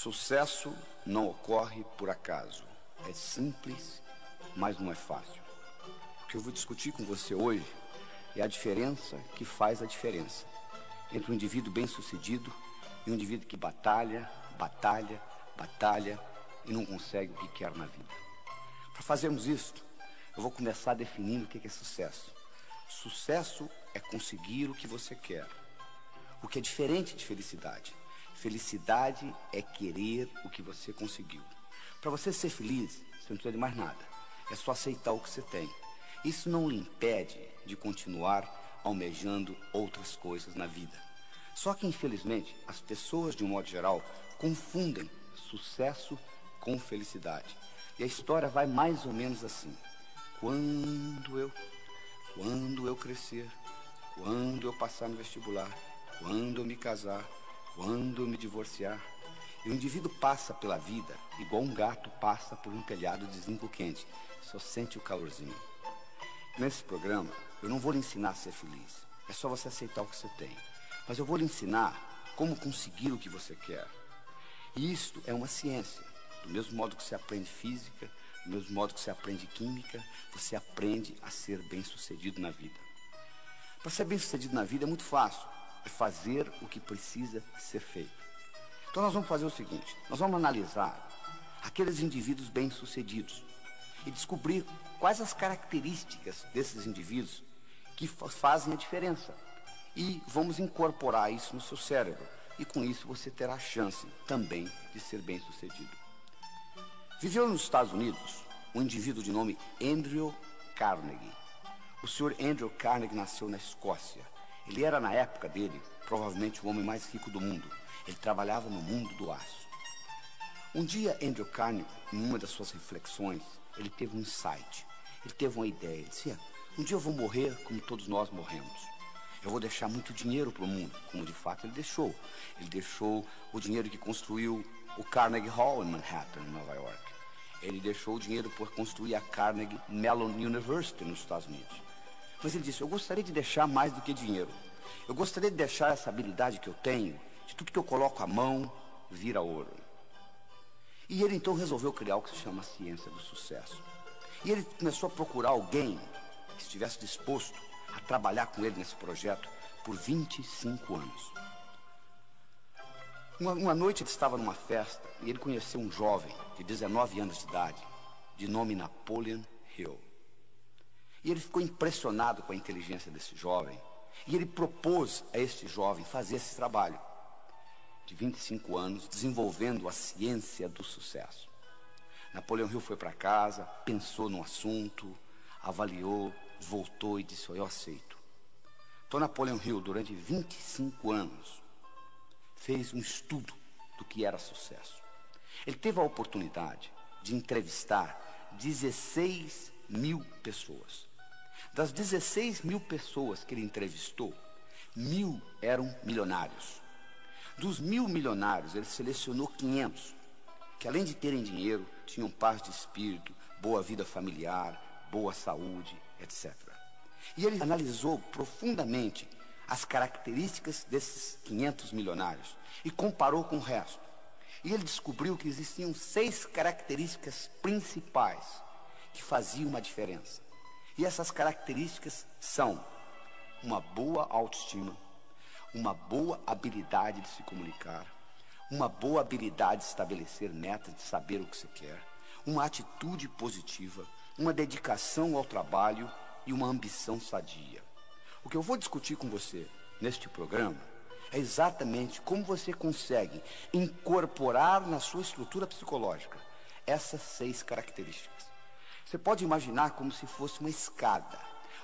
Sucesso não ocorre por acaso. É simples, mas não é fácil. O que eu vou discutir com você hoje é a diferença que faz a diferença entre um indivíduo bem-sucedido e um indivíduo que batalha e não consegue o que quer na vida. Para fazermos isso, eu vou começar definindo o que é sucesso. Sucesso é conseguir o que você quer, o que é diferente de felicidade. Felicidade é querer o que você conseguiu. Para você ser feliz, você não precisa de mais nada. É só aceitar o que você tem. Isso não lhe impede de continuar almejando outras coisas na vida. Só que, infelizmente, as pessoas, de um modo geral, confundem sucesso com felicidade. E a história vai mais ou menos assim. Quando eu crescer, quando eu passar no vestibular, quando eu me casar, quando eu me divorciar. E o indivíduo passa pela vida igual um gato passa por um telhado de zinco quente. Só sente o calorzinho. Nesse programa, eu não vou lhe ensinar a ser feliz. É só você aceitar o que você tem. Mas eu vou lhe ensinar como conseguir o que você quer. E isto é uma ciência. Do mesmo modo que você aprende física, do mesmo modo que você aprende química, você aprende a ser bem-sucedido na vida. Para ser bem-sucedido na vida é muito fácil. É fazer o que precisa ser feito. Então nós vamos fazer o seguinte, nós vamos analisar aqueles indivíduos bem-sucedidos e descobrir quais as características desses indivíduos que fazem a diferença. E vamos incorporar isso no seu cérebro. E com isso você terá a chance também de ser bem-sucedido. Viveu nos Estados Unidos um indivíduo de nome Andrew Carnegie. O senhor Andrew Carnegie nasceu na Escócia. Ele era, na época dele, provavelmente o homem mais rico do mundo. Ele trabalhava no mundo do aço. Um dia, Andrew Carnegie, em uma das suas reflexões, ele teve um insight. Ele teve uma ideia. Ele disse, um dia eu vou morrer como todos nós morremos. Eu vou deixar muito dinheiro para o mundo, como de fato ele deixou. Ele deixou o dinheiro que construiu o Carnegie Hall em Manhattan, em Nova York. Ele deixou o dinheiro por construir a Carnegie Mellon University nos Estados Unidos. Mas ele disse, eu gostaria de deixar mais do que dinheiro. Eu gostaria de deixar essa habilidade que eu tenho, de tudo que eu coloco a mão, vira ouro. E ele então resolveu criar o que se chama a ciência do sucesso. E ele começou a procurar alguém que estivesse disposto a trabalhar com ele nesse projeto por 25 anos. Uma noite ele estava numa festa e ele conheceu um jovem de 19 anos de idade, de nome Napoleon Hill. E ele ficou impressionado com a inteligência desse jovem. E ele propôs a este jovem fazer esse trabalho de 25 anos, desenvolvendo a ciência do sucesso. Napoleon Hill foi para casa, pensou no assunto, avaliou, voltou e disse, eu aceito. Então Napoleon Hill, durante 25 anos, fez um estudo do que era sucesso. Ele teve a oportunidade de entrevistar 16 mil pessoas. Das 16 mil pessoas que ele entrevistou, 1.000 eram milionários. Dos 1.000 milionários, ele selecionou 500, que além de terem dinheiro, tinham paz de espírito, boa vida familiar, boa saúde, etc. E ele analisou profundamente as características desses 500 milionários e comparou com o resto. E ele descobriu que existiam 6 características principais que faziam uma diferença. E essas características são uma boa autoestima, uma boa habilidade de se comunicar, uma boa habilidade de estabelecer metas, de saber o que você quer, uma atitude positiva, uma dedicação ao trabalho e uma ambição sadia. O que eu vou discutir com você neste programa é exatamente como você consegue incorporar na sua estrutura psicológica essas 6 características. Você pode imaginar como se fosse uma escada,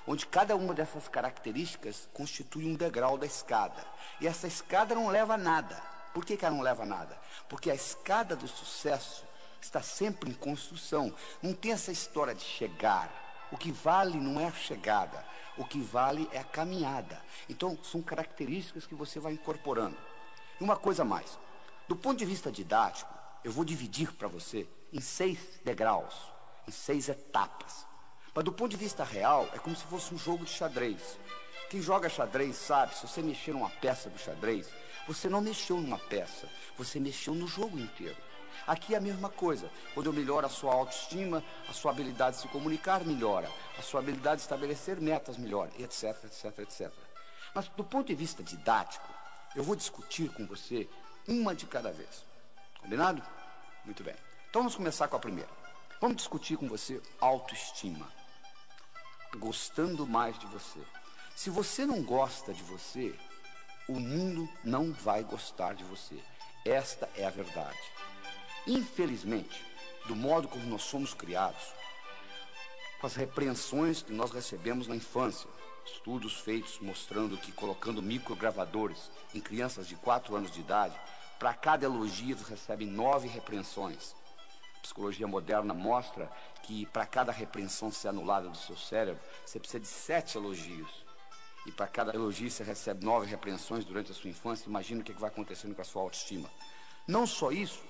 onde cada uma dessas características constitui um degrau da escada. E essa escada não leva a nada. Por que ela não leva a nada? Porque a escada do sucesso está sempre em construção. Não tem essa história de chegar. O que vale não é a chegada, o que vale é a caminhada. Então, são características que você vai incorporando. E uma coisa mais, do ponto de vista didático, eu vou dividir para você em 6 degraus, em 6 etapas. Mas do ponto de vista real, é como se fosse um jogo de xadrez, Quem joga xadrez sabe, se você mexer numa peça do xadrez, você não mexeu numa peça, você mexeu no jogo inteiro. Aqui é a mesma coisa. Quando eu melhoro a sua autoestima, a sua habilidade de se comunicar melhora, a sua habilidade de estabelecer metas melhora, etc, etc, etc. Mas do ponto de vista didático, eu vou discutir com você uma de cada vez. Combinado? Muito bem. Então vamos começar com a primeira. Vamos discutir com você autoestima. Gostando mais de você. Se você não gosta de você, o mundo não vai gostar de você. Esta é a verdade. Infelizmente, do modo como nós somos criados, com as repreensões que nós recebemos na infância, estudos feitos mostrando que colocando microgravadores em crianças de 4 anos de idade, para cada elogio eles recebem 9 repreensões. A psicologia moderna mostra que para cada repreensão ser anulada do seu cérebro, você precisa de 7 elogios. E para cada elogio você recebe 9 repreensões durante a sua infância. Imagina o que vai acontecendo com a sua autoestima. Não só isso,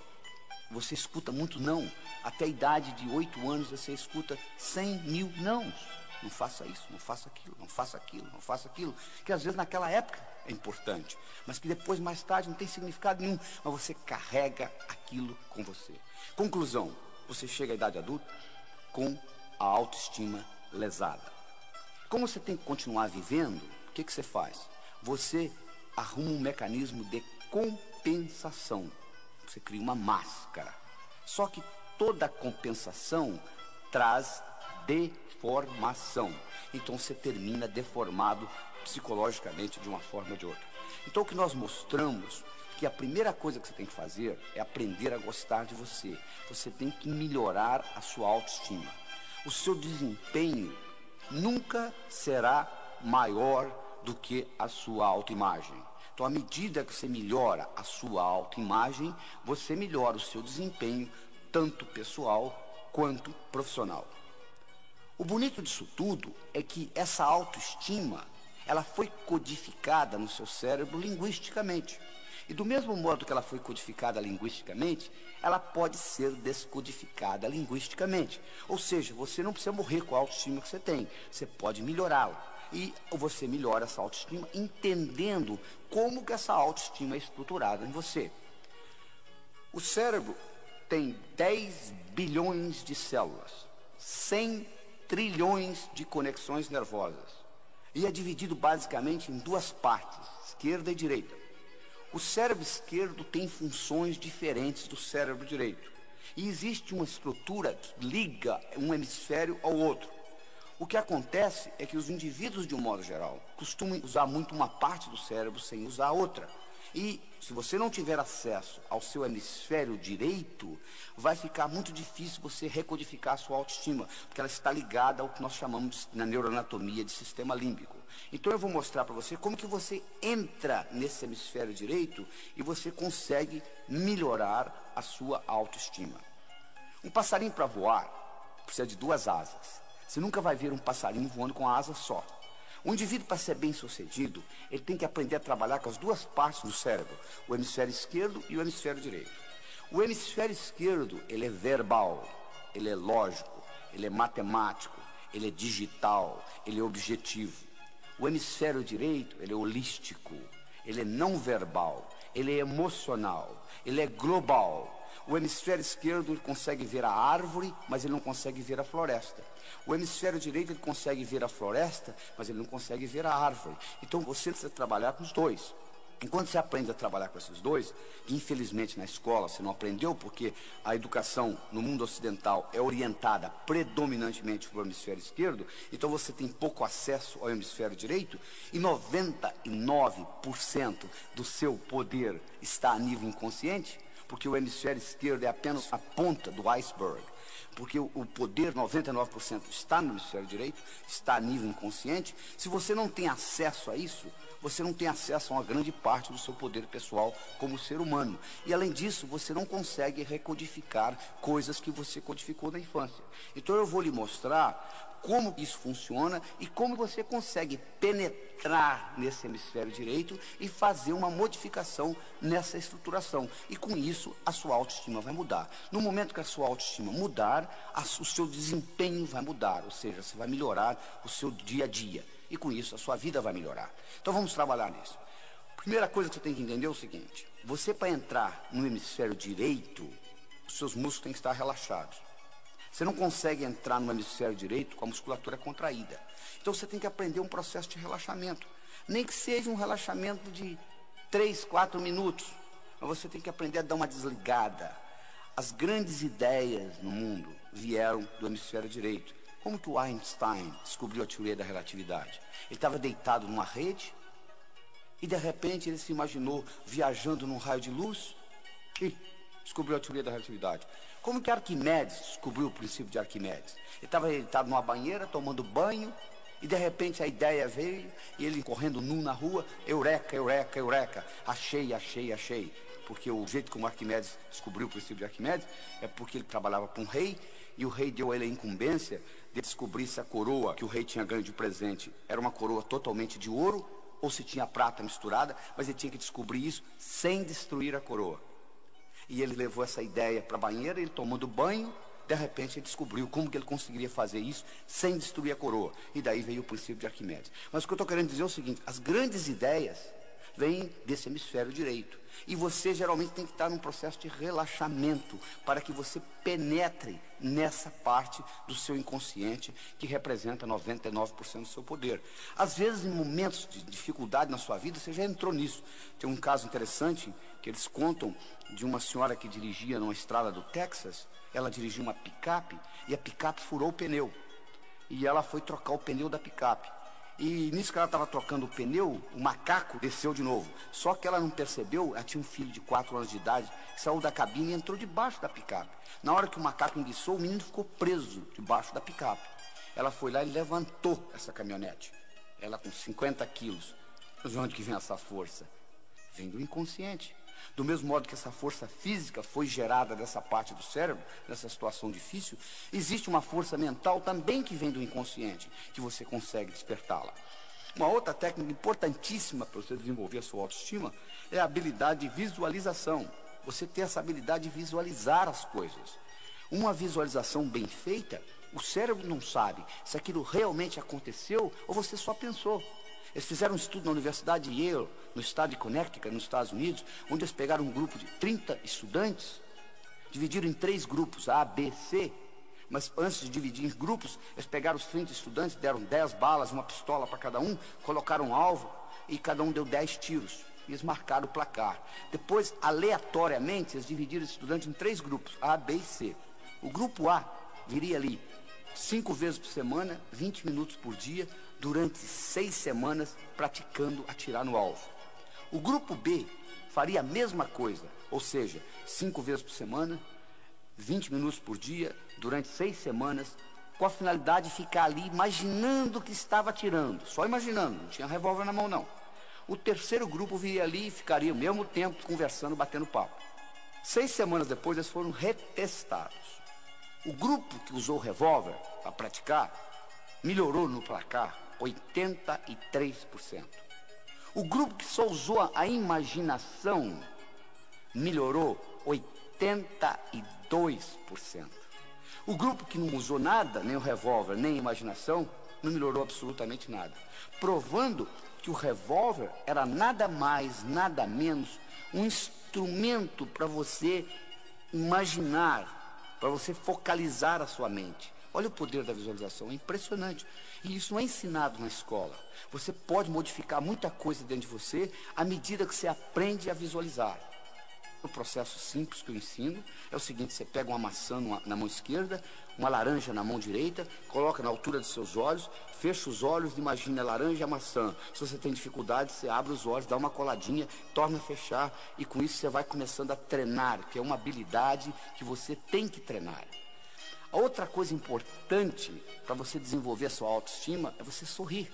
você escuta muito não. Até a idade de 8 anos você escuta 100 mil nãos. Não faça isso, não faça aquilo, não faça aquilo, não faça aquilo. Que às vezes naquela época é importante, mas que depois, mais tarde, não tem significado nenhum. Mas você carrega aquilo com você. Conclusão, você chega à idade adulta com a autoestima lesada. Como você tem que continuar vivendo, o que você faz? Você arruma um mecanismo de compensação. Você cria uma máscara. Só que toda compensação traz deformação. Então você termina deformado psicologicamente de uma forma ou de outra. Então o que nós mostramos que a primeira coisa que você tem que fazer é aprender a gostar de você. Você tem que melhorar a sua autoestima. O seu desempenho nunca será maior do que a sua autoimagem. Então, à medida que você melhora a sua autoimagem, você melhora o seu desempenho, tanto pessoal quanto profissional. O bonito disso tudo é que essa autoestima, ela foi codificada no seu cérebro linguisticamente. E do mesmo modo que ela foi codificada linguisticamente, ela pode ser descodificada linguisticamente. Ou seja, você não precisa morrer com a autoestima que você tem, você pode melhorá-la. E você melhora essa autoestima entendendo como que essa autoestima é estruturada em você. O cérebro tem 10 bilhões de células, 100 trilhões de conexões nervosas. E é dividido basicamente em 2 partes, esquerda e direita. O cérebro esquerdo tem funções diferentes do cérebro direito. E existe uma estrutura que liga um hemisfério ao outro. O que acontece é que os indivíduos, de um modo geral, costumam usar muito uma parte do cérebro sem usar a outra. E se você não tiver acesso ao seu hemisfério direito, vai ficar muito difícil você recodificar a sua autoestima, porque ela está ligada ao que nós chamamos na neuroanatomia de sistema límbico. Então eu vou mostrar para você como que você entra nesse hemisfério direito e você consegue melhorar a sua autoestima. Um passarinho para voar precisa de 2 asas. Você nunca vai ver um passarinho voando com a asa só. O indivíduo, para ser bem sucedido, ele tem que aprender a trabalhar com as 2 partes do cérebro, o hemisfério esquerdo e o hemisfério direito. O hemisfério esquerdo, ele é verbal, ele é lógico, ele é matemático, ele é digital, ele é objetivo. O hemisfério direito, ele é holístico, ele é não verbal, ele é emocional, ele é global. O hemisfério esquerdo ele consegue ver a árvore, mas ele não consegue ver a floresta. O hemisfério direito ele consegue ver a floresta, mas ele não consegue ver a árvore. Então você precisa trabalhar com os 2. Enquanto você aprende a trabalhar com esses 2, infelizmente na escola você não aprendeu, porque a educação no mundo ocidental é orientada predominantemente para o hemisfério esquerdo, então você tem pouco acesso ao hemisfério direito, e 99% do seu poder está a nível inconsciente, porque o hemisfério esquerdo é apenas a ponta do iceberg. Porque o poder, 99%, está no hemisfério direito, está a nível inconsciente. Se você não tem acesso a isso, você não tem acesso a uma grande parte do seu poder pessoal como ser humano. E além disso, você não consegue recodificar coisas que você codificou na infância. Então eu vou lhe mostrar como isso funciona e como você consegue penetrar nesse hemisfério direito e fazer uma modificação nessa estruturação. E com isso, a sua autoestima vai mudar. No momento que a sua autoestima mudar, o seu desempenho vai mudar, ou seja, você vai melhorar o seu dia a dia. E com isso a sua vida vai melhorar. Então vamos trabalhar nisso. Primeira coisa que você tem que entender é o seguinte: você, para entrar no hemisfério direito, os seus músculos têm que estar relaxados. Você não consegue entrar no hemisfério direito com a musculatura contraída. Então você tem que aprender um processo de relaxamento. Nem que seja um relaxamento de 3, 4 minutos. Mas você tem que aprender a dar uma desligada. As grandes ideias no mundo vieram do hemisfério direito. Como que o Einstein descobriu a teoria da relatividade? Ele estava deitado numa rede e de repente ele se imaginou viajando num raio de luz e descobriu a teoria da relatividade. Como que Arquimedes descobriu o princípio de Arquimedes? Ele estava deitado numa banheira, tomando banho, e de repente a ideia veio, e ele correndo nu na rua, eureka, eureka, eureka, achei, achei, achei. Porque o jeito como Arquimedes descobriu o princípio de Arquimedes é porque ele trabalhava para um rei, e o rei deu a ele a incumbência de descobrir se a coroa que o rei tinha ganho de presente era uma coroa totalmente de ouro, ou se tinha prata misturada, mas ele tinha que descobrir isso sem destruir a coroa. E ele levou essa ideia para a banheira, ele tomando banho, de repente ele descobriu como que ele conseguiria fazer isso sem destruir a coroa. E daí veio o princípio de Arquimedes. Mas o que eu estou querendo dizer é o seguinte: as grandes ideias vêm desse hemisfério direito. E você geralmente tem que estar num processo de relaxamento para que você penetre nessa parte do seu inconsciente que representa 99% do seu poder. Às vezes, em momentos de dificuldade na sua vida, você já entrou nisso. Tem um caso interessante que eles contam de uma senhora que dirigia numa estrada do Texas. Ela dirigia uma picape e a picape furou o pneu. E ela foi trocar o pneu da picape. E nisso que ela estava trocando o pneu, o macaco desceu de novo. Só que ela não percebeu, ela tinha um filho de 4 anos de idade, que saiu da cabine e entrou debaixo da picape. Na hora que o macaco enguiçou, o menino ficou preso debaixo da picape. Ela foi lá e levantou essa caminhonete. Ela com 50 quilos. Mas de onde que vem essa força? Vem do inconsciente. Do mesmo modo que essa força física foi gerada dessa parte do cérebro, nessa situação difícil, existe uma força mental também que vem do inconsciente, que você consegue despertá-la. Uma outra técnica importantíssima para você desenvolver a sua autoestima é a habilidade de visualização. Você ter essa habilidade de visualizar as coisas. Uma visualização bem feita, o cérebro não sabe se aquilo realmente aconteceu ou você só pensou. Eles fizeram um estudo na Universidade de Yale, no estado de Connecticut, nos Estados Unidos, onde eles pegaram um grupo de 30 estudantes, dividiram em 3 grupos, A, B, C, mas antes de dividir em grupos, eles pegaram os 30 estudantes, deram 10 balas, uma pistola para cada um, colocaram um alvo e cada um deu 10 tiros. E eles marcaram o placar. Depois, aleatoriamente, eles dividiram os estudantes em 3 grupos, A, B e C. O grupo A viria ali 5 vezes por semana, 20 minutos por dia, durante 6 semanas, praticando atirar no alvo. O grupo B faria a mesma coisa, ou seja, 5 vezes por semana, 20 minutos por dia, durante 6 semanas, com a finalidade de ficar ali imaginando que estava atirando, só imaginando, não tinha revólver na mão não. O terceiro grupo viria ali e ficaria ao mesmo tempo conversando, batendo papo. 6 semanas depois, eles foram retestados. O grupo que usou o revólver para praticar melhorou no placar 83%. O grupo que só usou a imaginação melhorou 82%. O grupo que não usou nada, nem o revólver, nem a imaginação, não melhorou absolutamente nada. Provando que o revólver era nada mais, nada menos um instrumento para você imaginar, para você focalizar a sua mente. Olha o poder da visualização, é impressionante. E isso não é ensinado na escola. Você pode modificar muita coisa dentro de você à medida que você aprende a visualizar. O processo simples que eu ensino é o seguinte: você pega uma maçã na mão esquerda, uma laranja na mão direita, coloca na altura dos seus olhos, fecha os olhos, imagina a laranja e a maçã. Se você tem dificuldade, você abre os olhos, dá uma coladinha, torna a fechar, e com isso você vai começando a treinar, que é uma habilidade que você tem que treinar. A outra coisa importante para você desenvolver a sua autoestima é você sorrir.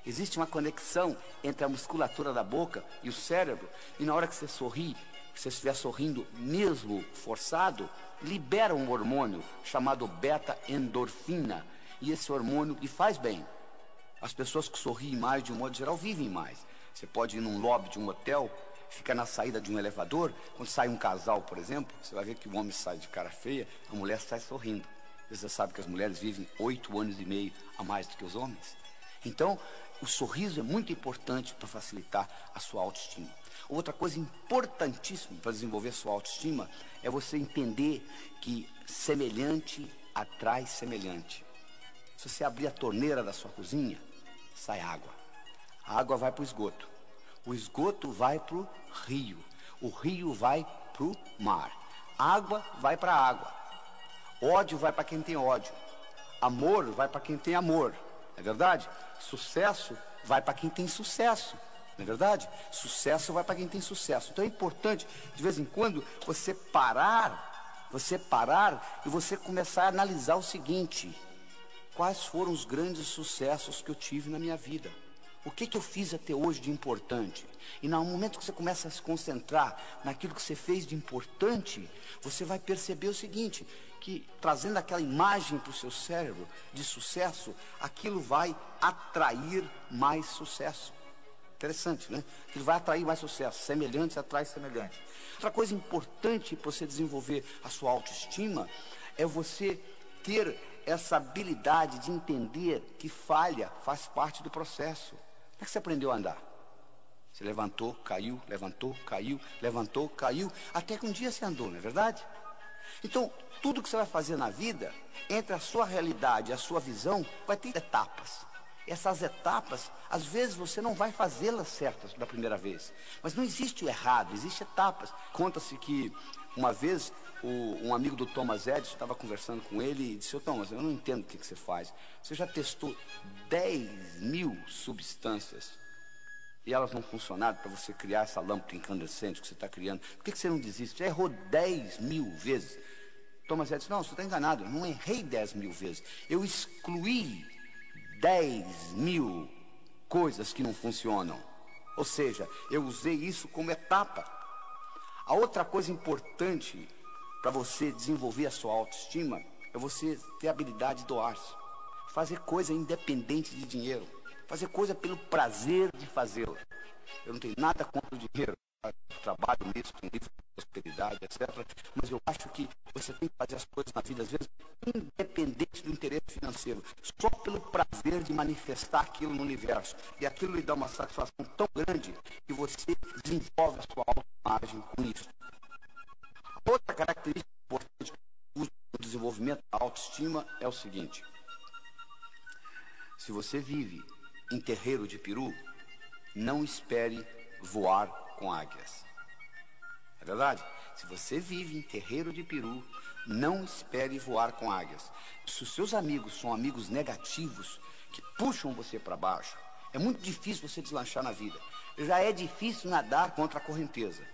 Existe uma conexão entre a musculatura da boca e o cérebro, e na hora que você sorri, se você estiver sorrindo mesmo forçado, libera um hormônio chamado beta-endorfina, e esse hormônio lhe faz bem. As pessoas que sorriem mais, de um modo geral, vivem mais. Você pode ir num lobby de um hotel, fica na saída de um elevador, quando sai um casal, por exemplo, você vai ver que o homem sai de cara feia, a mulher sai sorrindo. Você sabe que as mulheres vivem 8 anos e meio a mais do que os homens. Então, O sorriso é muito importante para facilitar a sua autoestima. Outra coisa importantíssima para desenvolver a sua autoestima é você entender que semelhante atrai semelhante. Se você abrir a torneira da sua cozinha, sai água. A água vai para o esgoto. O esgoto vai para o rio. O rio vai para o mar. Água vai para a água. Ódio vai para quem tem ódio. Amor vai para quem tem amor. Não é verdade? Sucesso vai para quem tem sucesso. Não é verdade? Sucesso vai para quem tem sucesso. Então é importante, de vez em quando, você parar e você começar a analisar o seguinte: quais foram os grandes sucessos que eu tive na minha vida? O que eu fiz até hoje de importante? E no momento que você começa a se concentrar naquilo que você fez de importante, você vai perceber o seguinte, que trazendo aquela imagem para o seu cérebro de sucesso, aquilo vai atrair mais sucesso. Interessante, né? Aquilo vai atrair mais sucesso. Semelhantes atrai semelhantes. Outra coisa importante para você desenvolver a sua autoestima é você ter essa habilidade de entender que falha faz parte do processo. Como é que você aprendeu a andar? Você levantou, caiu, levantou, caiu, levantou, caiu, até que um dia você andou, não é verdade? Então, tudo que você vai fazer na vida, entre a sua realidade e a sua visão, vai ter etapas. Essas etapas, às vezes você não vai fazê-las certas da primeira vez. Mas não existe o errado, existem etapas. Conta-se que uma vez um amigo do Thomas Edison estava conversando com ele e disse: "Ô Thomas, eu não entendo o que você faz. Você já testou 10.000 substâncias e elas não funcionaram para você criar essa lâmpada incandescente que você está criando. Por que você não desiste? Já errou 10.000 vezes. Thomas Edison: "Não, você está enganado. Eu não errei 10.000 vezes. Eu excluí 10.000 coisas que não funcionam. Ou seja, eu usei isso como etapa." A outra coisa importante para você desenvolver a sua autoestima é você ter a habilidade de doar-se. Fazer coisa independente de dinheiro. Fazer coisa pelo prazer de fazê-la. Eu não tenho nada contra o dinheiro. Eu trabalho nisso, com livro de prosperidade, etc. Mas eu acho que você tem que fazer as coisas na vida, às vezes, independente do interesse financeiro. Só pelo prazer de manifestar aquilo no universo. E aquilo lhe dá uma satisfação tão grande que você desenvolve a sua autoimagem com isso. Outra característica importante no desenvolvimento da autoestima é o seguinte: se você vive em terreiro de peru, não espere voar com águias. É verdade? Se você vive em terreiro de peru, não espere voar com águias. Se os seus amigos são amigos negativos, que puxam você para baixo, é muito difícil você deslanchar na vida. Já é difícil nadar contra a correnteza,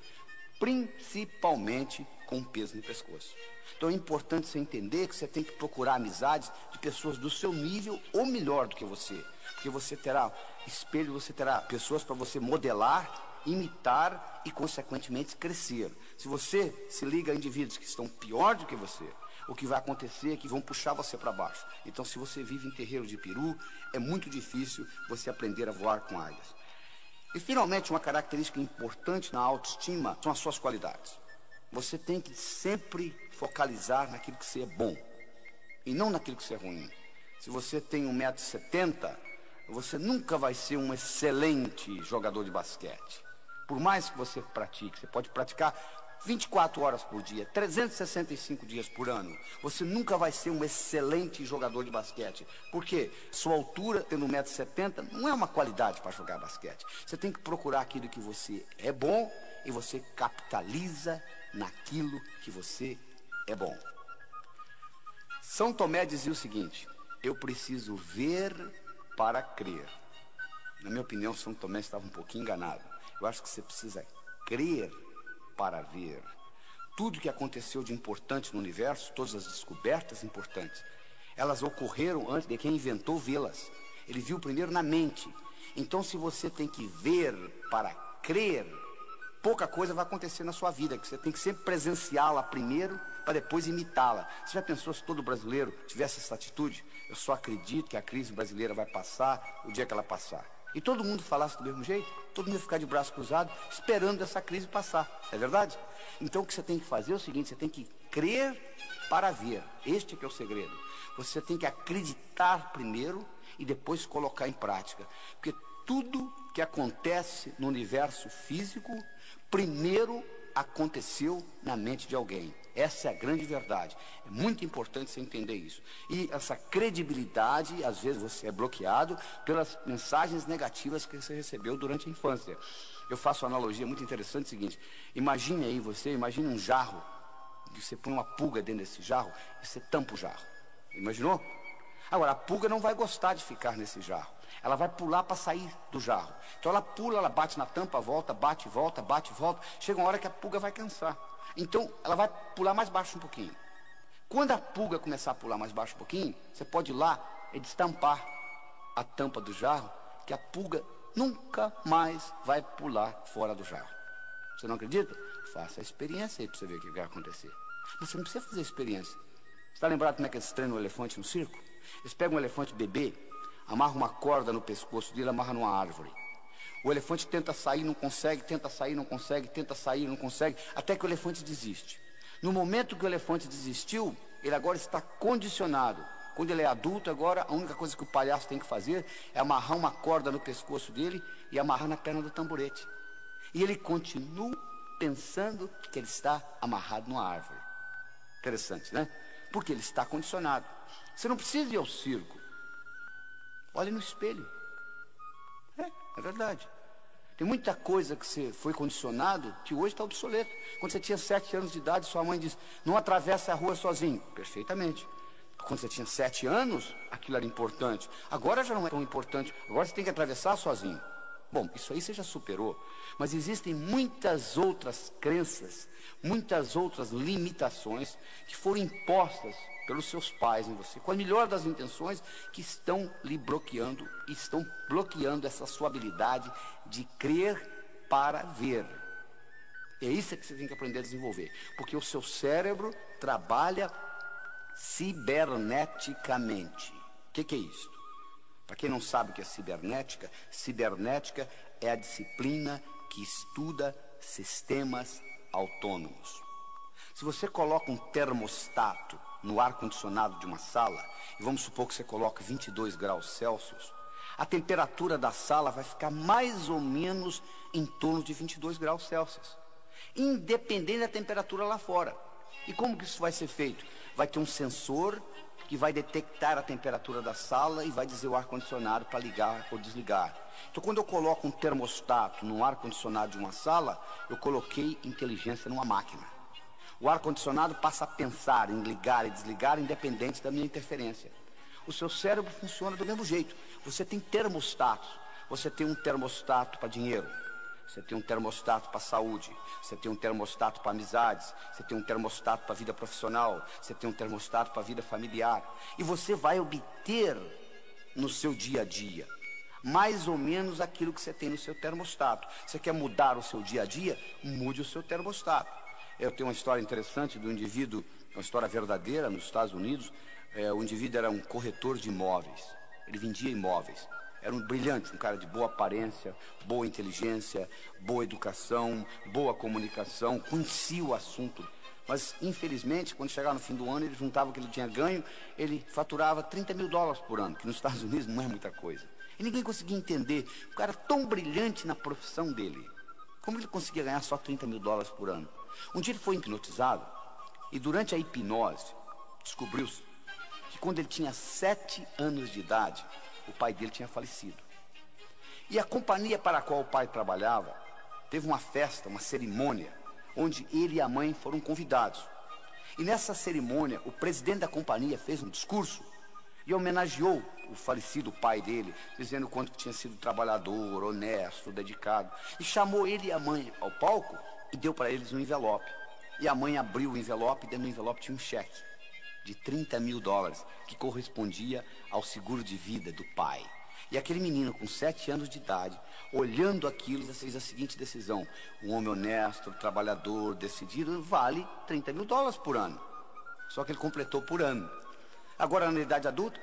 principalmente com peso no pescoço. Então é importante você entender que você tem que procurar amizades de pessoas do seu nível ou melhor do que você. Porque você terá espelho, você terá pessoas para você modelar, imitar e, consequentemente, crescer. Se você se liga a indivíduos que estão pior do que você, o que vai acontecer é que vão puxar você para baixo. Então, se você vive em terreiro de peru, é muito difícil você aprender a voar com águias. E, finalmente, uma característica importante na autoestima são as suas qualidades. Você tem que sempre focalizar naquilo que você é bom e não naquilo que você é ruim. Se você tem 1,70 m, você nunca vai ser um excelente jogador de basquete. Por mais que você pratique, você pode praticar 24 horas por dia, 365 dias por ano. Você nunca vai ser um excelente jogador de basquete. Por quê? Sua altura, tendo 1,70 m, não é uma qualidade para jogar basquete. Você tem que procurar aquilo que você é bom e você capitaliza naquilo que você é bom. São Tomé dizia o seguinte: eu preciso ver para crer. Na minha opinião, São Tomé estava um pouquinho enganado. Eu acho que você precisa crer para ver. Tudo que aconteceu de importante no universo, todas as descobertas importantes, elas ocorreram antes de quem inventou vê-las. Ele viu primeiro na mente. Então, se você tem que ver para crer, pouca coisa vai acontecer na sua vida, que você tem que sempre presenciá-la primeiro para depois imitá-la. Você já pensou se todo brasileiro tivesse essa atitude? Eu só acredito que a crise brasileira vai passar o dia que ela passar. E todo mundo falasse do mesmo jeito, todo mundo ia ficar de braço cruzado, esperando essa crise passar. É verdade? Então o que você tem que fazer é o seguinte: você tem que crer para ver. Este que é o segredo. Você tem que acreditar primeiro e depois colocar em prática. Porque tudo que acontece no universo físico, primeiro aconteceu na mente de alguém. Essa é a grande verdade. É muito importante você entender isso. E essa credibilidade, às vezes você é bloqueado pelas mensagens negativas que você recebeu durante a infância. Eu faço uma analogia muito interessante, o seguinte: imagine aí imagine um jarro, que você põe uma pulga dentro desse jarro e você tampa o jarro. Imaginou? Agora, a pulga não vai gostar de ficar nesse jarro. Ela vai pular para sair do jarro. Então ela pula, ela bate na tampa, volta, bate, volta, bate, volta. Chega uma hora que a pulga vai cansar. Então ela vai pular mais baixo um pouquinho. Quando a pulga começar a pular mais baixo um pouquinho, você pode ir lá e destampar a tampa do jarro, que a pulga nunca mais vai pular fora do jarro. Você não acredita? Faça a experiência aí para você ver o que vai acontecer. Mas você não precisa fazer a experiência. Você está lembrado como é que eles treinam o elefante no circo? Eles pegam um elefante bebê, amarram uma corda no pescoço dele, amarram numa árvore. O elefante tenta sair, não consegue, tenta sair, não consegue, tenta sair, não consegue, até que o elefante desiste. No momento que o elefante desistiu, ele agora está condicionado. Quando ele é adulto, agora a única coisa que o palhaço tem que fazer é amarrar uma corda no pescoço dele e amarrar na perna do tamborete. E ele continua pensando que ele está amarrado numa árvore. Interessante, né? Porque ele está condicionado. Você não precisa ir ao circo. Olhe no espelho. É verdade. Tem muita coisa que você foi condicionado que hoje está obsoleto. Quando você tinha 7 anos de idade, sua mãe disse: não atravesse a rua sozinho. Perfeitamente. Quando você tinha 7 anos, aquilo era importante. Agora já não é tão importante. Agora você tem que atravessar sozinho. Bom, isso aí você já superou. Mas existem muitas outras crenças, muitas outras limitações que foram impostas pelos seus pais em você, com a melhor das intenções, que estão lhe bloqueando, estão bloqueando essa sua habilidade de crer para ver. É isso que você tem que aprender a desenvolver, porque o seu cérebro trabalha ciberneticamente. O que é isso? Para quem não sabe o que é cibernética, cibernética é a disciplina que estuda sistemas autônomos. Se você coloca um termostato no ar-condicionado de uma sala, e vamos supor que você coloque 22 graus Celsius, a temperatura da sala vai ficar mais ou menos em torno de 22 graus Celsius, independente da temperatura lá fora. E como que isso vai ser feito? Vai ter um sensor que vai detectar a temperatura da sala e vai dizer o ar-condicionado para ligar ou desligar. Então, quando eu coloco um termostato no ar-condicionado de uma sala, eu coloquei inteligência numa máquina. O ar-condicionado passa a pensar em ligar e desligar independente da minha interferência. O seu cérebro funciona do mesmo jeito. Você tem termostatos. Você tem um termostato para dinheiro. Você tem um termostato para saúde. Você tem um termostato para amizades. Você tem um termostato para vida profissional. Você tem um termostato para vida familiar. E você vai obter no seu dia a dia mais ou menos aquilo que você tem no seu termostato. Você quer mudar o seu dia a dia? Mude o seu termostato. Eu tenho uma história interessante do indivíduo, uma história verdadeira nos Estados Unidos. O indivíduo era um corretor de imóveis. Ele vendia imóveis. Era um brilhante, um cara de boa aparência, boa inteligência, boa educação, boa comunicação, conhecia o assunto. Mas, infelizmente, quando chegava no fim do ano, ele juntava o que ele tinha ganho, ele faturava $30 mil por ano, que nos Estados Unidos não é muita coisa. E ninguém conseguia entender, o cara tão brilhante na profissão dele, como ele conseguia ganhar só $30 mil por ano? Um dia ele foi hipnotizado, e durante a hipnose, descobriu-se que quando ele tinha 7 anos de idade, o pai dele tinha falecido. E a companhia para a qual o pai trabalhava teve uma festa, uma cerimônia, onde ele e a mãe foram convidados. E nessa cerimônia, o presidente da companhia fez um discurso e homenageou o falecido pai dele, dizendo o quanto tinha sido trabalhador, honesto, dedicado. E chamou ele e a mãe ao palco e deu para eles um envelope. E a mãe abriu o envelope e dentro do envelope tinha um cheque de $30 mil, que correspondia ao seguro de vida do pai. E aquele menino com 7 anos de idade, olhando aquilo, fez a seguinte decisão: um homem honesto, trabalhador, decidido, vale $30 mil por ano. Só que ele completou por ano. Agora, na idade adulta,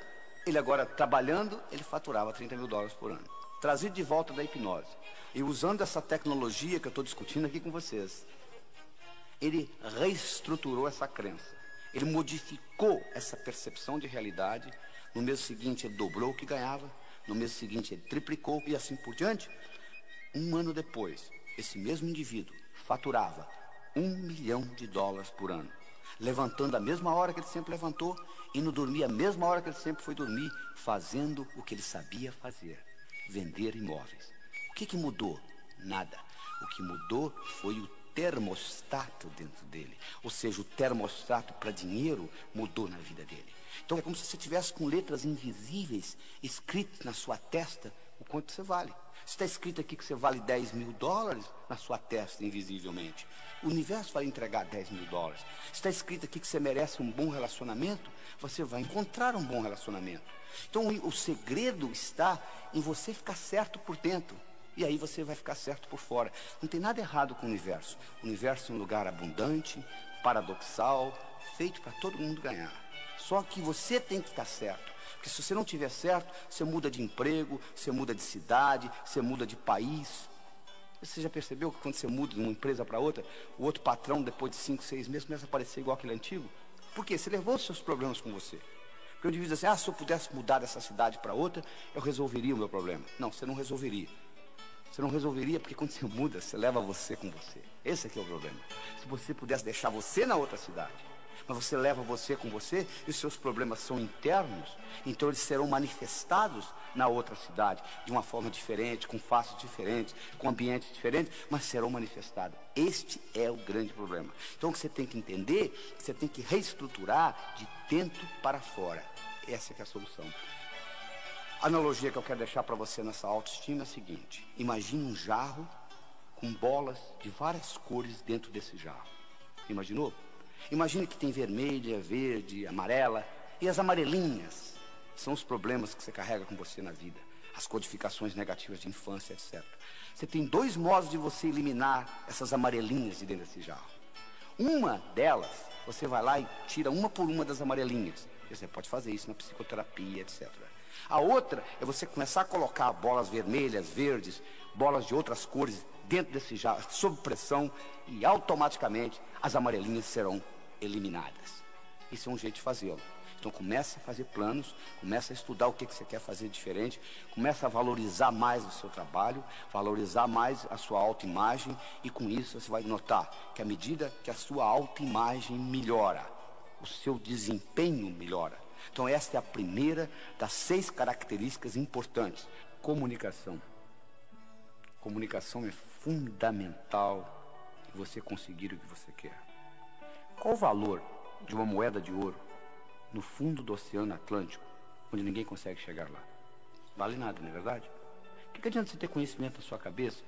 ele agora trabalhando, ele faturava $30 mil por ano. Trazido de volta da hipnose. E usando essa tecnologia que eu estou discutindo aqui com vocês, ele reestruturou essa crença. Ele modificou essa percepção de realidade no mês seguinte ele dobrou o que ganhava, no mês seguinte ele triplicou e assim por diante. Um ano depois, esse mesmo indivíduo faturava $1 milhão por ano, levantando a mesma hora que ele sempre levantou, indo dormir a mesma hora que ele sempre foi dormir, fazendo o que ele sabia fazer, vender imóveis. O que mudou? Nada. O que mudou foi o termostato dentro dele, ou seja, o termostato para dinheiro mudou na vida dele. Então é como se você tivesse com letras invisíveis escritas na sua testa o quanto você vale. Está escrito aqui que você vale $10 mil na sua testa invisivelmente. O universo vai entregar $10 mil. Está escrito aqui que você merece um bom relacionamento, você vai encontrar um bom relacionamento. Então o segredo está em você ficar certo por dentro. E aí você vai ficar certo por fora. Não tem nada errado com o universo. O universo é um lugar abundante, paradoxal, feito para todo mundo ganhar. Só que você tem que estar certo. Porque se você não estiver certo, você muda de emprego, você muda de cidade, você muda de país. Você já percebeu que quando você muda de uma empresa para outra, o outro patrão, depois de 5, 6 meses, começa a parecer igual aquele antigo? Por quê? Você levou os seus problemas com você. Porque o indivíduo diz assim, se eu pudesse mudar dessa cidade para outra, eu resolveria o meu problema. Não, você não resolveria. Você não resolveria porque quando você muda, você leva você com você. Esse aqui é o problema. Se você pudesse deixar você na outra cidade, mas você leva você com você, e os seus problemas são internos, então eles serão manifestados na outra cidade, de uma forma diferente, com faces diferentes, com ambientes diferentes, mas serão manifestados. Este é o grande problema. Então o que você tem que entender, você tem que reestruturar de dentro para fora. Essa é a solução. A analogia que eu quero deixar para você nessa autoestima é a seguinte: imagine um jarro com bolas de várias cores dentro desse jarro. Imaginou? Imagine que tem vermelha, verde, amarela, e as amarelinhas são os problemas que você carrega com você na vida, as codificações negativas de infância, etc. Você tem 2 modos de você eliminar essas amarelinhas de dentro desse jarro. Uma delas, você vai lá e tira uma por uma das amarelinhas. Você pode fazer isso na psicoterapia, etc. A outra é você começar a colocar bolas vermelhas, verdes, bolas de outras cores dentro desse jarro, sob pressão, e automaticamente as amarelinhas serão eliminadas. Isso é um jeito de fazê-lo. Então comece a fazer planos, comece a estudar o que você quer fazer diferente, comece a valorizar mais o seu trabalho, valorizar mais a sua autoimagem, e com isso você vai notar que à medida que a sua autoimagem melhora, o seu desempenho melhora. Então esta é a primeira das 6 características importantes. Comunicação. Comunicação é fundamental em você conseguir o que você quer. Qual o valor de uma moeda de ouro no fundo do Oceano Atlântico, onde ninguém consegue chegar lá? Vale nada, não é verdade? O que adianta você ter conhecimento na sua cabeça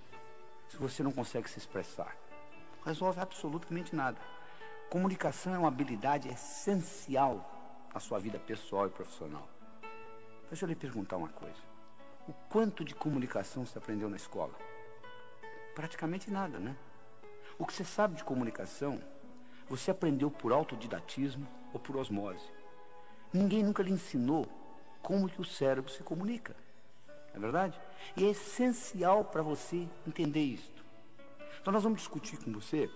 se você não consegue se expressar? Não resolve absolutamente nada. Comunicação é uma habilidade essencial na sua vida pessoal e profissional. Deixa eu lhe perguntar uma coisa. O quanto de comunicação você aprendeu na escola? Praticamente nada, né? O que você sabe de comunicação, você aprendeu por autodidatismo ou por osmose. Ninguém nunca lhe ensinou como que o cérebro se comunica. Não é verdade? E é essencial para você entender isto. Então nós vamos discutir com você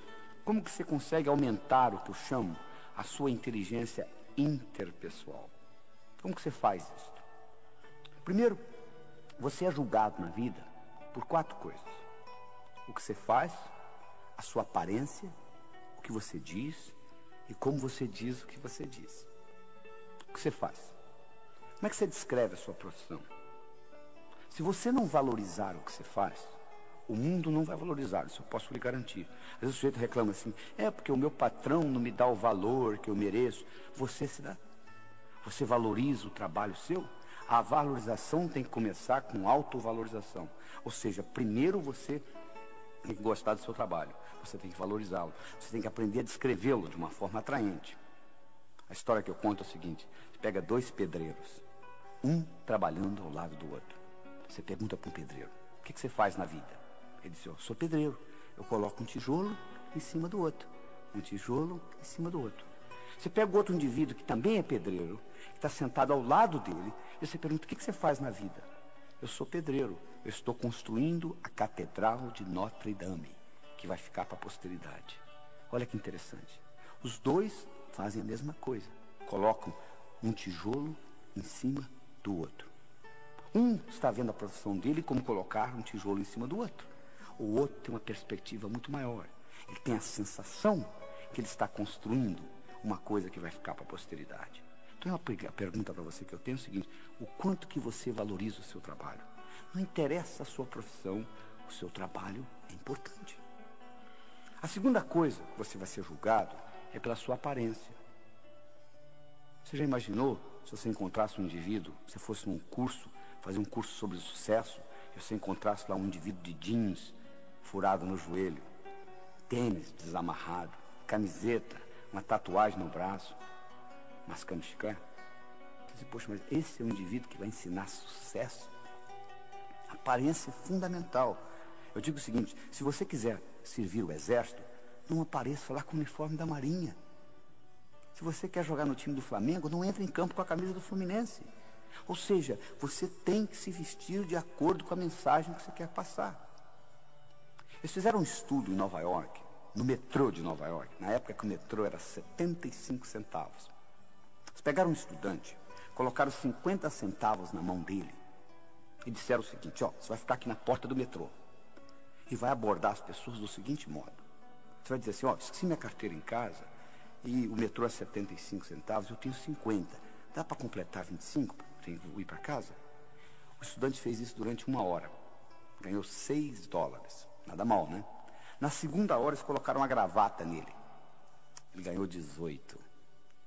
como que você consegue aumentar o que eu chamo a sua inteligência interpessoal. Como que você faz isso? Primeiro, você é julgado na vida por 4 coisas: o que você faz, a sua aparência, o que você diz e como você diz o que você diz. O que você faz? Como é que você descreve a sua profissão? Se você não valorizar o que você faz, o mundo não vai valorizar, isso eu posso lhe garantir. Às vezes o sujeito reclama assim, porque o meu patrão não me dá o valor que eu mereço. Você se dá. Você valoriza o trabalho seu? A valorização tem que começar com autovalorização. Ou seja, primeiro você tem que gostar do seu trabalho, você tem que valorizá-lo, você tem que aprender a descrevê-lo de uma forma atraente. A história que eu conto é o seguinte: você pega 2 pedreiros, um trabalhando ao lado do outro. Você pergunta para um pedreiro: o que você faz na vida? Ele diz: eu sou pedreiro, eu coloco um tijolo em cima do outro, um tijolo em cima do outro. Você pega outro indivíduo que também é pedreiro, que está sentado ao lado dele, e você pergunta: o que você faz na vida? Eu sou pedreiro, eu estou construindo a Catedral de Notre Dame, que vai ficar para a posteridade. Olha que interessante. Os 2 fazem a mesma coisa, colocam um tijolo em cima do outro. Um está vendo a profissão dele como colocar um tijolo em cima do outro. O outro tem uma perspectiva muito maior. Ele tem a sensação que ele está construindo uma coisa que vai ficar para a posteridade. Então, a pergunta para você que eu tenho é o seguinte: o quanto que você valoriza o seu trabalho? Não interessa a sua profissão, o seu trabalho é importante. A segunda coisa que você vai ser julgado é pela sua aparência. Você já imaginou se você encontrasse um indivíduo, se fosse num curso, fazer um curso sobre sucesso, e você encontrasse lá um indivíduo de jeans, furado no joelho, tênis desamarrado, camiseta, uma tatuagem no braço, mascando chiclete? Você diz, poxa, mas esse é um indivíduo que vai ensinar sucesso? A aparência é fundamental. Eu digo o seguinte: se você quiser servir o exército, não apareça lá com o uniforme da Marinha. Se você quer jogar no time do Flamengo, não entre em campo com a camisa do Fluminense. Ou seja, você tem que se vestir de acordo com a mensagem que você quer passar. Eles fizeram um estudo em Nova York, no metrô de Nova York, na época que o metrô era 75 centavos. Eles pegaram um estudante, colocaram 50 centavos na mão dele e disseram o seguinte: ó, você vai ficar aqui na porta do metrô e vai abordar as pessoas do seguinte modo. Você vai dizer assim: ó, esqueci minha carteira em casa e o metrô é 75 centavos, eu tenho 50. Dá para completar 25 para ir para casa? O estudante fez isso durante 1 hora. Ganhou $6. Nada mal, né? Na segunda hora, eles colocaram uma gravata nele. Ele ganhou 18.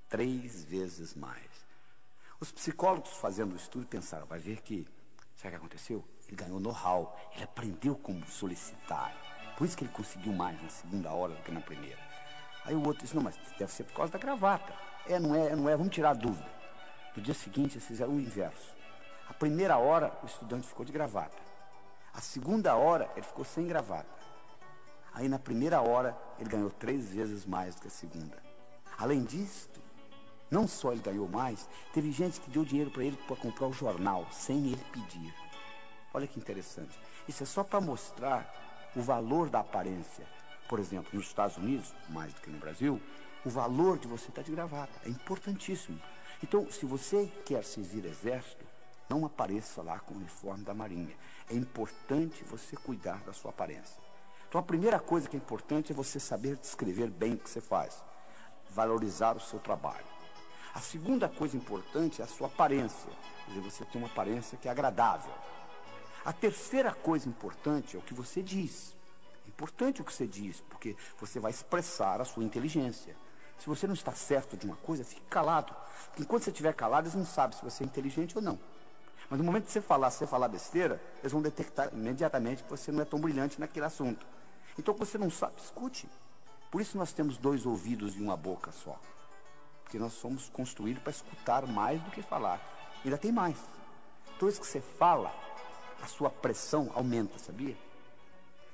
3 vezes mais. Os psicólogos fazendo o estudo pensaram: vai ver que, sabe o que aconteceu? Ele ganhou know-how, ele aprendeu como solicitar. Por isso que ele conseguiu mais na segunda hora do que na primeira. Aí o outro disse: não, mas deve ser por causa da gravata. Não é, vamos tirar a dúvida. No dia seguinte, eles fizeram o inverso. A primeira hora, o estudante ficou de gravata. A segunda hora, ele ficou sem gravata. Aí na primeira hora, ele ganhou 3 vezes mais do que a segunda. Além disso, não só ele ganhou mais, teve gente que deu dinheiro para ele para comprar o jornal, sem ele pedir. Olha que interessante. Isso é só para mostrar o valor da aparência. Por exemplo, nos Estados Unidos, mais do que no Brasil, o valor de você estar de gravata é importantíssimo. Então, se você quer servir exército, não apareça lá com o uniforme da Marinha. É importante você cuidar da sua aparência. Então, a primeira coisa que é importante é você saber descrever bem o que você faz, valorizar o seu trabalho. A segunda coisa importante é a sua aparência, quer dizer, você tem uma aparência que é agradável. A terceira coisa importante é o que você diz. É importante o que você diz, porque você vai expressar a sua inteligência. Se você não está certo de uma coisa, fique calado. Porque enquanto você estiver calado, eles não sabem se você é inteligente ou não. Mas no momento que você falar besteira, eles vão detectar imediatamente que você não é tão brilhante naquele assunto. Então, se você não sabe, escute. Por isso nós temos 2 ouvidos e uma boca só. Porque nós somos construídos para escutar mais do que falar. E ainda tem mais. Toda vez que você fala, a sua pressão aumenta, sabia?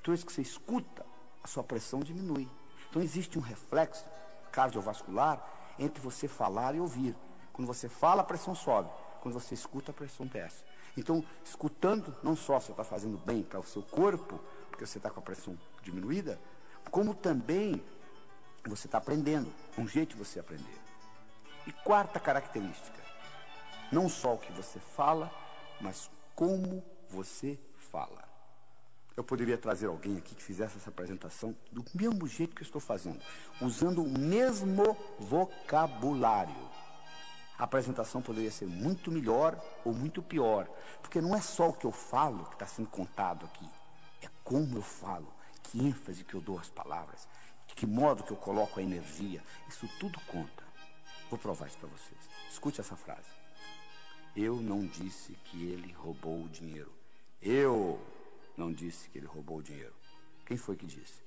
Toda vez que você escuta, a sua pressão diminui. Então existe um reflexo cardiovascular entre você falar e ouvir. Quando você fala, a pressão sobe. Quando você escuta, a pressão desce. Então, escutando, não só você está fazendo bem para o seu corpo, porque você está com a pressão diminuída, como também você está aprendendo, um jeito de você aprender. E quarta característica, não só o que você fala, mas como você fala. Eu poderia trazer alguém aqui que fizesse essa apresentação do mesmo jeito que eu estou fazendo, usando o mesmo vocabulário. A apresentação poderia ser muito melhor ou muito pior, porque não é só o que eu falo que está sendo contado aqui, é como eu falo, que ênfase que eu dou às palavras, de que modo que eu coloco a energia, isso tudo conta. Vou provar isso para vocês. Escute essa frase. Eu não disse que ele roubou o dinheiro. Eu não disse que ele roubou o dinheiro. Quem foi que disse?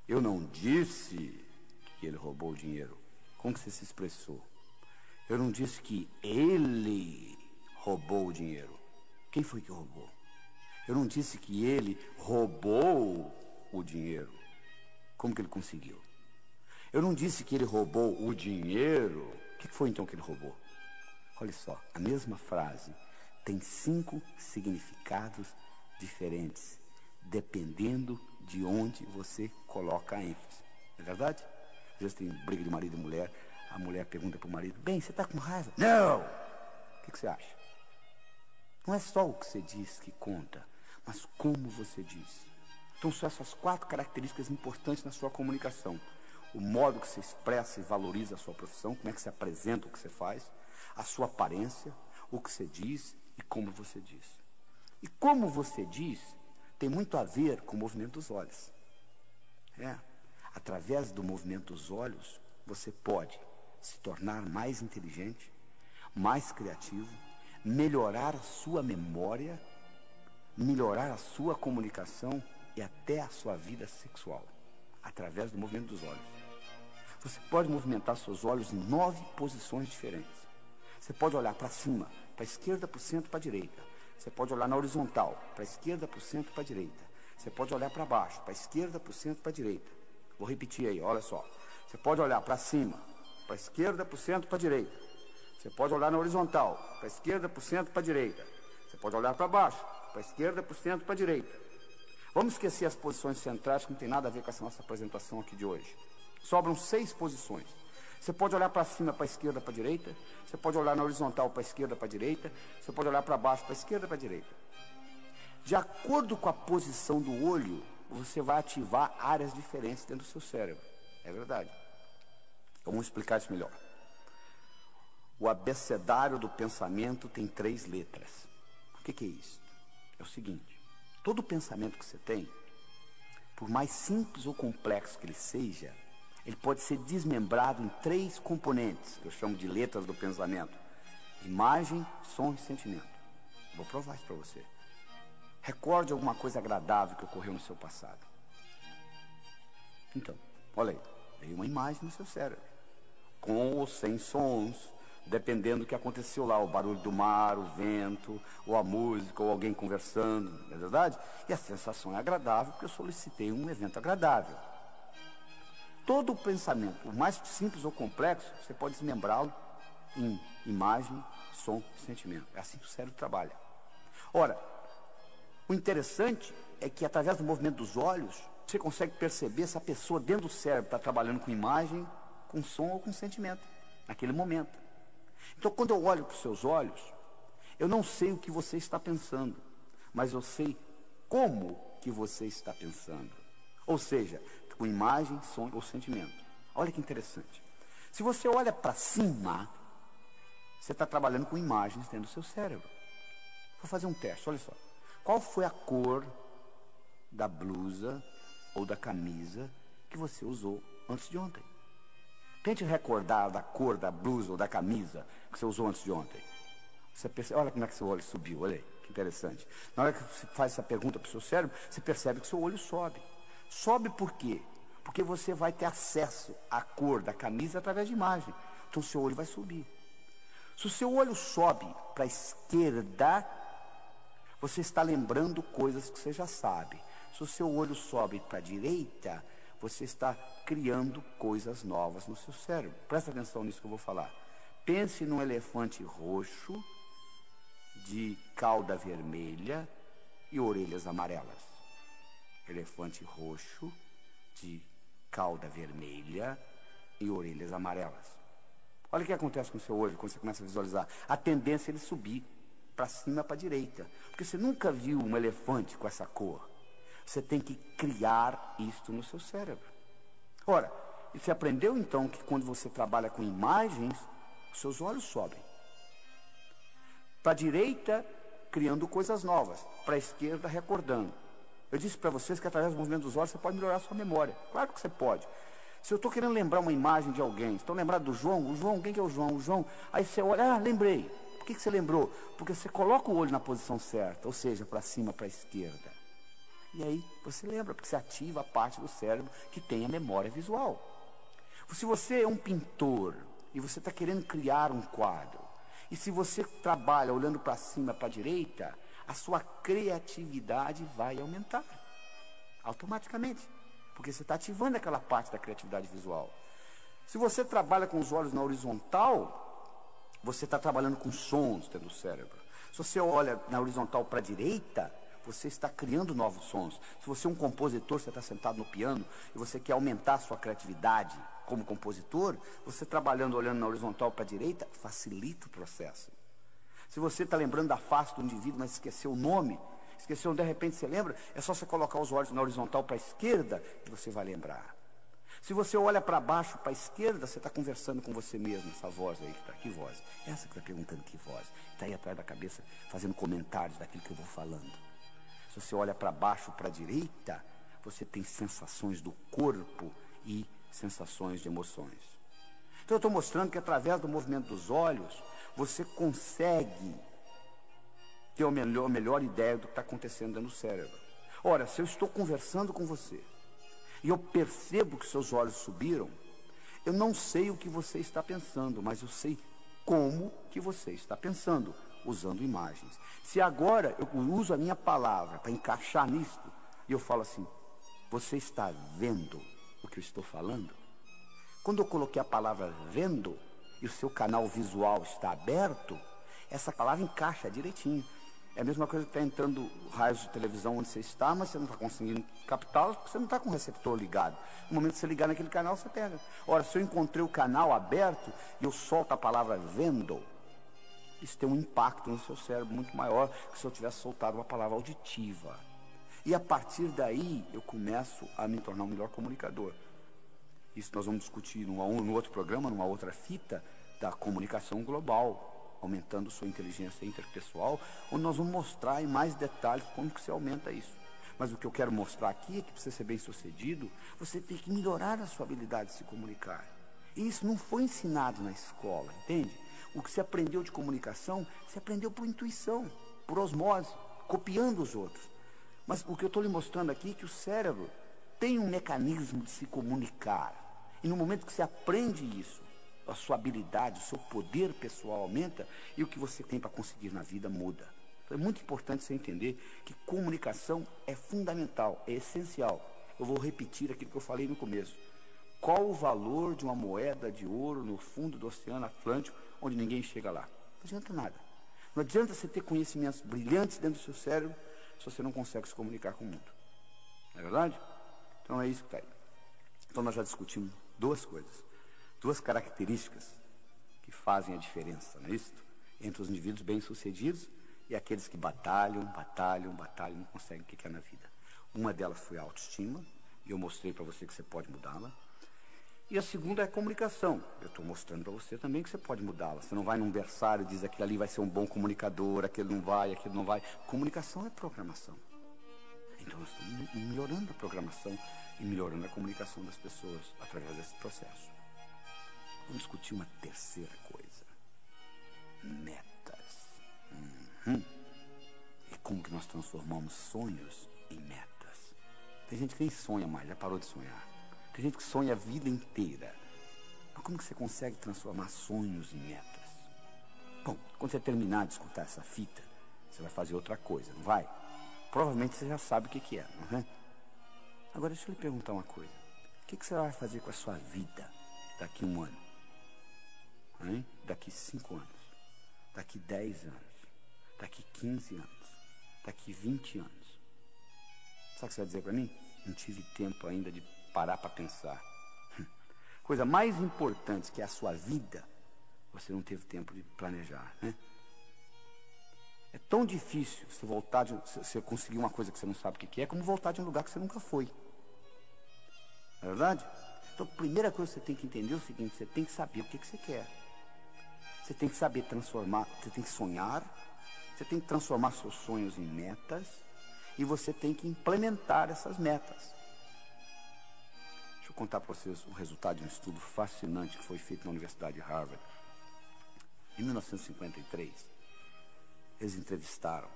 Eu não disse que ele roubou o dinheiro. Como que você se expressou? Eu não disse que ele roubou o dinheiro. Quem foi que roubou? Eu não disse que ele roubou o dinheiro. Como que ele conseguiu? Eu não disse que ele roubou o dinheiro. O que foi então que ele roubou? Olha só, a mesma frase tem 5 significados diferentes, dependendo de onde você coloca a ênfase. Não é verdade? Às vezes tem briga de marido e mulher, a mulher pergunta para o marido: bem, você está com raiva? Não! O que você acha? Não é só o que você diz que conta, mas como você diz. Então são essas 4 características importantes na sua comunicação. O modo que você expressa e valoriza a sua profissão, como é que você apresenta o que você faz, a sua aparência, o que você diz e como você diz. E como você diz tem muito a ver com o movimento dos olhos. Através do movimento dos olhos, você pode se tornar mais inteligente, mais criativo, melhorar a sua memória, melhorar a sua comunicação e até a sua vida sexual, através do movimento dos olhos. Você pode movimentar seus olhos em 9 posições diferentes. Você pode olhar para cima, para a esquerda, para o centro, para a direita. Você pode olhar na horizontal, para a esquerda, para o centro, para a direita. Você pode olhar para baixo, para a esquerda, para o centro, para a direita. Vou repetir aí, olha só. Você pode olhar para cima, para a esquerda, para o centro, para a direita. Você pode olhar na horizontal, para a esquerda, para o centro, para a direita. Você pode olhar para baixo, para a esquerda, para o centro, para a direita. Vamos esquecer as posições centrais, que não tem nada a ver com essa nossa apresentação aqui de hoje. Sobram 6 posições. Você pode olhar para cima, para a esquerda, para a direita. Você pode olhar na horizontal, para a esquerda, para a direita. Você pode olhar para baixo, para a esquerda, para a direita. De acordo com a posição do olho, você vai ativar áreas diferentes dentro do seu cérebro. É verdade. Vamos explicar isso melhor. O abecedário do pensamento tem 3 letras. O que é isso? É o seguinte: todo pensamento que você tem, por mais simples ou complexo que ele seja, ele pode ser desmembrado em 3 componentes, que eu chamo de letras do pensamento: imagem, som e sentimento. Vou provar isso para você. Recorde alguma coisa agradável que ocorreu no seu passado. Então, olha aí, veio uma imagem no seu cérebro, com ou sem sons, dependendo do que aconteceu lá, o barulho do mar, o vento, ou a música, ou alguém conversando, não é verdade? E a sensação é agradável, porque eu solicitei um evento agradável. Todo o pensamento, por mais simples ou complexo, você pode desmembrá-lo em imagem, som e sentimento. É assim que o cérebro trabalha. Ora, o interessante é que através do movimento dos olhos, você consegue perceber se a pessoa dentro do cérebro está trabalhando com imagem, com som ou com sentimento, naquele momento. Então, quando eu olho para os seus olhos, eu não sei o que você está pensando, mas eu sei como que você está pensando. Ou seja, com imagem, som ou sentimento. Olha que interessante. Se você olha para cima, você está trabalhando com imagens dentro do seu cérebro. Vou fazer um teste, olha só. Qual foi a cor da blusa ou da camisa que você usou antes de ontem? Tente recordar da cor da blusa ou da camisa que você usou antes de ontem. Você percebe, olha como é que seu olho subiu, olha aí, que interessante. Na hora que você faz essa pergunta para o seu cérebro, você percebe que seu olho sobe. Sobe por quê? Porque você vai ter acesso à cor da camisa através de imagem. Então o seu olho vai subir. Se o seu olho sobe para a esquerda, você está lembrando coisas que você já sabe. Se o seu olho sobe para a direita, você está criando coisas novas no seu cérebro. Presta atenção nisso que eu vou falar. Pense num elefante roxo, de cauda vermelha e orelhas amarelas. Elefante roxo, de cauda vermelha e orelhas amarelas. Olha o que acontece com o seu olho quando você começa a visualizar. A tendência é ele subir para cima, para a direita. Porque você nunca viu um elefante com essa cor. Você tem que criar isto no seu cérebro. Ora, você aprendeu então que quando você trabalha com imagens, os seus olhos sobem. Para a direita, criando coisas novas. Para a esquerda, recordando. Eu disse para vocês que através do movimento dos olhos você pode melhorar a sua memória. Claro que você pode. Se eu estou querendo lembrar uma imagem de alguém, estão lembrados do João? O João, quem que é o João? O João. Aí você olha, lembrei. Por que você lembrou? Porque você coloca o olho na posição certa, ou seja, para cima, para a esquerda. E aí você lembra, porque você ativa a parte do cérebro que tem a memória visual. Se você é um pintor e você está querendo criar um quadro, e se você trabalha olhando para cima, para a direita, a sua criatividade vai aumentar automaticamente, porque você está ativando aquela parte da criatividade visual. Se você trabalha com os olhos na horizontal, você está trabalhando com sons dentro do cérebro. Se você olha na horizontal para a direita, você está criando novos sons. Se você é um compositor, você está sentado no piano e você quer aumentar a sua criatividade como compositor, você trabalhando, olhando na horizontal para a direita, facilita o processo. Se você está lembrando da face do indivíduo, mas esqueceu o nome, esqueceu, de repente você lembra, é só você colocar os olhos na horizontal para a esquerda e você vai lembrar. Se você olha para baixo, para a esquerda, você está conversando com você mesmo, essa voz aí que está, que voz? Essa que está perguntando que voz? Está aí atrás da cabeça, fazendo comentários daquilo que eu vou falando. Se você olha para baixo, para a direita, você tem sensações do corpo e sensações de emoções. Então eu estou mostrando que através do movimento dos olhos, você consegue ter a melhor ideia do que está acontecendo dentro do cérebro. Ora, se eu estou conversando com você, e eu percebo que seus olhos subiram, eu não sei o que você está pensando, mas eu sei como que você está pensando, usando imagens. Se agora eu uso a minha palavra para encaixar nisto, e eu falo assim, você está vendo o que eu estou falando? Quando eu coloquei a palavra vendo, e o seu canal visual está aberto, essa palavra encaixa direitinho. É a mesma coisa que está entrando raios de televisão onde você está, mas você não está conseguindo captá-los porque você não está com o receptor ligado. No momento que você ligar naquele canal, você pega. Ora, se eu encontrei o canal aberto e eu solto a palavra vendo, isso tem um impacto no seu cérebro muito maior que se eu tivesse soltado uma palavra auditiva. E a partir daí, eu começo a me tornar um melhor comunicador. Isso nós vamos discutir no outro programa, numa outra fita, da comunicação global, aumentando sua inteligência interpessoal, onde nós vamos mostrar em mais detalhes como que se aumenta isso. Mas o que eu quero mostrar aqui é que para você ser bem sucedido, você tem que melhorar a sua habilidade de se comunicar. E isso não foi ensinado na escola, entende? O que se aprendeu de comunicação, se aprendeu por intuição, por osmose, copiando os outros. Mas o que eu estou lhe mostrando aqui é que o cérebro tem um mecanismo de se comunicar. E no momento que você aprende isso, a sua habilidade, o seu poder pessoal aumenta e o que você tem para conseguir na vida muda. Então é muito importante você entender que comunicação é fundamental, é essencial. Eu vou repetir aquilo que eu falei no começo. Qual o valor de uma moeda de ouro no fundo do Oceano Atlântico, onde ninguém chega lá? Não adianta nada. Não adianta você ter conhecimentos brilhantes dentro do seu cérebro se você não consegue se comunicar com o mundo. Não é verdade? Então é isso que está aí. Então nós já discutimos duas coisas. Duas características que fazem a diferença, não é isso? Entre os indivíduos bem-sucedidos e aqueles que batalham, não conseguem o que é na vida. Uma delas foi a autoestima, e eu mostrei para você que você pode mudá-la. E a segunda é a comunicação. Eu estou mostrando para você também que você pode mudá-la. Você não vai num berçário e diz aquele ali vai ser um bom comunicador, aquele não vai, aquele não vai. Comunicação é programação. Então nós estamos melhorando a programação e melhorando a comunicação das pessoas através desse processo. Vamos discutir uma terceira coisa. Metas. E como que nós transformamos sonhos em metas. Tem gente que nem sonha mais, já parou de sonhar. Tem gente que sonha a vida inteira. Mas como que você consegue transformar sonhos em metas? Bom, quando você terminar de escutar essa fita, você vai fazer outra coisa, não vai? Provavelmente você já sabe o que é, não é? Agora deixa eu lhe perguntar uma coisa. O que você vai fazer com a sua vida daqui a um ano? Hein? Daqui 5 anos, daqui 10 anos, daqui 15 anos, daqui 20 anos. Sabe o que você vai dizer para mim? Não tive tempo ainda de parar para pensar. Coisa mais importante que é a sua vida, você não teve tempo de planejar, né? É tão difícil você conseguir uma coisa que você não sabe o que é, como voltar de um lugar que você nunca foi. Não é verdade? Então, a primeira coisa que você tem que entender é o seguinte, você tem que saber o que você quer. Você tem que saber transformar, você tem que sonhar, você tem que transformar seus sonhos em metas e você tem que implementar essas metas. Deixa eu contar para vocês o resultado de um estudo fascinante que foi feito na Universidade de Harvard. Em 1953, eles entrevistaram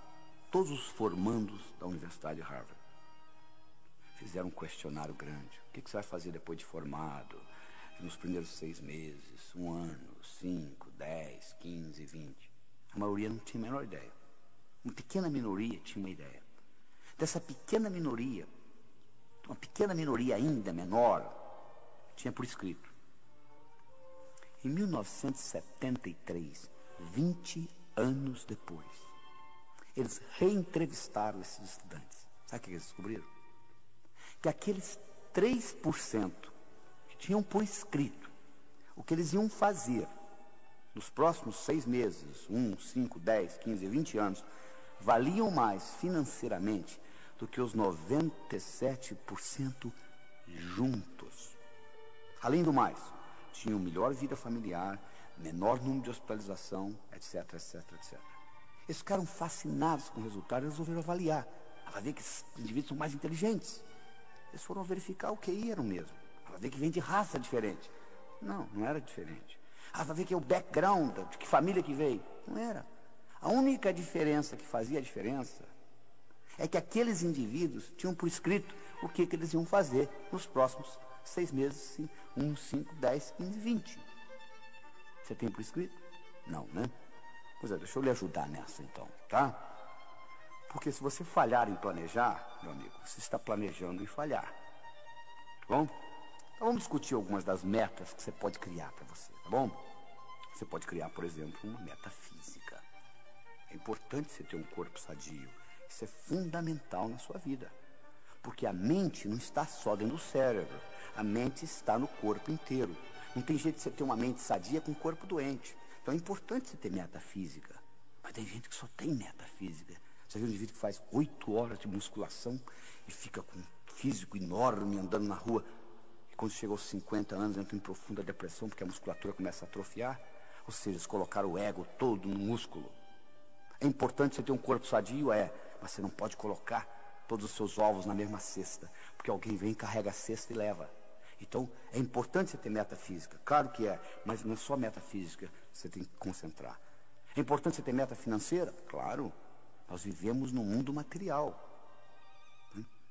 todos os formandos da Universidade de Harvard. Fizeram um questionário grande. O que você vai fazer depois de formado? Nos primeiros 6 meses, 1 ano, 5, 10, 15, 20. A maioria não tinha a menor ideia. Uma pequena minoria tinha uma ideia. Dessa pequena minoria, uma pequena minoria ainda menor, tinha por escrito. Em 1973, 20 anos depois, eles reentrevistaram esses estudantes. Sabe o que eles descobriram? Que aqueles 3% que tinham por escrito o que eles iam fazer nos próximos 6 meses, 1, 5, 10, 15, 20 anos, valiam mais financeiramente do que os 97% juntos. Além do mais, tinham melhor vida familiar, menor número de hospitalização, etc, etc, etc. Eles ficaram fascinados com o resultado e resolveram avaliar. Vai ver que esses indivíduos são mais inteligentes. Eles foram verificar o QI era o mesmo. Vai ver que vem de raça diferente. Não, não era diferente. Vai ver que é o background, de que família que veio. Não era. A única diferença que fazia a diferença é que aqueles indivíduos tinham por escrito o que eles iam fazer nos próximos 6 meses, 1, 5, 10, 15, 20. Você tem por escrito? Não, né? Pois é, deixa eu lhe ajudar nessa então, tá? Porque se você falhar em planejar, meu amigo, você está planejando em falhar. Tá bom? Então vamos discutir algumas das metas que você pode criar para você, tá bom? Você pode criar, por exemplo, uma meta física. É importante você ter um corpo sadio. Isso é fundamental na sua vida. Porque a mente não está só dentro do cérebro. A mente está no corpo inteiro. Não tem jeito de você ter uma mente sadia com um corpo doente. Então é importante você ter meta física. Mas tem gente que só tem meta física. Você vê um indivíduo que faz 8 horas de musculação e fica com um físico enorme andando na rua. E quando chega aos 50 anos entra em profunda depressão porque a musculatura começa a atrofiar. Ou seja, eles colocaram o ego todo no músculo. É importante você ter um corpo sadio, mas você não pode colocar todos os seus ovos na mesma cesta, porque alguém vem, carrega a cesta e leva. Então, é importante você ter meta física, claro que é, mas não é só meta física que você tem que concentrar. É importante você ter meta financeira? Claro, nós vivemos num mundo material.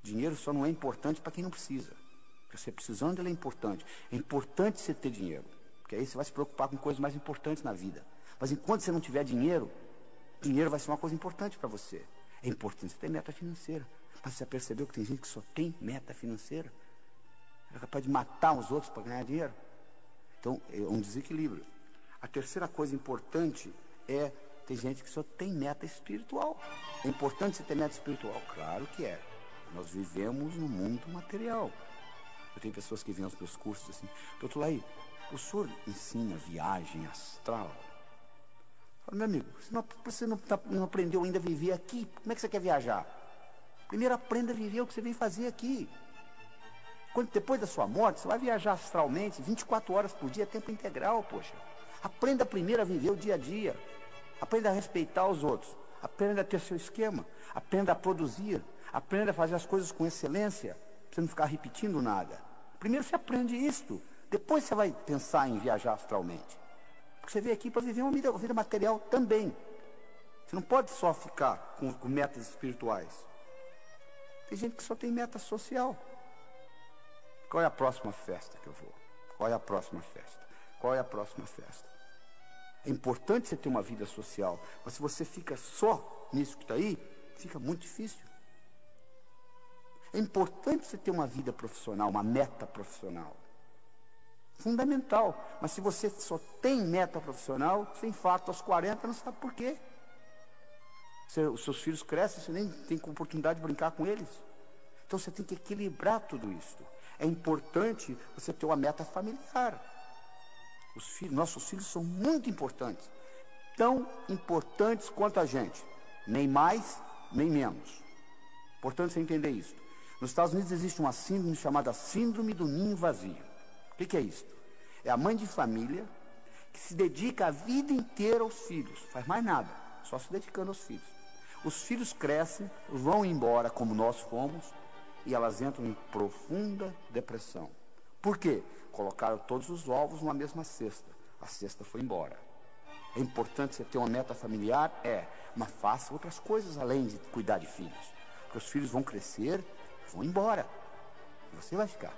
Dinheiro só não é importante para quem não precisa. Porque você precisando, ele é importante. É importante você ter dinheiro, porque aí você vai se preocupar com coisas mais importantes na vida. Mas enquanto você não tiver dinheiro, dinheiro vai ser uma coisa importante para você. É importante você ter meta financeira. Mas você já percebeu que tem gente que só tem meta financeira? É capaz de matar os outros para ganhar dinheiro? Então, é um desequilíbrio. A terceira coisa importante é ter gente que só tem meta espiritual. É importante você ter meta espiritual? Claro que é. Nós vivemos num mundo material. Eu tenho pessoas que vêm aos meus cursos assim, doutor Laí, o senhor ensina viagem astral? Fala, meu amigo, você não aprendeu ainda a viver aqui, como é que você quer viajar? Primeiro aprenda a viver o que você vem fazer aqui. Depois da sua morte, você vai viajar astralmente, 24 horas por dia, tempo integral, poxa. Aprenda primeiro a viver o dia a dia. Aprenda a respeitar os outros. Aprenda a ter seu esquema. Aprenda a produzir. Aprenda a fazer as coisas com excelência, para você não ficar repetindo nada. Primeiro você aprende isto, depois você vai pensar em viajar astralmente. Porque você veio aqui para viver uma vida material também. Você não pode só ficar com metas espirituais. Tem gente que só tem meta social. Qual é a próxima festa que eu vou? Qual é a próxima festa? Qual é a próxima festa? É importante você ter uma vida social, mas se você fica só nisso que está aí, fica muito difícil. É importante você ter uma vida profissional, uma meta profissional. Fundamental. Mas se você só tem meta profissional, você infarta aos 40, não sabe por quê. Os seus filhos crescem, você nem tem oportunidade de brincar com eles. Então você tem que equilibrar tudo isso. É importante você ter uma meta familiar. Nossos filhos são muito importantes. Tão importantes quanto a gente. Nem mais, nem menos. Importante você entender isso. Nos Estados Unidos existe uma síndrome chamada síndrome do ninho vazio. O que é isso? É a mãe de família que se dedica a vida inteira aos filhos. Faz mais nada, só se dedicando aos filhos. Os filhos crescem, vão embora como nós fomos, e elas entram em profunda depressão. Por quê? Colocaram todos os ovos numa mesma cesta. A cesta foi embora. É importante você ter uma meta familiar? Mas faça outras coisas além de cuidar de filhos. Porque os filhos vão crescer, vão embora. E você vai ficar.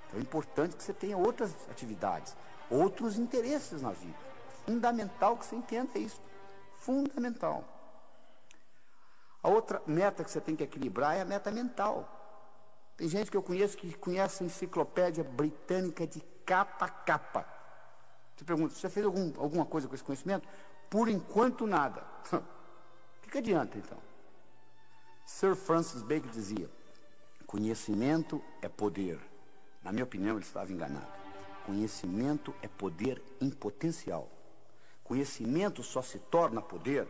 Então é importante que você tenha outras atividades, outros interesses na vida. Fundamental que você entenda isso. Fundamental. A outra meta que você tem que equilibrar é a meta mental. Tem gente que eu conheço que conhece a enciclopédia britânica de capa a capa. Você pergunta, você fez alguma coisa com esse conhecimento? Por enquanto, nada. O que adianta, então? Sir Francis Bacon dizia, conhecimento é poder. Na minha opinião, ele estava enganado. Conhecimento é poder em potencial. Conhecimento só se torna poder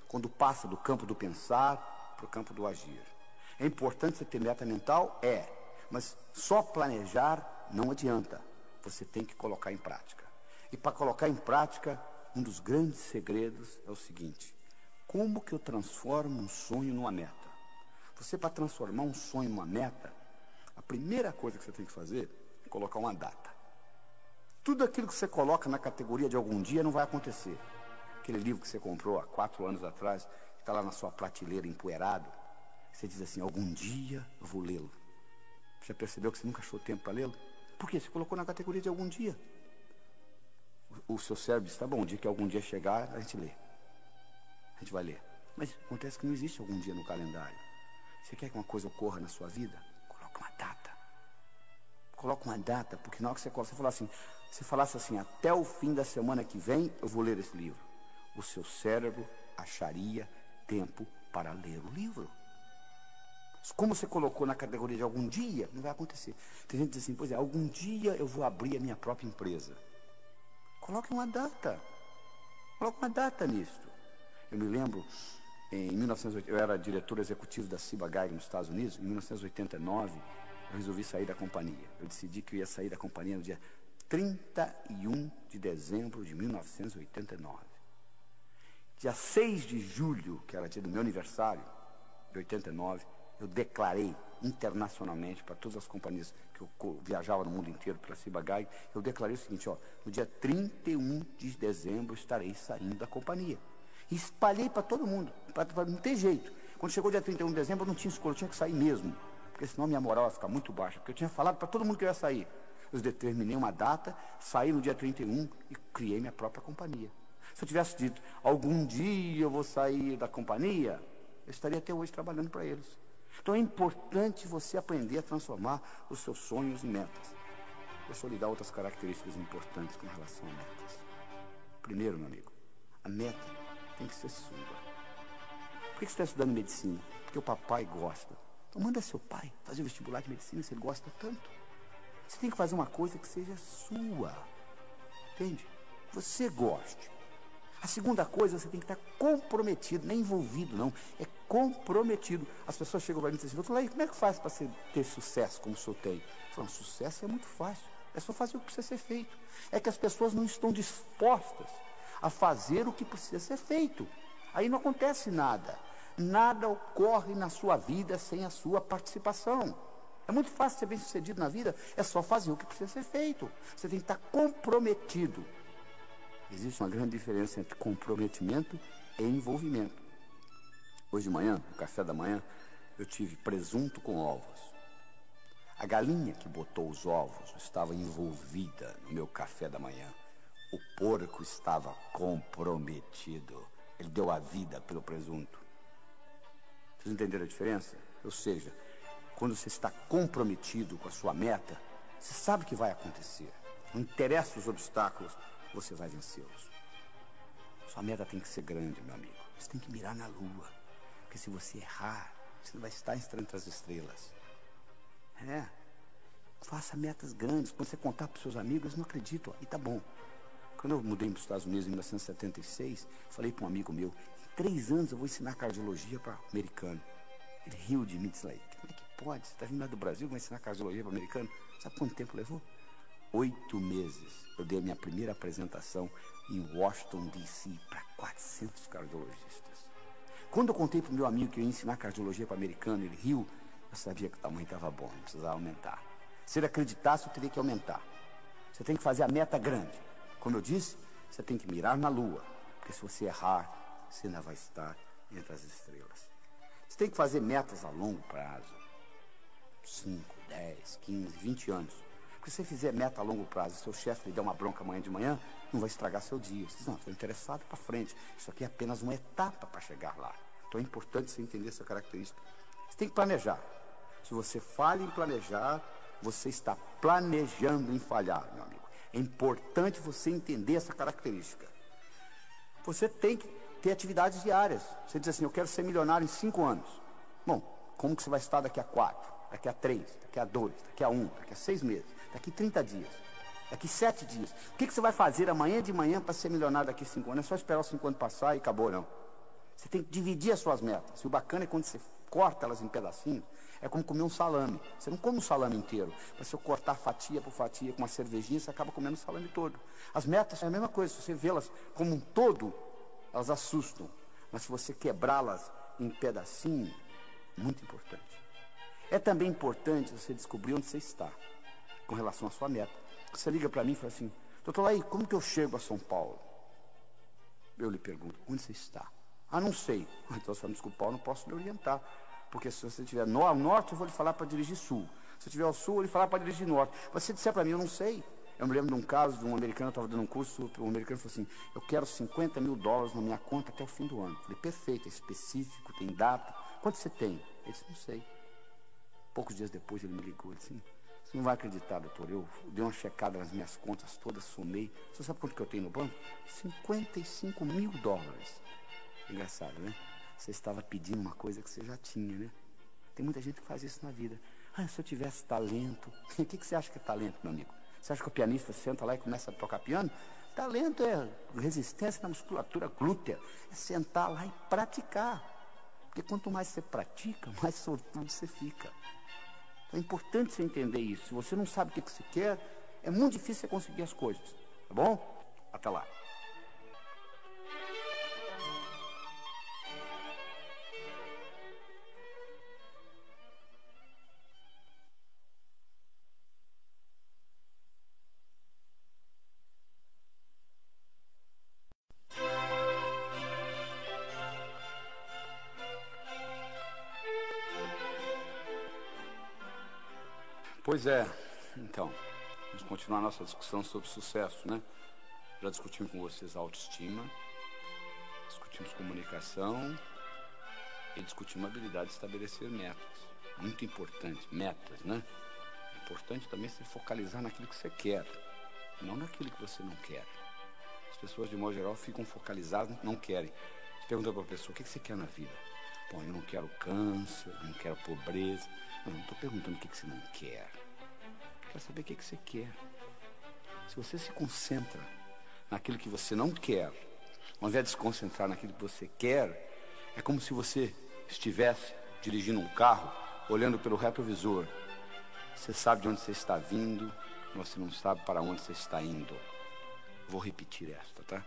quando passa do campo do pensar para o campo do agir. É importante você ter meta mental? Mas só planejar não adianta. Você tem que colocar em prática. E para colocar em prática, um dos grandes segredos é o seguinte: como que eu transformo um sonho numa meta? Você, para transformar um sonho numa meta, a primeira coisa que você tem que fazer é colocar uma data. Tudo aquilo que você coloca na categoria de algum dia não vai acontecer. Aquele livro que você comprou há 4 anos atrás, que está lá na sua prateleira empoeirado, você diz assim: algum dia eu vou lê-lo. Você percebeu que você nunca achou tempo para lê-lo? Por quê? Você colocou na categoria de algum dia. O seu cérebro diz: tá bom, o dia que algum dia chegar, a gente lê. A gente vai ler. Mas acontece que não existe algum dia no calendário. Você quer que uma coisa ocorra na sua vida? Coloca uma data. Coloca uma data, porque na hora que você falasse assim: até o fim da semana que vem eu vou ler esse livro, o seu cérebro acharia tempo para ler o livro. Como você colocou na categoria de algum dia, não vai acontecer. Tem gente que diz assim: pois é, algum dia eu vou abrir a minha própria empresa. Coloque uma data. Coloque uma data nisso. Eu me lembro, em 1980, eu era diretor executivo da Ciba Geigy nos Estados Unidos. Em 1989, eu resolvi sair da companhia. Eu decidi que eu ia sair da companhia no dia 31 de dezembro de 1989. Dia 6 de julho, que era dia do meu aniversário, de 89, eu declarei internacionalmente para todas as companhias que eu viajava no mundo inteiro pela Ciba Geigy, eu declarei o seguinte: no dia 31 de dezembro estarei saindo da companhia. E espalhei para todo mundo, para não ter jeito. Quando chegou o dia 31 de dezembro, eu não tinha escolha, eu tinha que sair mesmo, porque senão minha moral ia ficar muito baixa, porque eu tinha falado para todo mundo que eu ia sair. Eu determinei uma data, saí no dia 31 e criei minha própria companhia. Se eu tivesse dito: algum dia eu vou sair da companhia, eu estaria até hoje trabalhando para eles. Então é importante você aprender a transformar os seus sonhos em metas. Deixa eu lhe dar outras características importantes com relação a metas. Primeiro, meu amigo, a meta tem que ser sua. Por que você está estudando medicina? Porque o papai gosta. Então manda seu pai fazer o vestibular de medicina se ele gosta tanto. Você tem que fazer uma coisa que seja sua. Entende? Você goste. A segunda coisa, você tem que estar comprometido, não é envolvido não, é comprometido. As pessoas chegam para mim e dizem assim: doutor Laí, como é que faz para ter sucesso como o senhor tem? Eu falo: sucesso é muito fácil, é só fazer o que precisa ser feito. É que as pessoas não estão dispostas a fazer o que precisa ser feito. Aí não acontece nada. Nada ocorre na sua vida sem a sua participação. É muito fácil ser bem sucedido na vida, é só fazer o que precisa ser feito. Você tem que estar comprometido. Existe uma grande diferença entre comprometimento e envolvimento. Hoje de manhã, no café da manhã, eu tive presunto com ovos. A galinha que botou os ovos estava envolvida no meu café da manhã. O porco estava comprometido. Ele deu a vida pelo presunto. Vocês entenderam a diferença? Ou seja, quando você está comprometido com a sua meta, você sabe o que vai acontecer. Não interessa os obstáculos, você vai vencê-los. Sua meta tem que ser grande, meu amigo. Você tem que mirar na lua. Porque se você errar, você não vai estar entre as estrelas. Faça metas grandes. Quando você contar para os seus amigos, eles não acreditam. E tá bom. Quando eu mudei para os Estados Unidos em 1976, falei para um amigo meu: em 3 anos eu vou ensinar cardiologia para americano. Ele riu de mim e disse: como é que pode? Você está vindo lá do Brasil, vai ensinar cardiologia para americano? Sabe quanto tempo levou? 8 meses. Eu dei a minha primeira apresentação em Washington, D.C. para 400 cardiologistas. Quando eu contei para o meu amigo que eu ia ensinar cardiologia para americano, ele riu. Eu sabia que o tamanho estava bom, não precisava aumentar. Se ele acreditasse, eu teria que aumentar. Você tem que fazer a meta grande. Como eu disse, você tem que mirar na lua. Porque se você errar, você ainda vai estar entre as estrelas. Você tem que fazer metas a longo prazo. 5, 10, 15, 20 anos. Porque se você fizer meta a longo prazo, seu chefe lhe der uma bronca amanhã de manhã, não vai estragar seu dia. Você diz: não, estou interessado para frente. Isso aqui é apenas uma etapa para chegar lá. Então é importante você entender essa característica. Você tem que planejar. Se você falha em planejar, você está planejando em falhar, meu amigo. É importante você entender essa característica. Você tem que ter atividades diárias. Você diz assim: eu quero ser milionário em 5 anos. Bom, como que você vai estar daqui a 4, daqui a 3, daqui a 2, daqui a 1, daqui a 6 meses, daqui a 30 dias? Daqui 7 dias. O que você vai fazer amanhã de manhã para ser milionário daqui 5 anos? Não é só esperar os 5 anos passar e acabou, não. Você tem que dividir as suas metas. E o bacana é quando você corta elas em pedacinhos, é como comer um salame. Você não come um salame inteiro. Mas se eu cortar fatia por fatia com uma cervejinha, você acaba comendo o salame todo. As metas é a mesma coisa. Se você vê-las como um todo, elas assustam. Mas se você quebrá-las em pedacinhos, muito importante. É também importante você descobrir onde você está com relação à sua meta. Você liga para mim e fala assim: doutor Laí, como que eu chego a São Paulo? Eu lhe pergunto: onde você está? Ah, não sei. Então você vai me desculpar, eu não posso lhe orientar. Porque se você estiver ao norte, eu vou lhe falar para dirigir sul. Se eu estiver ao sul, eu vou lhe falar para dirigir norte. Mas se você disser para mim: eu não sei. Eu me lembro de um caso de um americano, eu estava dando um curso, um americano falou assim: eu quero $50 mil na minha conta até o fim do ano. Eu falei: perfeito, é específico, tem data. Quanto você tem? Ele disse: não sei. Poucos dias depois ele me ligou, ele disse: você não vai acreditar, doutor, eu dei uma checada nas minhas contas todas, somei. Você sabe quanto que eu tenho no banco? $55 mil. Engraçado, né? Você estava pedindo uma coisa que você já tinha, né? Tem muita gente que faz isso na vida. Ah, se eu tivesse talento. O que você acha que é talento, meu amigo? Você acha que o pianista senta lá e começa a tocar piano? Talento é resistência na musculatura glútea. É sentar lá e praticar. Porque quanto mais você pratica, mais sortudo você fica. É importante você entender isso. Se você não sabe o que você quer, é muito difícil você conseguir as coisas. Tá bom? Até lá. Pois é, então, vamos continuar a nossa discussão sobre sucesso, né? Já discutimos com vocês autoestima, discutimos comunicação e discutimos a habilidade de estabelecer metas. Muito importante, metas, né? É importante também se focalizar naquilo que você quer, não naquilo que você não quer. As pessoas, de modo geral, ficam focalizadas no que não querem. Você pergunta para a pessoa: o que você quer na vida? Bom, eu não quero câncer, eu não quero pobreza. Eu não estou perguntando o que você não quer. Eu quero saber o que você quer. Se você se concentra naquilo que você não quer, ao invés de se concentrar naquilo que você quer, é como se você estivesse dirigindo um carro, olhando pelo retrovisor. Você sabe de onde você está vindo, mas você não sabe para onde você está indo. Vou repetir esta, tá?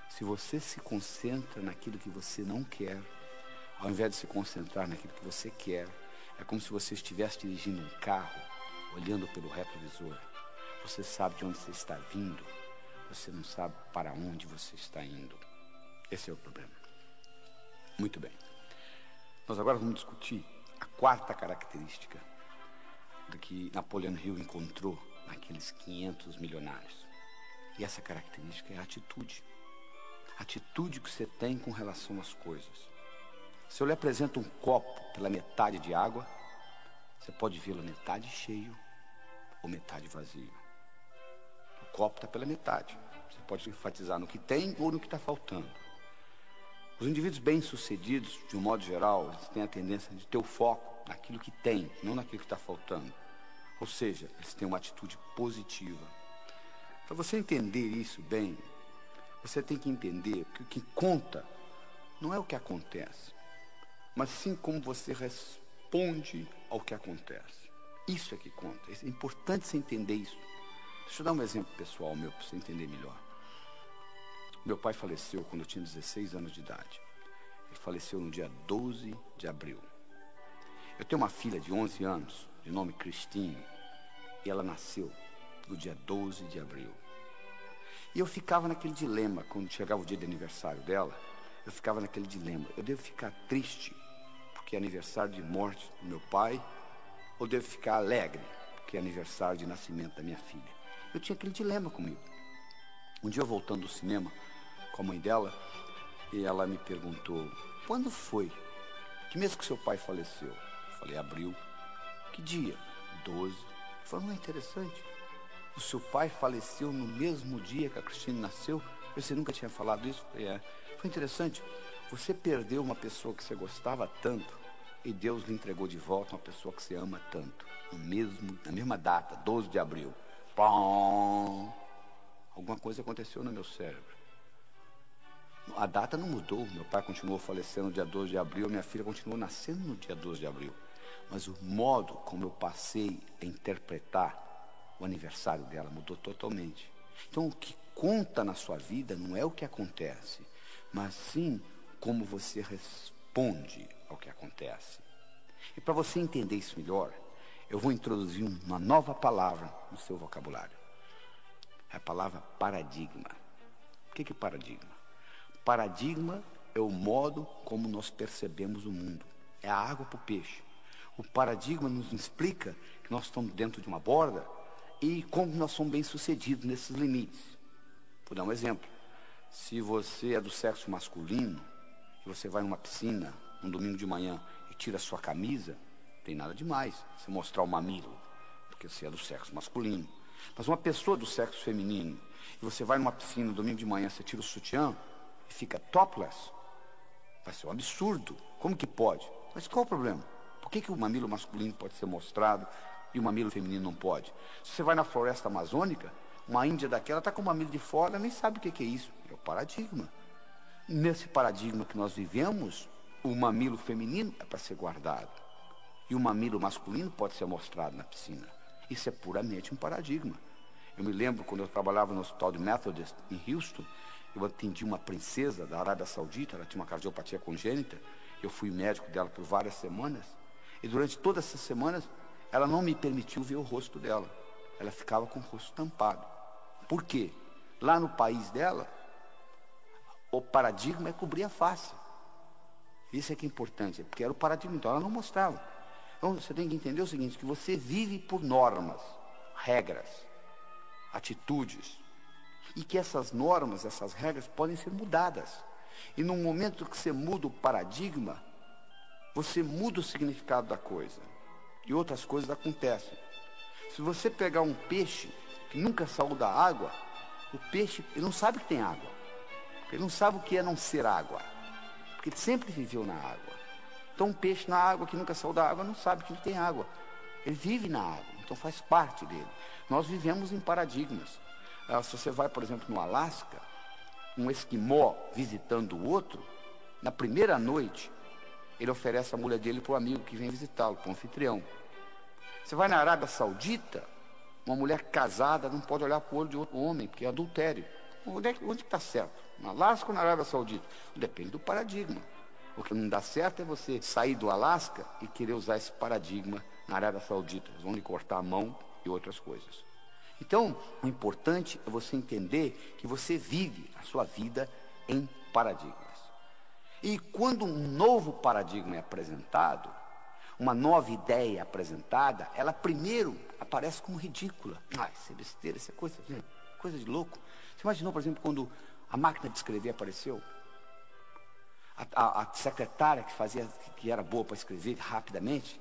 Se você se concentra naquilo que você não quer, ao invés de se concentrar naquilo que você quer, é como se você estivesse dirigindo um carro, olhando pelo retrovisor. Você sabe de onde você está vindo, você não sabe para onde você está indo. Esse é o problema. Muito bem. Nós agora vamos discutir a quarta característica do que Napoleon Hill encontrou naqueles 500 milionários. E essa característica é a atitude. A atitude que você tem com relação às coisas. Se eu lhe apresento um copo pela metade de água, você pode vê-lo metade cheio ou metade vazio. O copo está pela metade. Você pode enfatizar no que tem ou no que está faltando. Os indivíduos bem-sucedidos, de um modo geral, eles têm a tendência de ter o foco naquilo que tem, não naquilo que está faltando. Ou seja, eles têm uma atitude positiva. Para você entender isso bem, você tem que entender que o que conta não é o que acontece, mas sim como você responde ao que acontece. Isso é que conta. É importante você entender isso. Deixa eu dar um exemplo pessoal meu para você entender melhor. Meu pai faleceu quando eu tinha 16 anos de idade. Ele faleceu no dia 12 de abril. Eu tenho uma filha de 11 anos, de nome Cristine, e ela nasceu no dia 12 de abril. E eu ficava naquele dilema, quando chegava o dia de aniversário dela, eu ficava naquele dilema: eu devo ficar triste porque é aniversário de morte do meu pai, ou devo ficar alegre porque é aniversário de nascimento da minha filha? Eu tinha aquele dilema comigo. Um dia eu voltando do cinema com a mãe dela, e ela me perguntou: quando foi? Que mês que seu pai faleceu? Eu falei: abril. Que dia? 12. Falou: não é interessante? O seu pai faleceu no mesmo dia que a Cristina nasceu? Você nunca tinha falado isso? Eu falei: é. Foi interessante. Você perdeu uma pessoa que você gostava tanto e Deus lhe entregou de volta uma pessoa que você ama tanto. Na mesma data, 12 de abril. Pom. Alguma coisa aconteceu no meu cérebro. A data não mudou. Meu pai continuou falecendo no dia 12 de abril, minha filha continuou nascendo no dia 12 de abril. Mas o modo como eu passei a interpretar o aniversário dela mudou totalmente. Então, o que conta na sua vida não é o que acontece, mas sim como você responde ao que acontece. E para você entender isso melhor, eu vou introduzir uma nova palavra no seu vocabulário. É a palavra paradigma. O que é paradigma? Paradigma é o modo como nós percebemos o mundo. É a água para o peixe. O paradigma nos explica que nós estamos dentro de uma borda e como nós somos bem-sucedidos nesses limites. Vou dar um exemplo. Se você é do sexo masculino e você vai numa piscina um domingo de manhã e tira a sua camisa, não tem nada demais você mostrar o mamilo, porque você é do sexo masculino. Mas uma pessoa do sexo feminino e você vai numa piscina no domingo de manhã, você tira o sutiã e fica topless, vai ser um absurdo. Como que pode? Mas qual o problema? Por que o mamilo masculino pode ser mostrado e o mamilo feminino não pode? Se você vai na floresta amazônica, uma índia daquela está com o mamilo de fora, nem sabe o que é isso. É o paradigma. Nesse paradigma que nós vivemos, o mamilo feminino é para ser guardado e o mamilo masculino pode ser mostrado na piscina. Isso é puramente um paradigma. Eu me lembro quando eu trabalhava no hospital de Methodist em Houston, eu atendi uma princesa da Arábia Saudita, ela tinha uma cardiopatia congênita, eu fui médico dela por várias semanas, e durante todas essas semanas, ela não me permitiu ver o rosto dela. Ela ficava com o rosto tampado. Por quê? Lá no país dela, o paradigma é cobrir a face. Isso é que é importante, porque era o paradigma, então ela não mostrava. Então você tem que entender o seguinte, que você vive por normas, regras, atitudes, e que essas normas, essas regras podem ser mudadas. E no momento que você muda o paradigma, você muda o significado da coisa. E outras coisas acontecem. Se você pegar um peixe que nunca saiu da água, o peixe ele não sabe que tem água. Ele não sabe o que é não ser água. Porque ele sempre viveu na água. Então um peixe na água que nunca saiu da água não sabe que ele tem água. Ele vive na água, então faz parte dele. Nós vivemos em paradigmas. Se você vai, por exemplo, no Alasca, um esquimó visitando o outro, na primeira noite, ele oferece a mulher dele para o amigo que vem visitá-lo, para o anfitrião. Você vai na Arábia Saudita, uma mulher casada não pode olhar para o olho de outro homem, porque é adultério. Onde está certo? No Alasca ou na Arábia Saudita? Depende do paradigma. O que não dá certo é você sair do Alasca e querer usar esse paradigma na Arábia Saudita. Eles vão lhe cortar a mão e outras coisas. Então, o importante é você entender que você vive a sua vida em paradigmas. E quando um novo paradigma é apresentado, uma nova ideia é apresentada, ela primeiro aparece como ridícula. Isso é besteira, isso é coisa de louco. Você imaginou, por exemplo, quando a máquina de escrever apareceu? A secretária que era boa para escrever rapidamente,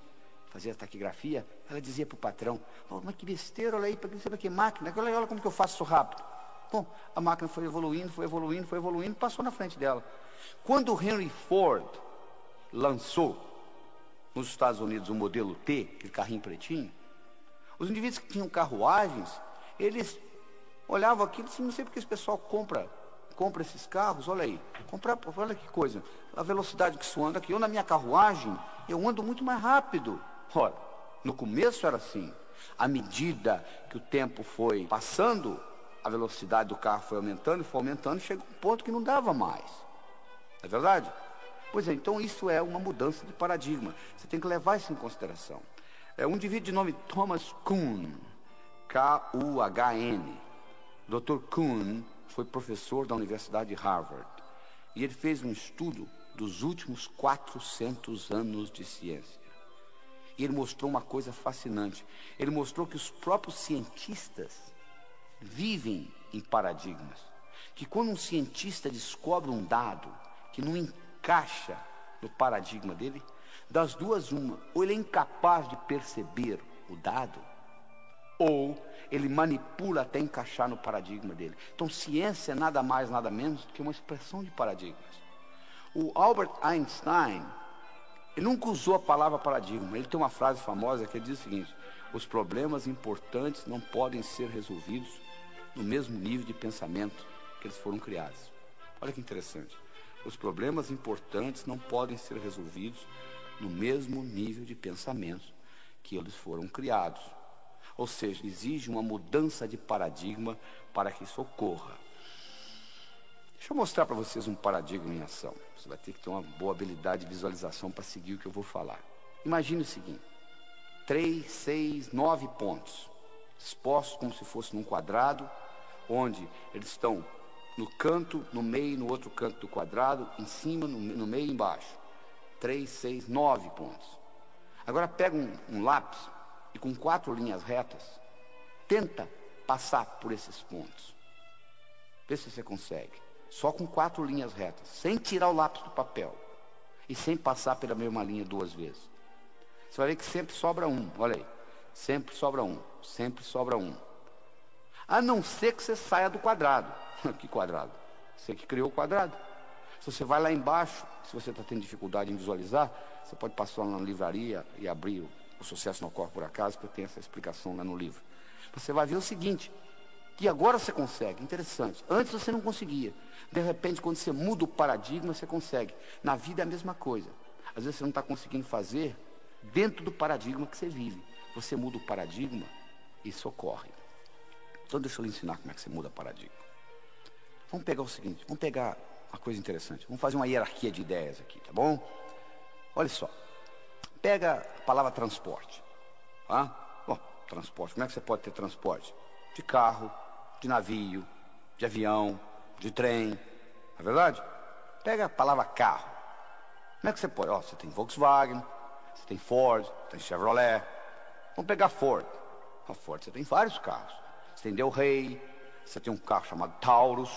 fazia taquigrafia, ela dizia para o patrão, mas que besteira, olha aí, para que máquina, olha como que eu faço isso rápido. Bom, a máquina foi evoluindo, passou na frente dela. Quando o Henry Ford lançou nos Estados Unidos o modelo T, aquele carrinho pretinho, os indivíduos que tinham carruagens, eles olhavam aquilo e diziam, não sei porque esse pessoal compra esses carros, olha aí, olha que coisa, a velocidade que isso anda aqui, eu na minha carruagem, eu ando muito mais rápido. Ora, no começo era assim, à medida que o tempo foi passando, a velocidade do carro foi aumentando, e chegou a um ponto que não dava mais. Não é verdade? Pois é, então isso é uma mudança de paradigma. Você tem que levar isso em consideração. Um indivíduo de nome Thomas Kuhn, K-U-H-N. O Dr. Kuhn foi professor da Universidade de Harvard. E ele fez um estudo dos últimos 400 anos de ciência. E ele mostrou uma coisa fascinante. Ele mostrou que os próprios cientistas vivem em paradigmas. Que quando um cientista descobre um dado que não encaixa no paradigma dele, das duas uma, ou ele é incapaz de perceber o dado, ou ele manipula até encaixar no paradigma dele. Então ciência é nada mais, nada menos do que uma expressão de paradigmas. O Albert Einstein, ele nunca usou a palavra paradigma. Ele tem uma frase famosa que ele diz o seguinte: Os problemas importantes não podem ser resolvidos no mesmo nível de pensamento que eles foram criados. Olha que interessante. Os problemas importantes não podem ser resolvidos no mesmo nível de pensamento que eles foram criados. Ou seja, exige uma mudança de paradigma para que isso ocorra. Deixa eu mostrar para vocês um paradigma em ação. Você vai ter que ter uma boa habilidade de visualização para seguir o que eu vou falar. Imagine o seguinte: 3, 6, 9 pontos, expostos como se fosse num quadrado, onde eles estão no canto, no meio, no outro canto do quadrado, em cima, no meio e embaixo. 3, 6, 9 pontos. Agora pega um lápis e com 4 linhas retas, tenta passar por esses pontos. Vê se você consegue. Só com 4 linhas retas, sem tirar o lápis do papel e sem passar pela mesma linha 2 vezes. Você vai ver que sempre sobra um, olha aí. Sempre sobra um, sempre sobra um. A não ser que você saia do quadrado. Que quadrado? Você que criou o quadrado. Se você vai lá embaixo, se você está tendo dificuldade em visualizar, você pode passar lá na livraria e abrir o Sucesso Não Ocorre Por Acaso, porque eu tenho essa explicação lá no livro. Você vai ver o seguinte, que agora você consegue, interessante. Antes você não conseguia. De repente, quando você muda o paradigma, você consegue. Na vida é a mesma coisa. Às vezes você não está conseguindo fazer dentro do paradigma que você vive. Você muda o paradigma, isso ocorre. Então deixa eu lhe ensinar como é que você muda o paradigma. Vamos pegar o seguinte, vamos pegar uma coisa interessante. Vamos fazer uma hierarquia de ideias aqui, tá bom? Olha só. Pega a palavra transporte. Tá? Bom, transporte. Como é que você pode ter transporte? De carro, de navio, de avião, de trem. Não é verdade? Pega a palavra carro. Como é que você pode? Ó, você tem Volkswagen, você tem Ford, tem Chevrolet. Vamos pegar Ford. A Ford, você tem vários carros. Você tem Del Rey, você tem um carro chamado Taurus.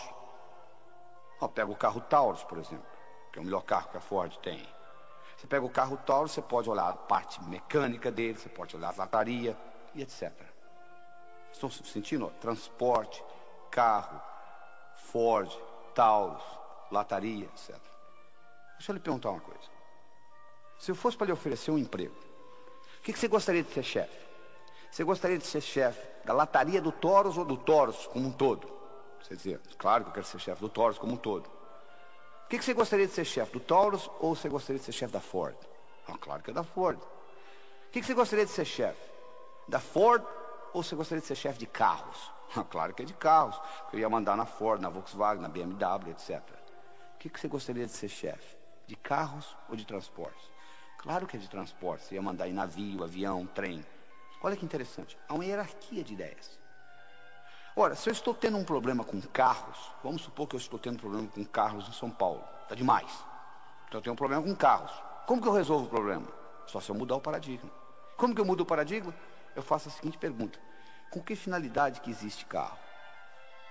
Ó, pega o carro Taurus, por exemplo, que é o melhor carro que a Ford tem. Você pega o carro Taurus, você pode olhar a parte mecânica dele, você pode olhar a lataria e etc. Estão sentindo? Ó, transporte, carro, Ford, Taurus, lataria, etc. Deixa eu lhe perguntar uma coisa. Se eu fosse para lhe oferecer um emprego, o que você gostaria de ser chefe? Você gostaria de ser chefe da lataria do Taurus ou do Taurus como um todo? Você dizia, claro que eu quero ser chefe do Taurus como um todo. O que você gostaria de ser chefe, do Taurus ou você gostaria de ser chefe da Ford? Ah, claro que é da Ford. O que você gostaria de ser chefe? Da Ford ou você gostaria de ser chefe de carros? Ah, claro que é de carros. Eu ia mandar na Ford, na Volkswagen, na BMW, etc. O que você gostaria de ser chefe? De carros ou de transportes? Claro que é de transporte. Você ia mandar em navio, avião, trem. Olha que interessante. Há uma hierarquia de ideias. Ora, se eu estou tendo um problema com carros, vamos supor que eu estou tendo um problema com carros em São Paulo. Está demais. Então eu tenho um problema com carros. Como que eu resolvo o problema? Só se eu mudar o paradigma. Como que eu mudo o paradigma? Eu faço a seguinte pergunta. Com que finalidade que existe carro?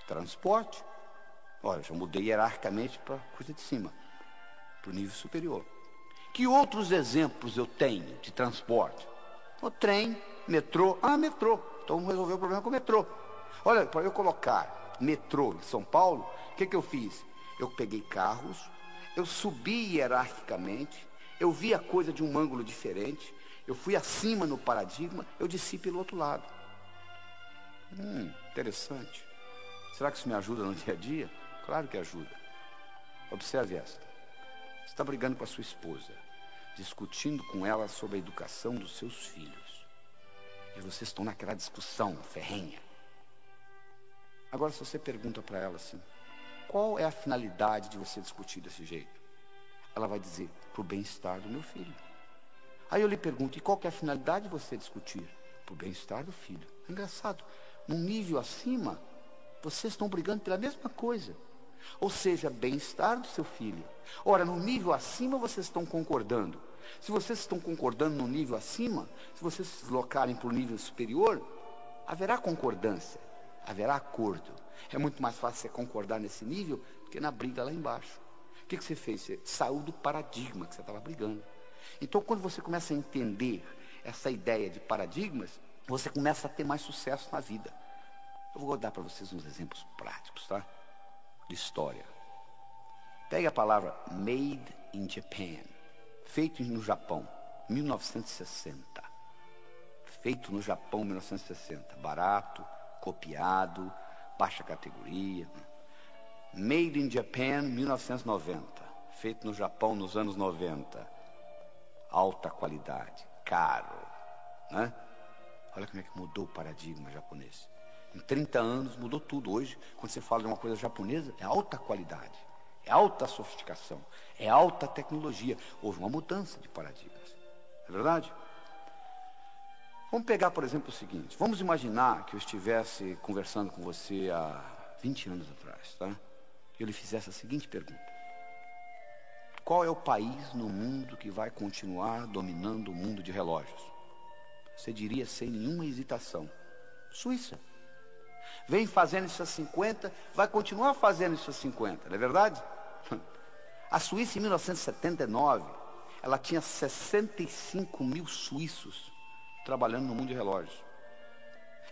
Transporte. Olha, já mudei hierarquicamente para a coisa de cima, para o nível superior. Que outros exemplos eu tenho de transporte? O trem, metrô. Ah, metrô. Então vamos resolver o problema com o metrô. Olha, para eu colocar metrô em São Paulo, o que eu fiz? Eu peguei carros, eu subi hierarquicamente, eu vi a coisa de um ângulo diferente, eu fui acima no paradigma, eu desci pelo outro lado. Interessante. Será que isso me ajuda no dia a dia? Claro que ajuda. Observe esta. Você está brigando com a sua esposa, discutindo com ela sobre a educação dos seus filhos. E vocês estão naquela discussão ferrenha. Agora, se você pergunta para ela assim, qual é a finalidade de você discutir desse jeito? Ela vai dizer, para o bem-estar do meu filho. Aí eu lhe pergunto, e qual que é a finalidade de você discutir? Para o bem-estar do filho. É engraçado, num nível acima, vocês estão brigando pela mesma coisa. Ou seja, bem-estar do seu filho. Ora, no nível acima vocês estão concordando. Se vocês estão concordando no nível acima, se vocês se deslocarem para o nível superior, haverá concordância, haverá acordo. É muito mais fácil você concordar nesse nível do que na briga lá embaixo. O que você fez? Você saiu do paradigma que você estava brigando. Então, quando você começa a entender essa ideia de paradigmas, você começa a ter mais sucesso na vida. Eu vou dar para vocês uns exemplos práticos, tá? De história. Pegue a palavra Made in Japan, feito no Japão, 1960. feito no Japão em 1960, barato, copiado, baixa categoria. Made in Japan, 1990, feito no Japão nos anos 90, alta qualidade, caro, né? Olha como é que mudou o paradigma japonês. Em 30 anos mudou tudo. Hoje, quando você fala de uma coisa japonesa, é alta qualidade, é alta sofisticação, é alta tecnologia. Houve uma mudança de paradigmas, é verdade? Vamos pegar, por exemplo, o seguinte. Vamos imaginar que eu estivesse conversando com você há 20 anos atrás, tá? E eu lhe fizesse a seguinte pergunta: qual é o país no mundo que vai continuar dominando o mundo de relógios? Você diria sem nenhuma hesitação: Suíça. Vem fazendo isso há 50, vai continuar fazendo isso há 50, não é verdade? A Suíça, em 1979, ela tinha 65 mil suíços trabalhando no mundo de relógios.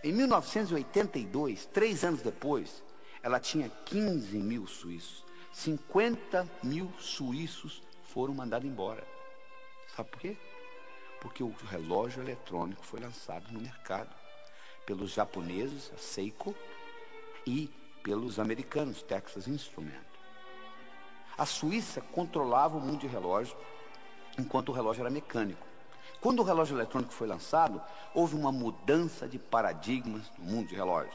Em 1982, 3 anos depois, ela tinha 15 mil suíços. 50 mil suíços foram mandados embora. Sabe por quê? Porque o relógio eletrônico foi lançado no mercado pelos japoneses, a Seiko, e pelos americanos, Texas Instruments. A Suíça controlava o mundo de relógio, enquanto o relógio era mecânico. Quando o relógio eletrônico foi lançado, houve uma mudança de paradigmas no mundo de relógios.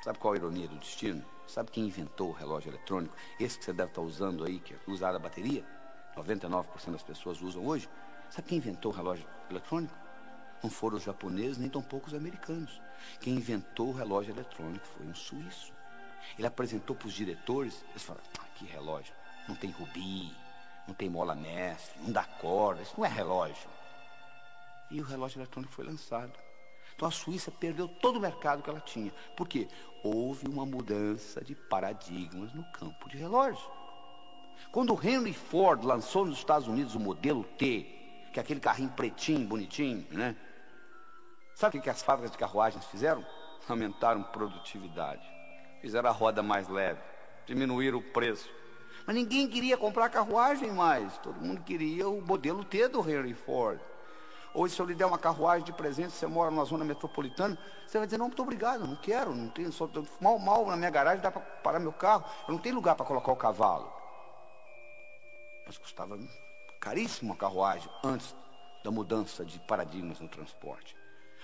Sabe qual a ironia do destino? Sabe quem inventou o relógio eletrônico? Esse que você deve estar usando aí, que é usado a bateria, 99% das pessoas usam hoje. Sabe quem inventou o relógio eletrônico? Não foram os japoneses, nem tampouco os americanos. Quem inventou o relógio eletrônico foi um suíço. Ele apresentou para os diretores, eles falaram: que relógio, não tem rubi, não tem mola mestre, não dá corda, isso não é relógio. E o relógio eletrônico foi lançado. Então a Suíça perdeu todo o mercado que ela tinha. Por quê? Houve uma mudança de paradigmas no campo de relógios. Quando o Henry Ford lançou nos Estados Unidos o modelo T, que é aquele carrinho pretinho, bonitinho, né? Sabe o que as fábricas de carruagens fizeram? Aumentaram produtividade, fizeram a roda mais leve, diminuíram o preço. Mas ninguém queria comprar carruagem mais. Todo mundo queria o modelo T do Henry Ford. Hoje, se eu lhe der uma carruagem de presente, você mora numa zona metropolitana, você vai dizer: não, muito obrigado, não quero, não tenho, só mal na minha garagem dá para parar meu carro, eu não tenho lugar para colocar o cavalo. Mas custava caríssimo a carruagem antes da mudança de paradigmas no transporte.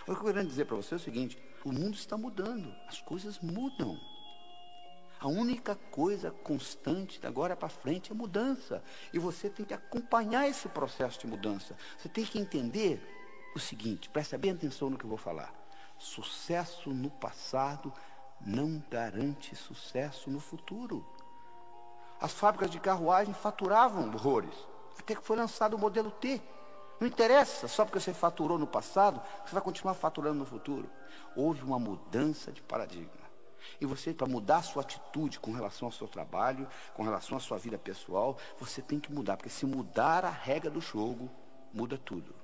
O que eu quero dizer para você é o seguinte: o mundo está mudando, as coisas mudam. A única coisa constante de agora para frente é mudança. E você tem que acompanhar esse processo de mudança. Você tem que entender o seguinte, preste bem atenção no que eu vou falar. Sucesso no passado não garante sucesso no futuro. As fábricas de carruagem faturavam horrores, até que foi lançado o modelo T. Não interessa, só porque você faturou no passado, você vai continuar faturando no futuro. Houve uma mudança de paradigma. E você, para mudar a sua atitude com relação ao seu trabalho, com relação à sua vida pessoal, você tem que mudar, porque se mudar a regra do jogo, muda tudo.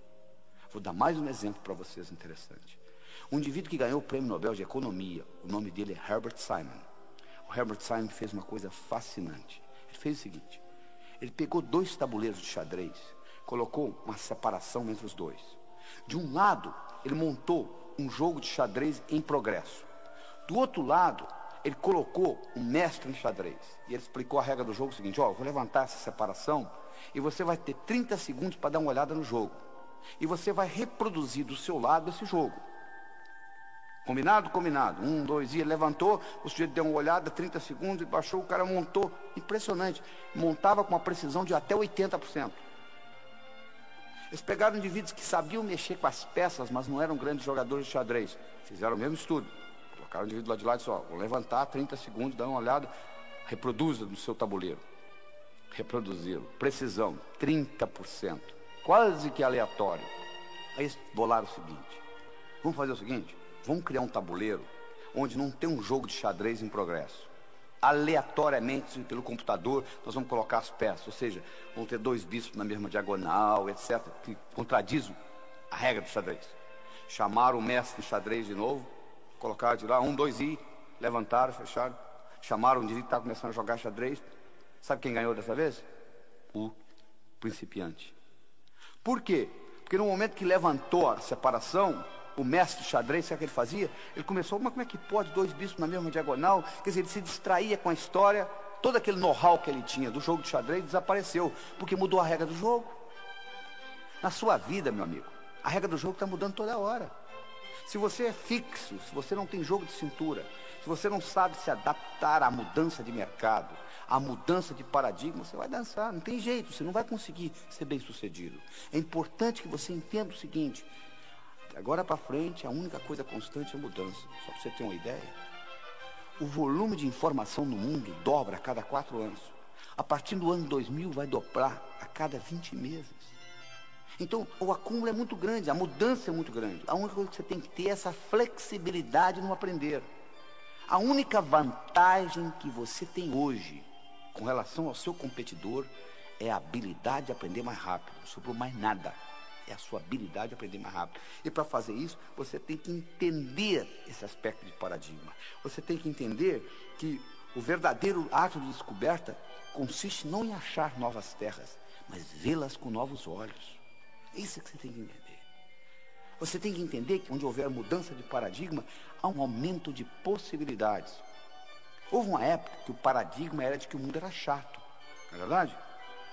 Vou dar mais um exemplo para vocês interessante. Um indivíduo que ganhou o Prêmio Nobel de Economia, o nome dele é Herbert Simon. O Herbert Simon fez uma coisa fascinante. Ele fez o seguinte: ele pegou 2 tabuleiros de xadrez, colocou uma separação entre os dois. De um lado, ele montou um jogo de xadrez em progresso. Do outro lado, ele colocou um mestre em xadrez. E ele explicou a regra do jogo: o seguinte: ó, eu vou levantar essa separação e você vai ter 30 segundos para dar uma olhada no jogo. E você vai reproduzir do seu lado esse jogo. Combinado? Combinado. 1, 2, e ele levantou, o sujeito deu uma olhada, 30 segundos, e baixou, o cara montou. Impressionante. Montava com uma precisão de até 80%. Eles pegaram indivíduos que sabiam mexer com as peças, mas não eram grandes jogadores de xadrez. Fizeram o mesmo estudo. Colocaram o indivíduo lá de lado e disse: ó, vou levantar 30 segundos, dá uma olhada, reproduza no seu tabuleiro. Reproduzi-lo. Precisão, 30%. Quase que aleatório. Aí eles bolaram o seguinte: vamos fazer o seguinte, vamos criar um tabuleiro onde não tem um jogo de xadrez em progresso. Aleatoriamente, pelo computador, nós vamos colocar as peças, ou seja, vão ter 2 bispos na mesma diagonal, etc., que contradizem a regra do xadrez. Chamaram o mestre de xadrez de novo, colocaram de lá, 1, 2, e levantaram, fecharam. Chamaram o indivíduo que estava começando a jogar xadrez. Sabe quem ganhou dessa vez? O principiante. Por quê? Porque no momento que levantou a separação, o mestre xadrez, sabe o que ele fazia? Ele começou, mas como é que pode dois bispos na mesma diagonal? Quer dizer, ele se distraía com a história, todo aquele know-how que ele tinha do jogo de xadrez desapareceu, porque mudou a regra do jogo. Na sua vida, meu amigo, a regra do jogo está mudando toda hora. Se você é fixo, se você não tem jogo de cintura, se você não sabe se adaptar à mudança de mercado, à mudança de paradigma, você vai dançar, não tem jeito, você não vai conseguir ser bem sucedido. É importante que você entenda o seguinte: agora para frente, a única coisa constante é a mudança. Só para você ter uma ideia, o volume de informação no mundo dobra a cada 4 anos. A partir do ano 2000 vai dobrar a cada 20 meses. Então, o acúmulo é muito grande, a mudança é muito grande. A única coisa que você tem que ter é essa flexibilidade no aprender. A única vantagem que você tem hoje com relação ao seu competidor é a habilidade de aprender mais rápido. Não sobrou mais nada. É a sua habilidade de aprender mais rápido. E para fazer isso, você tem que entender esse aspecto de paradigma. Você tem que entender que o verdadeiro ato de descoberta consiste não em achar novas terras, mas vê-las com novos olhos. Isso é que você tem que entender. Você tem que entender que onde houver mudança de paradigma, há um aumento de possibilidades. Houve uma época que o paradigma era de que o mundo era chato, não é verdade?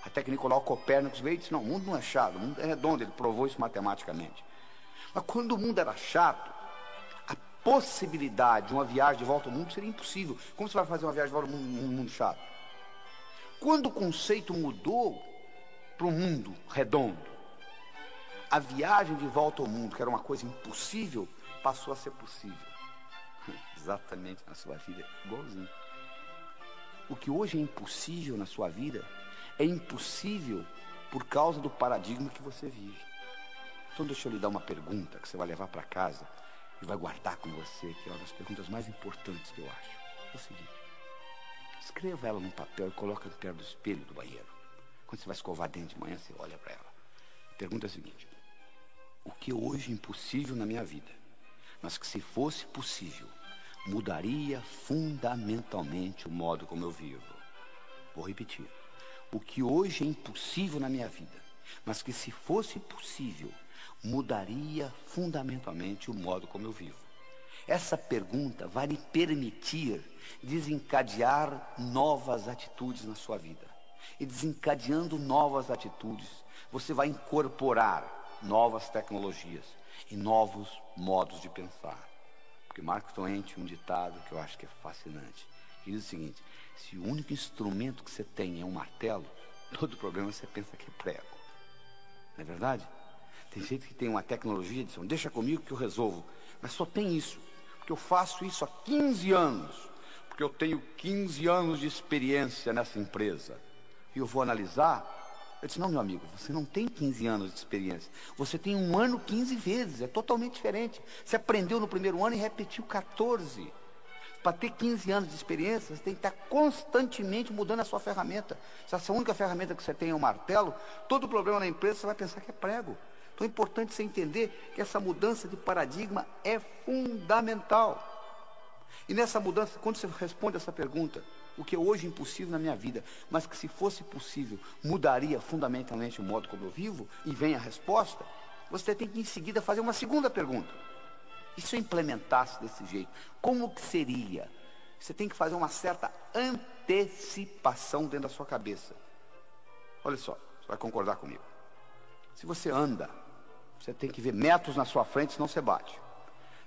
Até que Nicolau Copérnico veio e disse: não, o mundo não é chato, o mundo é redondo. Ele provou isso matematicamente. Mas quando o mundo era chato, a possibilidade de uma viagem de volta ao mundo seria impossível. Como você vai fazer uma viagem de volta ao mundo num mundo chato? Quando o conceito mudou para o mundo redondo, a viagem de volta ao mundo, que era uma coisa impossível, passou a ser possível. Exatamente na sua vida, igualzinho. O que hoje é impossível na sua vida é impossível por causa do paradigma que você vive. Então deixa eu lhe dar uma pergunta que você vai levar para casa e vai guardar com você, que é uma das perguntas mais importantes que eu acho. É o seguinte: escreva ela num papel e coloca perto do espelho do banheiro. Quando você vai escovar dente de manhã, você olha para ela. A pergunta é a seguinte: o que hoje é impossível na minha vida, mas que se fosse possível, mudaria fundamentalmente o modo como eu vivo? Vou repetir. O que hoje é impossível na minha vida, mas que se fosse possível, mudaria fundamentalmente o modo como eu vivo. Essa pergunta vai lhe permitir desencadear novas atitudes na sua vida. E desencadeando novas atitudes, você vai incorporar novas tecnologias e novos modos de pensar. Porque Mark Twain tinha um ditado que eu acho que é fascinante. Ele diz o seguinte: se o único instrumento que você tem é um martelo, todo problema você pensa que é prego. Não é verdade? Tem gente que tem uma tecnologia e diz: deixa comigo que eu resolvo. Mas só tem isso, porque eu faço isso há 15 anos, porque eu tenho 15 anos de experiência nessa empresa. E eu vou analisar. Eu disse: não, meu amigo, você não tem 15 anos de experiência. Você tem 1 ano 15 vezes, é totalmente diferente. Você aprendeu no primeiro ano e repetiu 14. Para ter 15 anos de experiência, você tem que estar constantemente mudando a sua ferramenta. Se essa única ferramenta que você tem é um martelo, todo problema na empresa você vai pensar que é prego. Então é importante você entender que essa mudança de paradigma é fundamental. E nessa mudança, quando você responde essa pergunta, o que é hoje impossível na minha vida, mas que se fosse possível, mudaria fundamentalmente o modo como eu vivo, e vem a resposta, você tem que em seguida fazer uma segunda pergunta. E se eu implementasse desse jeito, como que seria? Você tem que fazer uma certa antecipação dentro da sua cabeça. Olha só, você vai concordar comigo. Se você anda, você tem que ver metros na sua frente, senão você bate.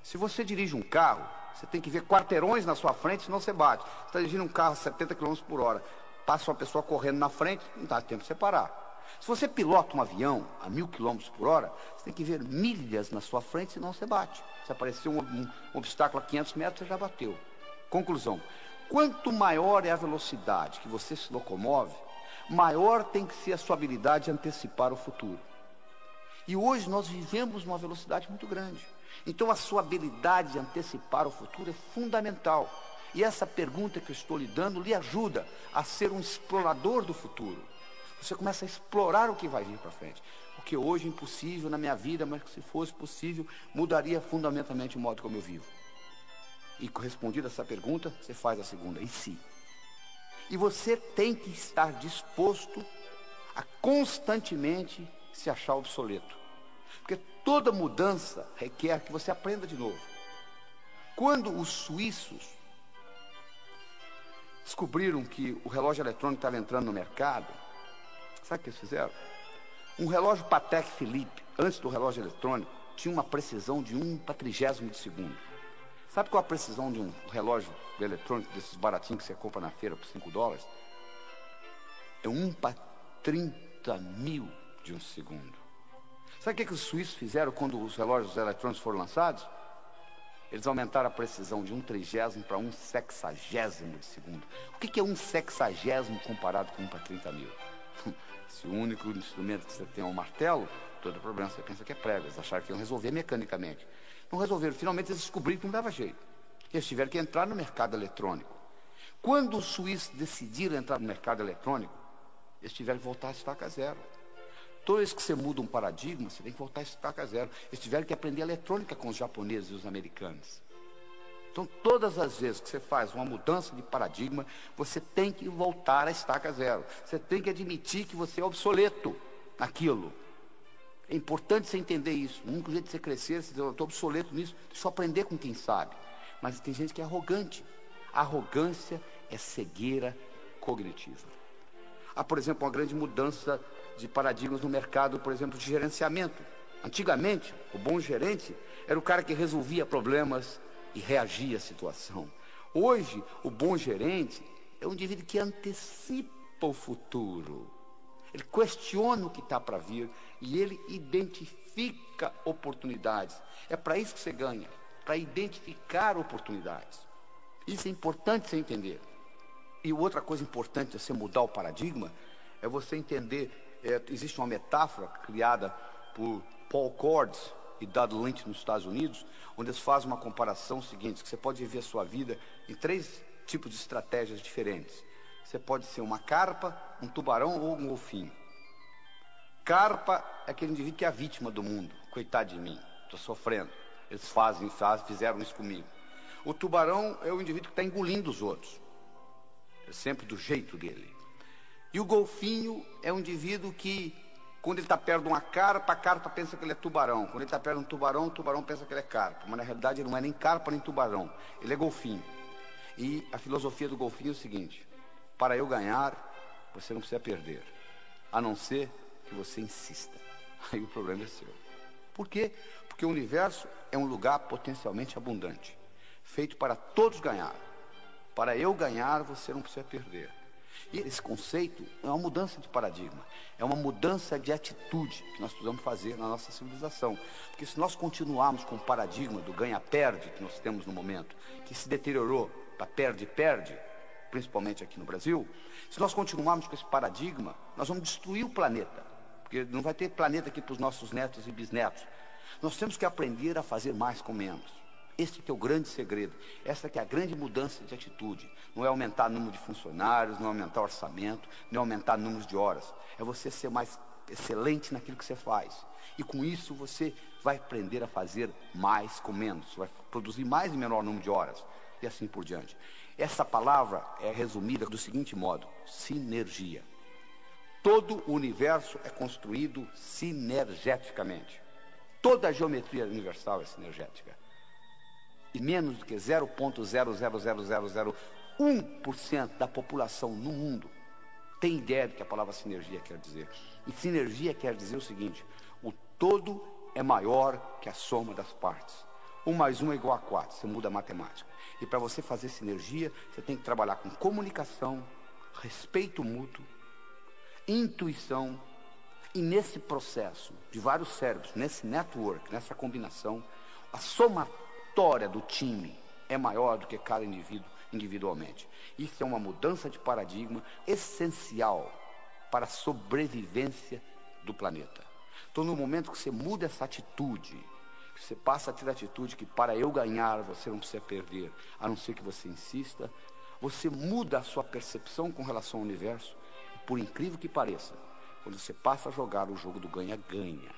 Se você dirige um carro, você tem que ver quarteirões na sua frente, senão você bate. Você está dirigindo um carro a 70 km por hora, passa uma pessoa correndo na frente, não dá tempo de você parar. Se você pilota um avião a 1000 km por hora, você tem que ver milhas na sua frente, senão você bate. Se aparecer um obstáculo a 500 metros, você já bateu. Conclusão: quanto maior é a velocidade que você se locomove, maior tem que ser a sua habilidade de antecipar o futuro. E hoje nós vivemos numa velocidade muito grande. Então a sua habilidade de antecipar o futuro é fundamental. E essa pergunta que eu estou lhe dando lhe ajuda a ser um explorador do futuro. Você começa a explorar o que vai vir para frente. O que hoje é impossível na minha vida, mas que se fosse possível, mudaria fundamentalmente o modo como eu vivo. E correspondida a essa pergunta, você faz a segunda: e se? E você tem que estar disposto a constantemente se achar obsoleto. Porque toda mudança requer que você aprenda de novo. Quando os suíços descobriram que o relógio eletrônico estava entrando no mercado, sabe o que eles fizeram? Um relógio Patek Philippe, antes do relógio eletrônico, tinha uma precisão de 1/30 de segundo. Sabe qual a precisão de um relógio eletrônico, desses baratinhos que você compra na feira por $5? É 1/30.000 de um segundo. Sabe o que os suíços fizeram quando os relógios eletrônicos foram lançados? Eles aumentaram a precisão de 1/30 para 1/60 de segundo. O que é 1/60 comparado com 1/30.000? Se o único instrumento que você tem é um martelo, todo problema você pensa que é prego. Eles acharam que iam resolver mecanicamente. Não resolveram. Finalmente eles descobriram que não dava jeito. Eles tiveram que entrar no mercado eletrônico. Quando os suíços decidiram entrar no mercado eletrônico, eles tiveram que voltar a estaca zero. Toda vez que você muda um paradigma, você tem que voltar a estaca zero. Eles tiveram que aprender eletrônica com os japoneses e os americanos. Então, todas as vezes que você faz uma mudança de paradigma, você tem que voltar à estaca zero. Você tem que admitir que você é obsoleto naquilo. É importante você entender isso. O único jeito de você crescer, você dizer, eu estou obsoleto nisso, deixa eu aprender com quem sabe. Mas tem gente que é arrogante. A arrogância é cegueira cognitiva. Há, por exemplo, uma grande mudança de paradigmas no mercado, por exemplo, de gerenciamento. Antigamente, o bom gerente era o cara que resolvia problemas e reagia à situação. Hoje, o bom gerente é um indivíduo que antecipa o futuro. Ele questiona o que está para vir e ele identifica oportunidades. É para isso que você ganha, para identificar oportunidades. Isso é importante você entender. E outra coisa importante de você mudar o paradigma é você entender, existe uma metáfora criada por Paul Cordes e Dad Lynch nos Estados Unidos, onde eles fazem uma comparação seguinte, que você pode viver a sua vida em 3 tipos de estratégias diferentes. Você pode ser uma carpa, um tubarão ou um golfinho. Carpa é aquele indivíduo que é a vítima do mundo. Coitado de mim, estou sofrendo. Eles fizeram isso comigo. O tubarão é o indivíduo que está engolindo os outros. É sempre do jeito dele. E o golfinho é um indivíduo que, quando ele está perto de uma carpa, a carpa pensa que ele é tubarão. Quando ele está perto de um tubarão, o tubarão pensa que ele é carpa. Mas na realidade ele não é nem carpa nem tubarão. Ele é golfinho. E a filosofia do golfinho é o seguinte: para eu ganhar, você não precisa perder. A não ser que você insista. Aí o problema é seu. Por quê? Porque o universo é um lugar potencialmente abundante, feito para todos ganhar. Para eu ganhar, você não precisa perder. E esse conceito é uma mudança de paradigma, é uma mudança de atitude que nós precisamos fazer na nossa civilização. Porque se nós continuarmos com o paradigma do ganha-perde que nós temos no momento, que se deteriorou para perde-perde, principalmente aqui no Brasil, se nós continuarmos com esse paradigma, nós vamos destruir o planeta, porque não vai ter planeta aqui para os nossos netos e bisnetos. Nós temos que aprender a fazer mais com menos. Este que é o grande segredo, essa que é a grande mudança de atitude. Não é aumentar o número de funcionários, não é aumentar o orçamento, não é aumentar o número de horas. É você ser mais excelente naquilo que você faz. E com isso você vai aprender a fazer mais com menos. Você vai produzir mais em menor número de horas. E assim por diante. Essa palavra é resumida do seguinte modo: sinergia. Todo o universo é construído sinergeticamente. Toda a geometria universal é sinergética. E menos do que 0,00001% da população no mundo tem ideia do que a palavra sinergia quer dizer. E sinergia quer dizer o seguinte: o todo é maior que a soma das partes. 1 mais 1 é igual a 4, você muda a matemática. E para você fazer sinergia, você tem que trabalhar com comunicação, respeito mútuo, intuição. E nesse processo de vários cérebros, nesse network, nessa combinação, a somatória do time é maior do que cada indivíduo individualmente. Isso é uma mudança de paradigma essencial para a sobrevivência do planeta. Então, no momento que você muda essa atitude, que você passa a ter a atitude que para eu ganhar você não precisa perder, a não ser que você insista, você muda a sua percepção com relação ao universo. E, por incrível que pareça, quando você passa a jogar o jogo do ganha-ganha,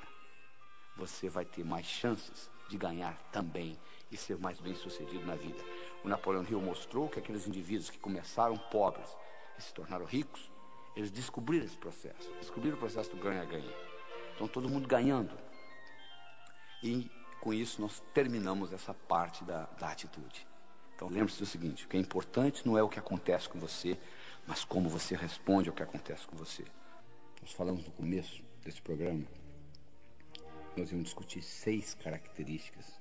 você vai ter mais chances de ganhar também e ser mais bem sucedido na vida. O Napoleão Hill mostrou que aqueles indivíduos que começaram pobres e se tornaram ricos, eles descobriram esse processo, descobriram o processo do ganha-ganha. Então todo mundo ganhando. E com isso nós terminamos essa parte da atitude. Então lembre-se do seguinte: o que é importante não é o que acontece com você, mas como você responde ao que acontece com você. Nós falamos no começo desse programa, nós íamos discutir 6 características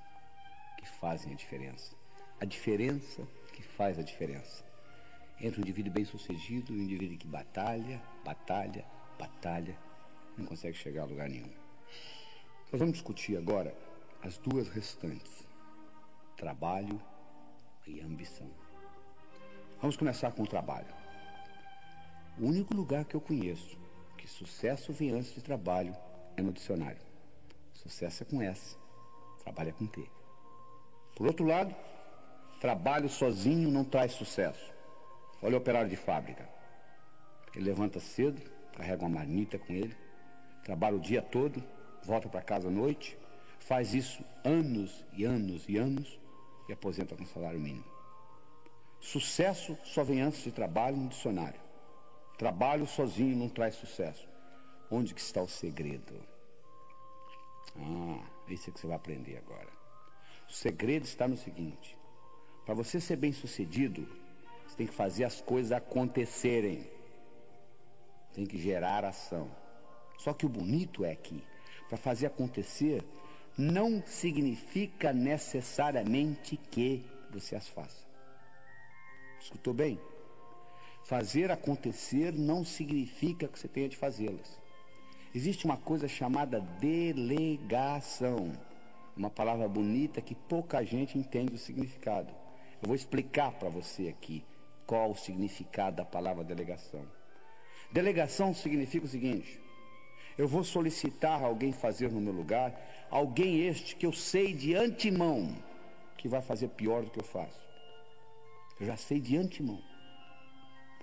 que fazem a diferença. A diferença que faz a diferença entre um indivíduo bem-sucedido e um indivíduo que batalha, não consegue chegar a lugar nenhum. Nós vamos discutir agora as 2 restantes: trabalho e ambição. Vamos começar com o trabalho. O único lugar que eu conheço que sucesso vem antes de trabalho é no dicionário. Sucesso é com S, trabalho é com T. Por outro lado, trabalho sozinho não traz sucesso. Olha o operário de fábrica. Ele levanta cedo, carrega uma marmita com ele, trabalha o dia todo, volta para casa à noite, faz isso anos e anos e anos e aposenta com salário mínimo. Sucesso só vem antes de trabalho no dicionário. Trabalho sozinho não traz sucesso. Onde que está o segredo? Isso é que você vai aprender agora. O segredo está no seguinte: para você ser bem-sucedido, você tem que fazer as coisas acontecerem. Tem que gerar ação. Só que o bonito é que, para fazer acontecer, não significa necessariamente que você as faça. Escutou bem? Fazer acontecer não significa que você tenha de fazê-las. Existe uma coisa chamada delegação. Uma palavra bonita que pouca gente entende o significado. Eu vou explicar para você aqui qual o significado da palavra delegação. Delegação significa o seguinte: eu vou solicitar a alguém fazer no meu lugar, alguém este que eu sei de antemão que vai fazer pior do que eu faço. Eu já sei de antemão.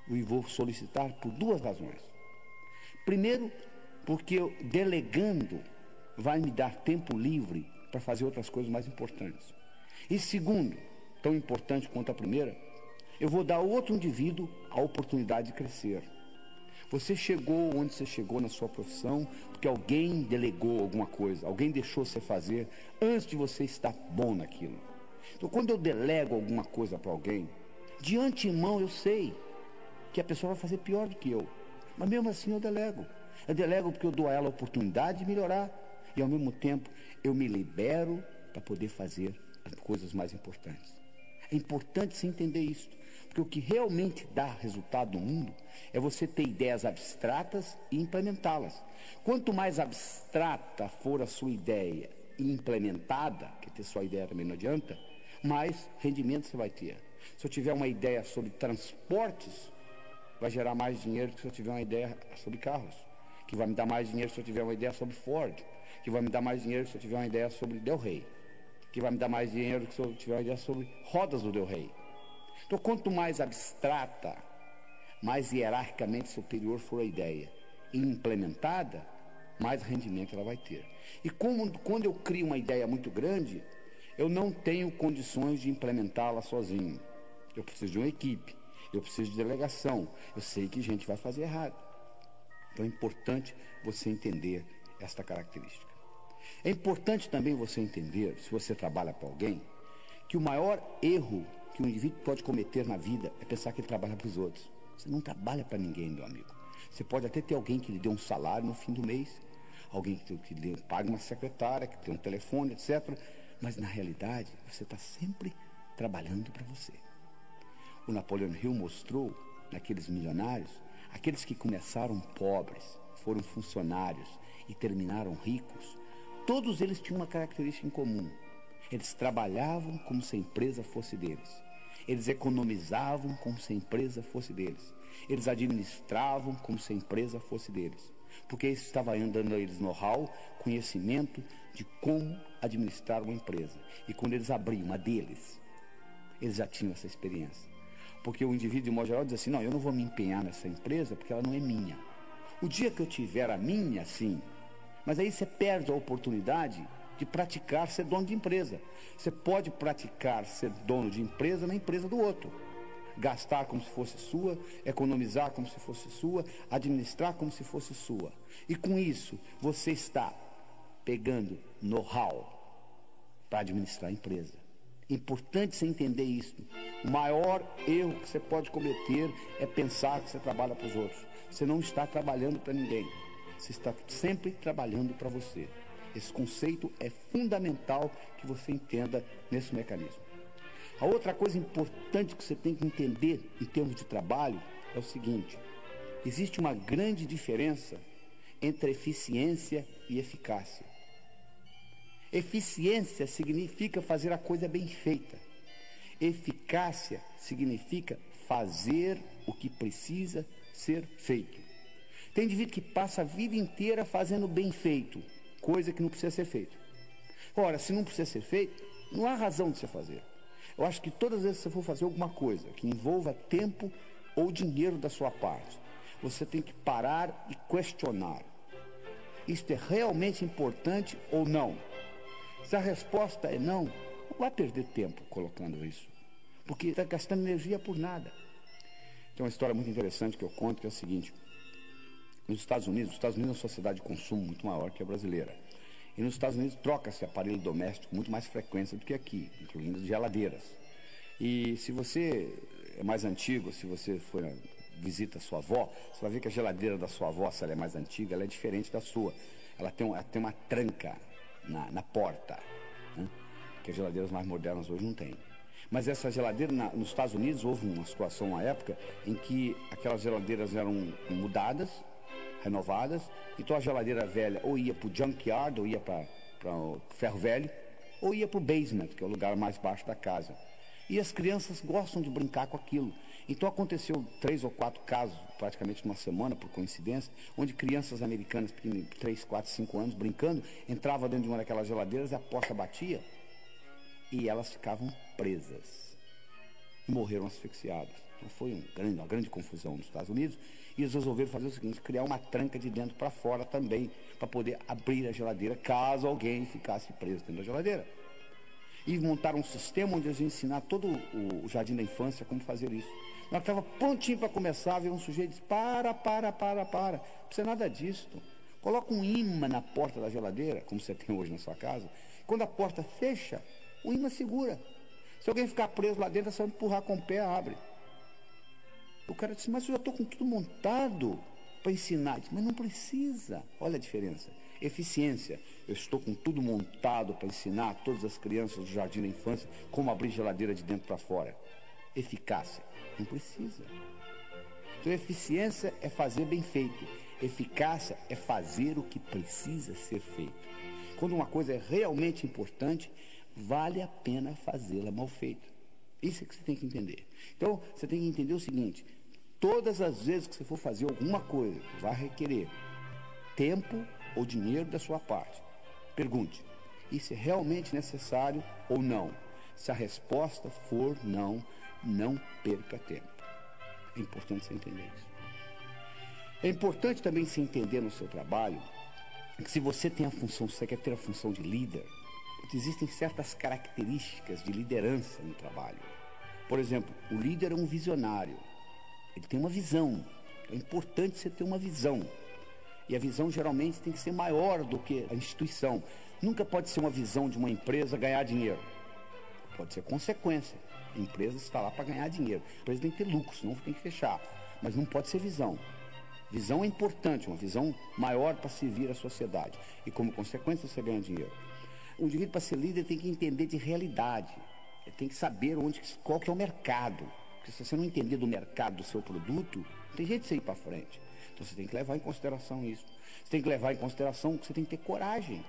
E vou solicitar por 2 razões. Primeiro, porque eu, delegando, vai me dar tempo livre para fazer outras coisas mais importantes. E segundo, tão importante quanto a primeira, eu vou dar ao outro indivíduo a oportunidade de crescer. Você chegou onde você chegou na sua profissão porque alguém delegou alguma coisa, alguém deixou você fazer antes de você estar bom naquilo. Então, quando eu delego alguma coisa para alguém, de antemão eu sei que a pessoa vai fazer pior do que eu, mas mesmo assim eu delego. Eu delego porque eu dou a ela a oportunidade de melhorar e ao mesmo tempo eu me libero para poder fazer as coisas mais importantes. É importante você entender isso, porque o que realmente dá resultado no mundo é você ter ideias abstratas e implementá-las. Quanto mais abstrata for a sua ideia e implementada, que ter só ideia também não adianta, mais rendimento você vai ter. Se eu tiver uma ideia sobre transportes, vai gerar mais dinheiro que se eu tiver uma ideia sobre carros, que vai me dar mais dinheiro se eu tiver uma ideia sobre Ford, que vai me dar mais dinheiro se eu tiver uma ideia sobre Del Rey, que vai me dar mais dinheiro se eu tiver uma ideia sobre rodas do Del Rey. Então, quanto mais abstrata, mais hierarquicamente superior for a ideia e implementada, mais rendimento ela vai ter. E quando eu crio uma ideia muito grande, eu não tenho condições de implementá-la sozinho. Eu preciso de uma equipe, eu preciso de delegação. Eu sei que gente vai fazer errado. Então é importante você entender esta característica. É importante também você entender, se você trabalha para alguém, que o maior erro que um indivíduo pode cometer na vida é pensar que ele trabalha para os outros. Você não trabalha para ninguém, meu amigo. Você pode até ter alguém que lhe dê um salário no fim do mês, alguém que lhe pague uma secretária, que tem um telefone, etc. Mas na realidade, você está sempre trabalhando para você. O Napoleon Hill mostrou, naqueles milionários, aqueles que começaram pobres, foram funcionários e terminaram ricos, todos eles tinham uma característica em comum. Eles trabalhavam como se a empresa fosse deles. Eles economizavam como se a empresa fosse deles. Eles administravam como se a empresa fosse deles. Porque isso estava dando a eles know-how, conhecimento de como administrar uma empresa. E quando eles abriam a deles, eles já tinham essa experiência. Porque o indivíduo, de modo geral, diz assim: não, eu não vou me empenhar nessa empresa porque ela não é minha. O dia que eu tiver a minha, sim. Mas aí você perde a oportunidade de praticar ser dono de empresa. Você pode praticar ser dono de empresa na empresa do outro. Gastar como se fosse sua, economizar como se fosse sua, administrar como se fosse sua. E com isso, você está pegando know-how, para administrar a empresa. É importante você entender isso. O maior erro que você pode cometer é pensar que você trabalha para os outros. Você não está trabalhando para ninguém. Você está sempre trabalhando para você. Esse conceito é fundamental que você entenda nesse mecanismo. A outra coisa importante que você tem que entender em termos de trabalho é o seguinte: existe uma grande diferença entre eficiência e eficácia. Eficiência significa fazer a coisa bem feita. Eficácia significa fazer o que precisa ser feito. Tem indivíduo que passa a vida inteira fazendo bem feito, coisa que não precisa ser feita. Ora, se não precisa ser feito, não há razão de você fazer. Eu acho que todas as vezes que você for fazer alguma coisa que envolva tempo ou dinheiro da sua parte, você tem que parar e questionar. Isto é realmente importante ou não? Se a resposta é não vai perder tempo colocando isso, porque está gastando energia por nada. Tem uma história muito interessante que eu conto, que é o seguinte: nos Estados Unidos é uma sociedade de consumo muito maior que a brasileira. E nos Estados Unidos troca-se aparelho doméstico com muito mais frequência do que aqui, incluindo geladeiras. E se você é mais antigo, se você visita a sua avó, você vai ver que a geladeira da sua avó, se ela é mais antiga, ela é diferente da sua. Ela tem uma tranca na porta, né? Que as geladeiras mais modernas hoje não têm. Mas essa geladeira, nos Estados Unidos, houve uma situação, uma época, em que aquelas geladeiras eram mudadas, renovadas. Então a geladeira velha ou ia para o junkyard, ou ia para o ferro velho, ou ia para o basement, que é o lugar mais baixo da casa. E as crianças gostam de brincar com aquilo. Então aconteceu 3 ou 4 casos, praticamente numa semana, por coincidência, onde crianças americanas, 3, 4, 5 anos, brincando, entravam dentro de uma daquelas geladeiras e a porta batia e elas ficavam presas. E morreram asfixiadas. Então foi uma grande confusão nos Estados Unidos. E eles resolveram fazer o seguinte: criar uma tranca de dentro para fora também, para poder abrir a geladeira caso alguém ficasse preso dentro da geladeira. E montaram um sistema onde eles iam ensinar todo o jardim da infância como fazer isso. Na hora que estava prontinho para começar, veio um sujeito e disse: para, não precisa nada disso. Coloca um imã na porta da geladeira, como você tem hoje na sua casa. Quando a porta fecha, o imã segura. Se alguém ficar preso lá dentro, é só empurrar com o pé, abre. O cara disse: mas eu já estou com tudo montado para ensinar. Disse: mas não precisa. Olha a diferença. Eficiência: eu estou com tudo montado para ensinar a todas as crianças do jardim da infância como abrir geladeira de dentro para fora. Eficácia: não precisa. Então eficiência é fazer bem feito. Eficácia é fazer o que precisa ser feito. Quando uma coisa é realmente importante, vale a pena fazê-la mal feita. Isso é que você tem que entender. Então você tem que entender o seguinte: todas as vezes que você for fazer alguma coisa que vai requerer tempo ou dinheiro da sua parte, pergunte: isso é realmente necessário ou não? Se a resposta for não, não perca tempo. É importante você entender isso. É importante também se entender no seu trabalho que, se você tem a função, se você quer ter a função de líder, existem certas características de liderança no trabalho. Por exemplo, o líder é um visionário. Ele tem uma visão. É importante você ter uma visão. E a visão geralmente tem que ser maior do que a instituição. Nunca pode ser uma visão de uma empresa ganhar dinheiro. Pode ser consequência. A empresa está lá para ganhar dinheiro. A empresa tem que ter lucro, senão tem que fechar. Mas não pode ser visão. Visão é importante, uma visão maior para servir a sociedade. E como consequência você ganha dinheiro. O indivíduo, para ser líder, tem que entender de realidade. Ele tem que saber qual que é o mercado. Porque se você não entender do mercado do seu produto, não tem jeito de você ir para frente. Então você tem que levar em consideração isso. Você tem que levar em consideração que você tem que ter coragem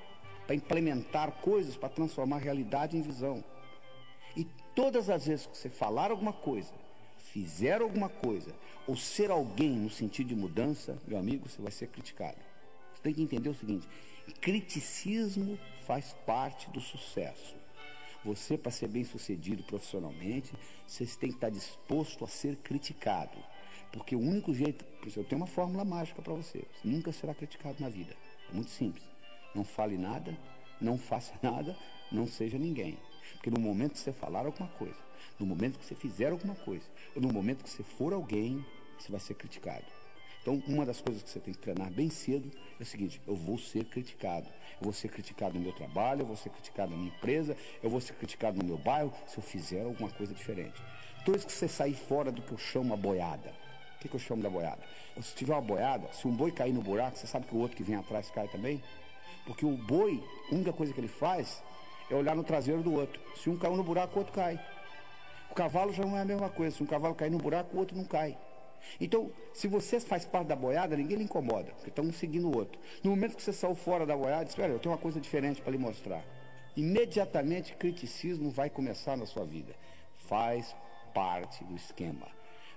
para implementar coisas, para transformar a realidade em visão. E todas as vezes que você falar alguma coisa, fizer alguma coisa, ou ser alguém no sentido de mudança, meu amigo, você vai ser criticado. Você tem que entender o seguinte: criticismo faz parte do sucesso. Você, para ser bem sucedido profissionalmente, você tem que estar disposto a ser criticado. Porque o único jeito, eu tenho uma fórmula mágica para você: você nunca será criticado na vida. É muito simples. Não fale nada, não faça nada, não seja ninguém. Porque no momento que você falar alguma coisa, no momento que você fizer alguma coisa, ou no momento que você for alguém, você vai ser criticado. Então, uma das coisas que você tem que treinar bem cedo é o seguinte: eu vou ser criticado. Eu vou ser criticado no meu trabalho, eu vou ser criticado na minha empresa, eu vou ser criticado no meu bairro, se eu fizer alguma coisa diferente. Toda vez que você sair fora do que eu chamo a boiada. O que eu chamo da boiada? Se tiver uma boiada, se um boi cair no buraco, você sabe que o outro que vem atrás cai também? Porque o boi, a única coisa que ele faz é olhar no traseiro do outro. Se um caiu no buraco, o outro cai. O cavalo já não é a mesma coisa. Se um cavalo cair no buraco, o outro não cai. Então, se você faz parte da boiada, ninguém lhe incomoda, porque estão um seguindo o outro. No momento que você saiu fora da boiada, diz: olha, eu tenho uma coisa diferente para lhe mostrar. Imediatamente, criticismo vai começar na sua vida. Faz parte do esquema.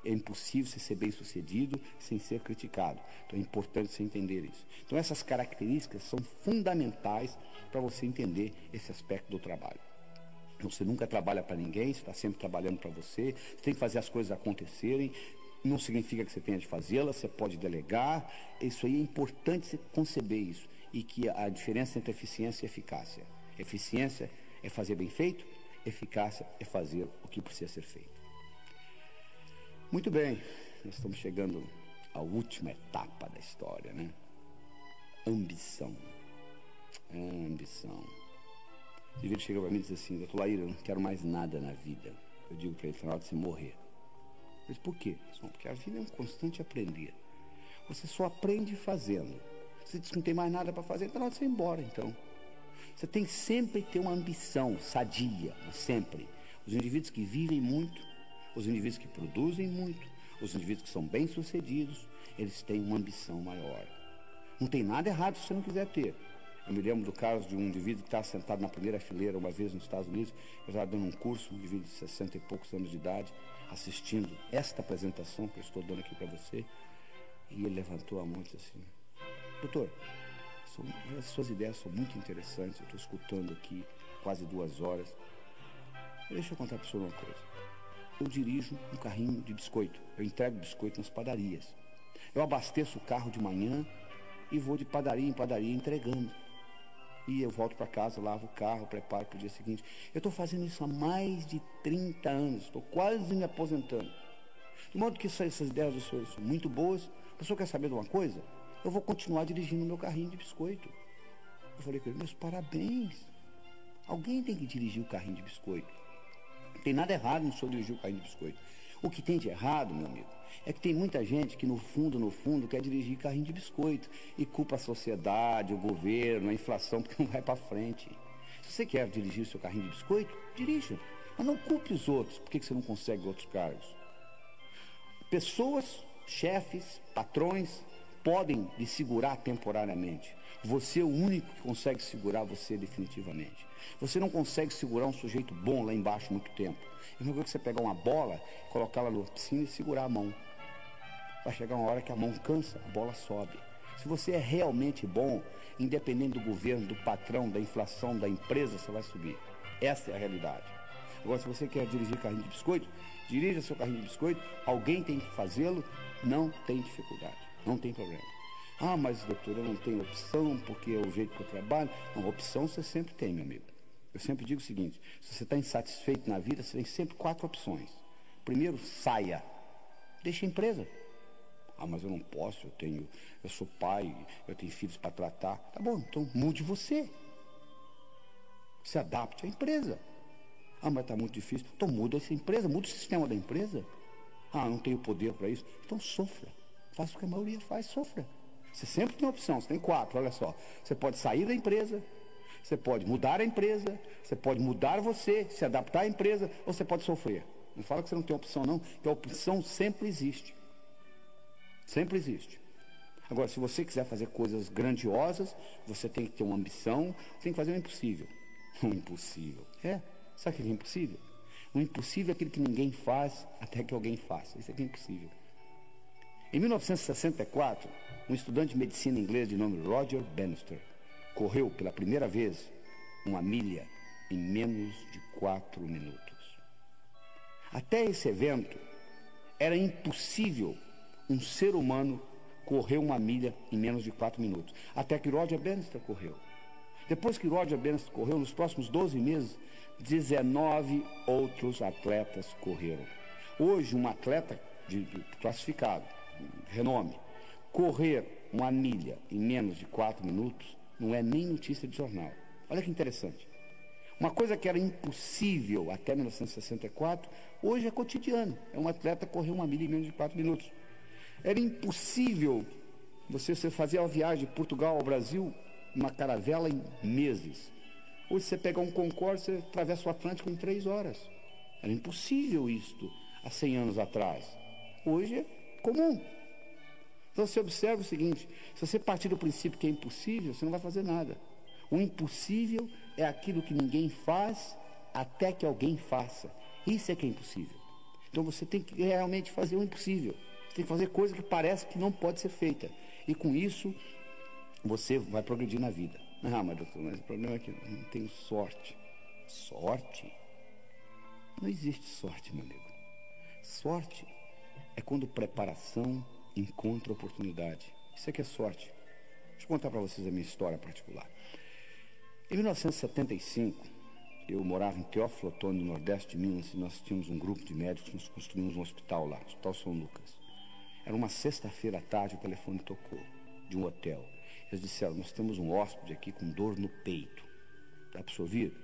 É impossível você ser bem sucedido sem ser criticado. Então é importante você entender isso. Então essas características são fundamentais para você entender esse aspecto do trabalho. Então, você nunca trabalha para ninguém, você está sempre trabalhando para você, você tem que fazer as coisas acontecerem. Não significa que você tenha de fazê-las, você pode delegar. Isso aí é importante você conceber isso. E que a diferença entre eficiência e eficácia. Eficiência é fazer bem feito, eficácia é fazer o que precisa ser feito. Muito bem, nós estamos chegando à última etapa da história, né? Ambição. Ambição. O indivíduo chega para mim e diz assim: doutor Laíra, eu não quero mais nada na vida. Eu digo para ele: na hora de você morrer. Mas por quê? Porque a vida é um constante aprender. Você só aprende fazendo. Você diz que não tem mais nada para fazer, então na hora de você ir embora, então. Você tem sempre que ter uma ambição sadia, sempre. Os indivíduos que vivem muito, os indivíduos que produzem muito, os indivíduos que são bem-sucedidos, eles têm uma ambição maior. Não tem nada errado se você não quiser ter. Eu me lembro do caso de um indivíduo que estava sentado na primeira fileira uma vez nos Estados Unidos. Eu estava dando um curso, um indivíduo de 60 e poucos anos de idade, assistindo esta apresentação que eu estou dando aqui para você. E ele levantou a mão e disse assim: doutor, as suas ideias são muito interessantes, eu estou escutando aqui quase 2 horas. Deixa eu contar para o senhor uma coisa. Eu dirijo um carrinho de biscoito, eu entrego biscoito nas padarias. Eu abasteço o carro de manhã e vou de padaria em padaria entregando. E eu volto para casa, lavo o carro, preparo para o dia seguinte. Eu estou fazendo isso há mais de 30 anos, estou quase me aposentando. De modo que essas ideias do senhor são muito boas. O senhor quer saber de uma coisa? Eu vou continuar dirigindo meu carrinho de biscoito. Eu falei para ele: meus parabéns. Alguém tem que dirigir o carrinho de biscoito. Não tem nada errado no senhor dirigir o carrinho de biscoito. O que tem de errado, meu amigo, é que tem muita gente que no fundo, quer dirigir carrinho de biscoito e culpa a sociedade, o governo, a inflação, porque não vai para frente. Se você quer dirigir o seu carrinho de biscoito, dirija. Mas não culpe os outros. Por que você não consegue outros cargos? Pessoas, chefes, patrões, podem lhe segurar temporariamente. Você é o único que consegue segurar você definitivamente. Você não consegue segurar um sujeito bom lá embaixo muito tempo. É uma coisa que você pegar uma bola, colocá-la na piscina e segurar a mão. Vai chegar uma hora que a mão cansa, a bola sobe. Se você é realmente bom, independente do governo, do patrão, da inflação, da empresa, você vai subir. Essa é a realidade. Agora, se você quer dirigir carrinho de biscoito, dirija seu carrinho de biscoito, alguém tem que fazê-lo, não tem dificuldade, não tem problema. Ah, mas doutor, eu não tenho opção, porque é o jeito que eu trabalho. Não, opção você sempre tem, meu amigo. Eu sempre digo o seguinte: se você está insatisfeito na vida, você tem sempre 4 opções. Primeiro, saia. Deixe a empresa. Ah, mas eu não posso, eu sou pai, eu tenho filhos para tratar. Tá bom, então mude você. Se adapte à empresa. Ah, mas está muito difícil. Então muda essa empresa, muda o sistema da empresa. Ah, não tenho poder para isso. Então sofra. Faça o que a maioria faz, sofra. Você sempre tem opção, você tem 4, olha só. Você pode sair da empresa, você pode mudar a empresa, você pode mudar você, se adaptar à empresa, ou você pode sofrer. Não fala que você não tem opção não, que a opção sempre existe. Sempre existe. Agora, se você quiser fazer coisas grandiosas, você tem que ter uma ambição, tem que fazer o impossível. O impossível. Sabe o que é impossível? O impossível é aquilo que ninguém faz até que alguém faça. Isso aqui é impossível. Em 1964, um estudante de medicina inglês de nome Roger Bannister correu pela primeira vez 1 milha em menos de 4 minutos. Até esse evento, era impossível um ser humano correr 1 milha em menos de 4 minutos. Até que Roger Bannister correu. Depois que Roger Bannister correu, nos próximos 12 meses, 19 outros atletas correram. Hoje, um atleta classificado, renome, Correr uma milha em menos de 4 minutos não é nem notícia de jornal. Olha que interessante. Uma coisa que era impossível até 1964, hoje é cotidiano. É um atleta correr uma milha em menos de 4 minutos. Era impossível você fazer a viagem de Portugal ao Brasil, uma caravela em meses. Hoje você pegar um Concorde, você atravessa o Atlântico em 3 horas. Era impossível isto há 100 anos atrás. Hoje é comum. Então você observa o seguinte, se você partir do princípio que é impossível, você não vai fazer nada. O impossível é aquilo que ninguém faz até que alguém faça. Isso é que é impossível. Então você tem que realmente fazer o impossível. Você tem que fazer coisa que parece que não pode ser feita. E com isso, você vai progredir na vida. Ah, mas doutor, mas o problema é que eu não tenho sorte. Sorte? Não existe sorte, meu amigo. Sorte é quando preparação encontra oportunidade. Isso é que é sorte. Deixa eu contar para vocês a minha história particular. Em 1975, eu morava em Teófilo Otoni, no Nordeste de Minas, e nós tínhamos um grupo de médicos, nós construímos um hospital lá, o Hospital São Lucas. Era uma sexta-feira à tarde, o telefone tocou, de um hotel. Eles disseram, nós temos um hóspede aqui com dor no peito. Dá para ouvir?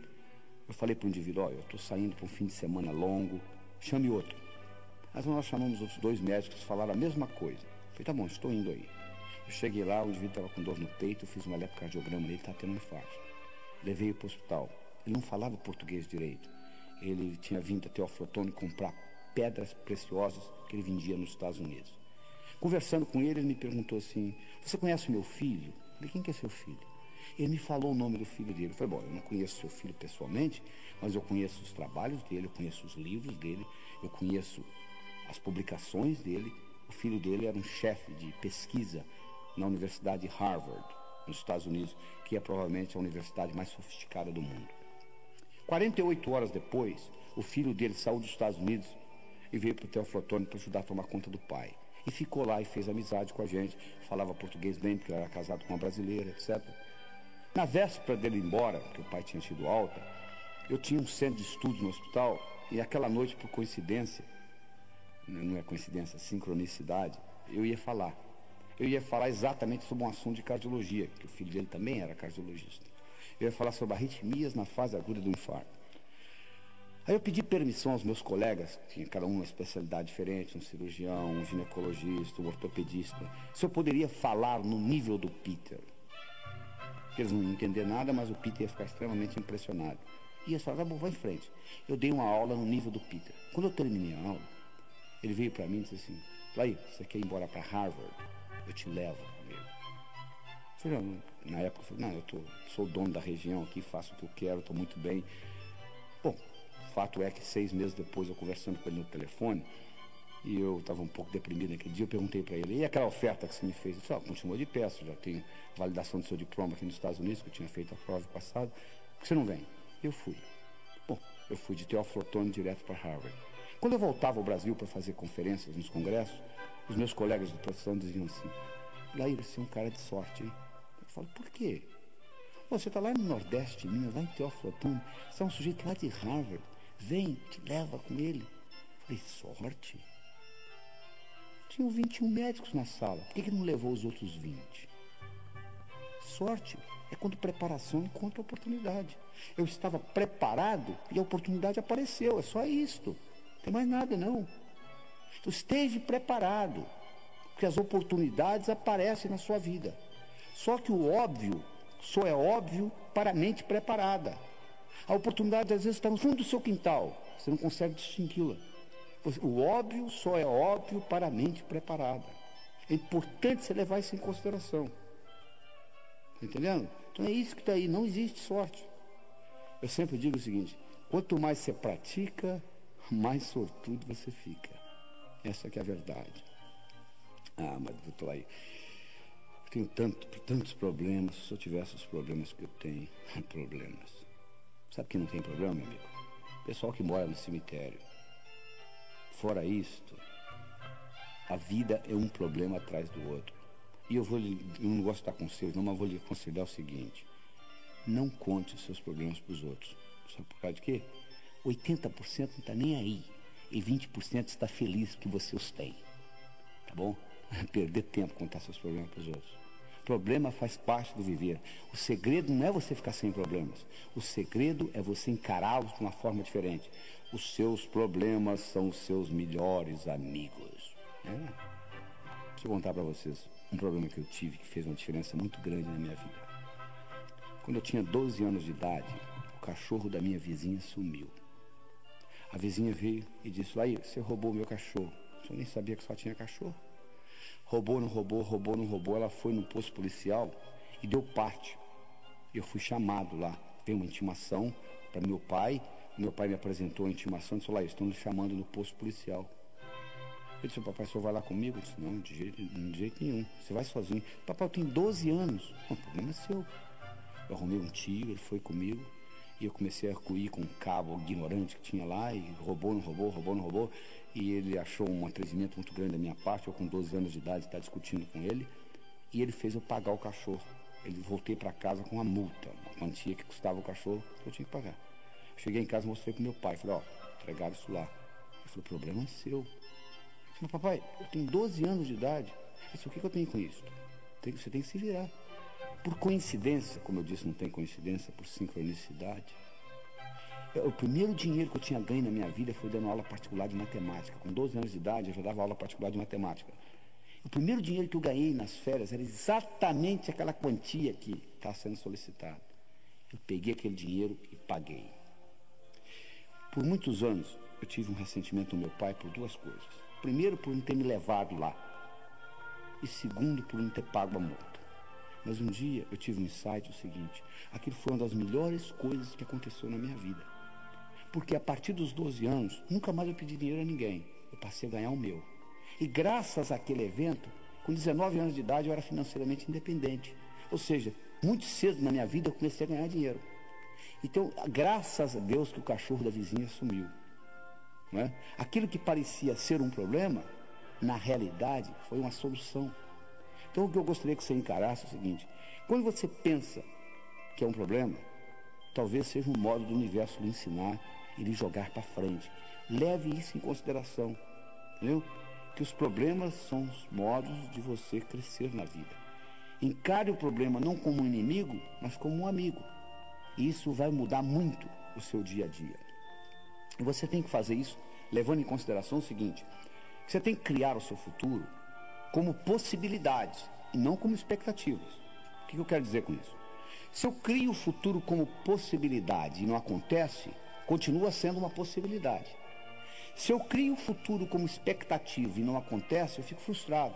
Eu falei para o indivíduo, olha, eu estou saindo para um fim de semana longo, chame outro. Mas nós chamamos os 2 médicos, falaram a mesma coisa. Eu falei, tá bom, estou indo aí. Eu cheguei lá, o indivíduo estava com dor no peito, eu fiz um eletrocardiograma nele, ele estava tendo um infarto. Levei-o para o hospital. Ele não falava português direito. Ele tinha vindo até o Teófilo Otoni comprar pedras preciosas que ele vendia nos Estados Unidos. Conversando com ele, ele me perguntou assim, você conhece o meu filho? Eu falei, quem que é seu filho? Ele me falou o nome do filho dele. Eu falei, bom, eu não conheço seu filho pessoalmente, mas eu conheço os trabalhos dele, eu conheço os livros dele, eu conheço as publicações dele. O filho dele era um chefe de pesquisa na Universidade de Harvard, nos Estados Unidos, que é provavelmente a universidade mais sofisticada do mundo. 48 horas depois, o filho dele saiu dos Estados Unidos e veio para o Teófilo Otoni para ajudar a tomar conta do pai. E ficou lá e fez amizade com a gente, falava português bem, porque ele era casado com uma brasileira, etc. Na véspera dele ir embora, porque o pai tinha tido alta, eu tinha um centro de estudo no hospital, e aquela noite, por coincidência, não é coincidência, sincronicidade, eu ia falar. Eu ia falar exatamente sobre um assunto de cardiologia, que o filho dele também era cardiologista. Eu ia falar sobre arritmias na fase aguda do infarto. Aí eu pedi permissão aos meus colegas, que tinha cada um uma especialidade diferente, um cirurgião, um ginecologista, um ortopedista, se eu poderia falar no nível do Peter. Eles não iam entender nada, mas o Peter ia ficar extremamente impressionado. E eles falaram, bom, vai em frente. Eu dei uma aula no nível do Peter. Quando eu terminei a aula, ele veio para mim e disse assim, Laí, você quer ir embora para Harvard? Eu te levo comigo. Eu falei, na época, eu falei, não, sou o dono da região aqui, faço o que eu quero, estou muito bem. Bom, o fato é que 6 meses depois, eu conversando com ele no telefone, e eu estava um pouco deprimido naquele dia, eu perguntei para ele, e aquela oferta que você me fez? Ele falou, continua de pé, você já tem validação do seu diploma aqui nos Estados Unidos, que eu tinha feito a prova passada, por que você não vem? Eu fui. Bom, eu fui de Teófilo Otoni direto para Harvard. Quando eu voltava ao Brasil para fazer conferências nos congressos, os meus colegas de profissão diziam assim, Laí, você é um cara de sorte, hein? Eu falo, por quê? Você está lá no Nordeste de Minas, lá em Teófilo Otoni, você é um sujeito lá de Harvard, vem, te leva com ele. Eu falei, sorte? Tinham 21 médicos na sala, por que não levou os outros 20? Sorte é quando preparação encontra oportunidade. Eu estava preparado e a oportunidade apareceu, é só isto. Não tem mais nada, não. Então, esteja preparado, porque as oportunidades aparecem na sua vida. Só que o óbvio só é óbvio para a mente preparada. A oportunidade, às vezes, está no fundo do seu quintal, você não consegue distingui-la. O óbvio só é óbvio para a mente preparada. É importante você levar isso em consideração. Está entendendo? Então é isso que está aí, não existe sorte. Eu sempre digo o seguinte, quanto mais você pratica, mais sortudo você fica. Essa que é a verdade. Ah, mas doutor, aí eu tenho tantos problemas. Se eu tivesse os problemas que eu tenho, problemas. Sabe que não tem problema, meu amigo? Pessoal que mora no cemitério. Fora isto, a vida é um problema atrás do outro. E eu não gosto de dar conselho, não, mas vou lhe aconselhar o seguinte. Não conte os seus problemas para os outros. Sabe por causa de quê? 80% não está nem aí. E 20% está feliz que você os tem. Tá bom? perder tempo contar seus problemas para os outros. Problema faz parte do viver. O segredo não é você ficar sem problemas. O segredo é você encará-los de uma forma diferente. Os seus problemas são os seus melhores amigos. Deixa eu contar para vocês um problema que eu tive que fez uma diferença muito grande na minha vida. Quando eu tinha 12 anos de idade, o cachorro da minha vizinha sumiu. A vizinha veio e disse: "Laí, você roubou meu cachorro." Eu nem sabia que só tinha cachorro. Roubou, não roubou, roubou, não roubou. Ela foi no posto policial e deu parte. Eu fui chamado lá. Veio uma intimação para meu pai. Meu pai me apresentou a intimação e disse: "Laí, estão me chamando no posto policial." Eu disse: "Papai, o senhor vai lá comigo?" Eu disse: "Não, de jeito nenhum. Você vai sozinho." "Papai, eu tenho 12 anos." "O problema é seu." Eu arrumei um tio, ele foi comigo. E eu comecei a arco-ir com um cabo ignorante que tinha lá. E roubou, não roubou, roubou, não roubou. E ele achou um atrevimento muito grande da minha parte. Eu com 12 anos de idade estava discutindo com ele. E ele fez eu pagar o cachorro. Ele voltei para casa com uma multa, uma quantia que custava o cachorro que eu tinha que pagar. Cheguei em casa e mostrei para meu pai. Falei: entregaram isso lá. Ele falou: "O problema é seu." Eu falei: "Papai, eu tenho 12 anos de idade." Ele disse: "O que eu tenho com isso?" Você tem que se virar. Por coincidência, como eu disse, não tem coincidência, por sincronicidade. O primeiro dinheiro que eu tinha ganho na minha vida foi dando aula particular de matemática. Com 12 anos de idade, eu já dava aula particular de matemática. O primeiro dinheiro que eu ganhei nas férias era exatamente aquela quantia que está sendo solicitada. Eu peguei aquele dinheiro e paguei. Por muitos anos, eu tive um ressentimento do meu pai por duas coisas. Primeiro, por não ter me levado lá. E segundo, por não ter pago a multa. Mas um dia eu tive um insight, o seguinte: aquilo foi uma das melhores coisas que aconteceu na minha vida. Porque a partir dos 12 anos, nunca mais eu pedi dinheiro a ninguém. Eu passei a ganhar o meu. E graças àquele evento, com 19 anos de idade, eu era financeiramente independente. Ou seja, muito cedo na minha vida eu comecei a ganhar dinheiro. Então, graças a Deus que o cachorro da vizinha sumiu. Não é? Aquilo que parecia ser um problema, na realidade, foi uma solução. Então, o que eu gostaria que você encarasse é o seguinte: quando você pensa que é um problema, talvez seja um modo do universo lhe ensinar e lhe jogar para frente. Leve isso em consideração, entendeu? Que os problemas são os modos de você crescer na vida. Encare o problema não como um inimigo, mas como um amigo. E isso vai mudar muito o seu dia a dia. E você tem que fazer isso levando em consideração o seguinte: que você tem que criar o seu futuro como possibilidades e não como expectativas. O que eu quero dizer com isso? Se eu crio o futuro como possibilidade e não acontece, continua sendo uma possibilidade. Se eu crio o futuro como expectativa e não acontece, eu fico frustrado.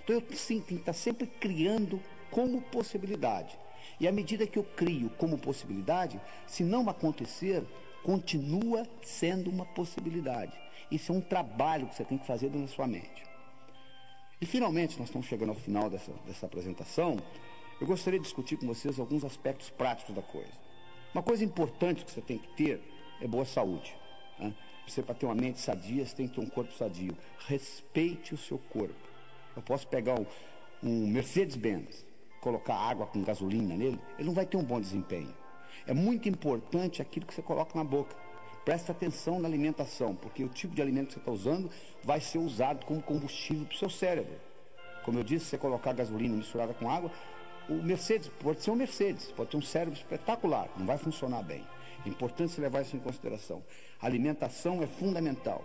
Então eu tenho que estar sempre criando como possibilidade. E à medida que eu crio como possibilidade, se não acontecer, continua sendo uma possibilidade. Isso é um trabalho que você tem que fazer dentro da sua mente. E finalmente, nós estamos chegando ao final dessa apresentação. Eu gostaria de discutir com vocês alguns aspectos práticos da coisa. Uma coisa importante que você tem que ter é boa saúde. Né? Você, para ter uma mente sadia, você tem que ter um corpo sadio. Respeite o seu corpo. Eu posso pegar um Mercedes-Benz, colocar água com gasolina nele, ele não vai ter um bom desempenho. É muito importante aquilo que você coloca na boca. Presta atenção na alimentação, porque o tipo de alimento que você está usando vai ser usado como combustível para o seu cérebro. Como eu disse, se você colocar gasolina misturada com água, o Mercedes pode ser um Mercedes, pode ter um cérebro espetacular, não vai funcionar bem. É importante você levar isso em consideração. A alimentação é fundamental.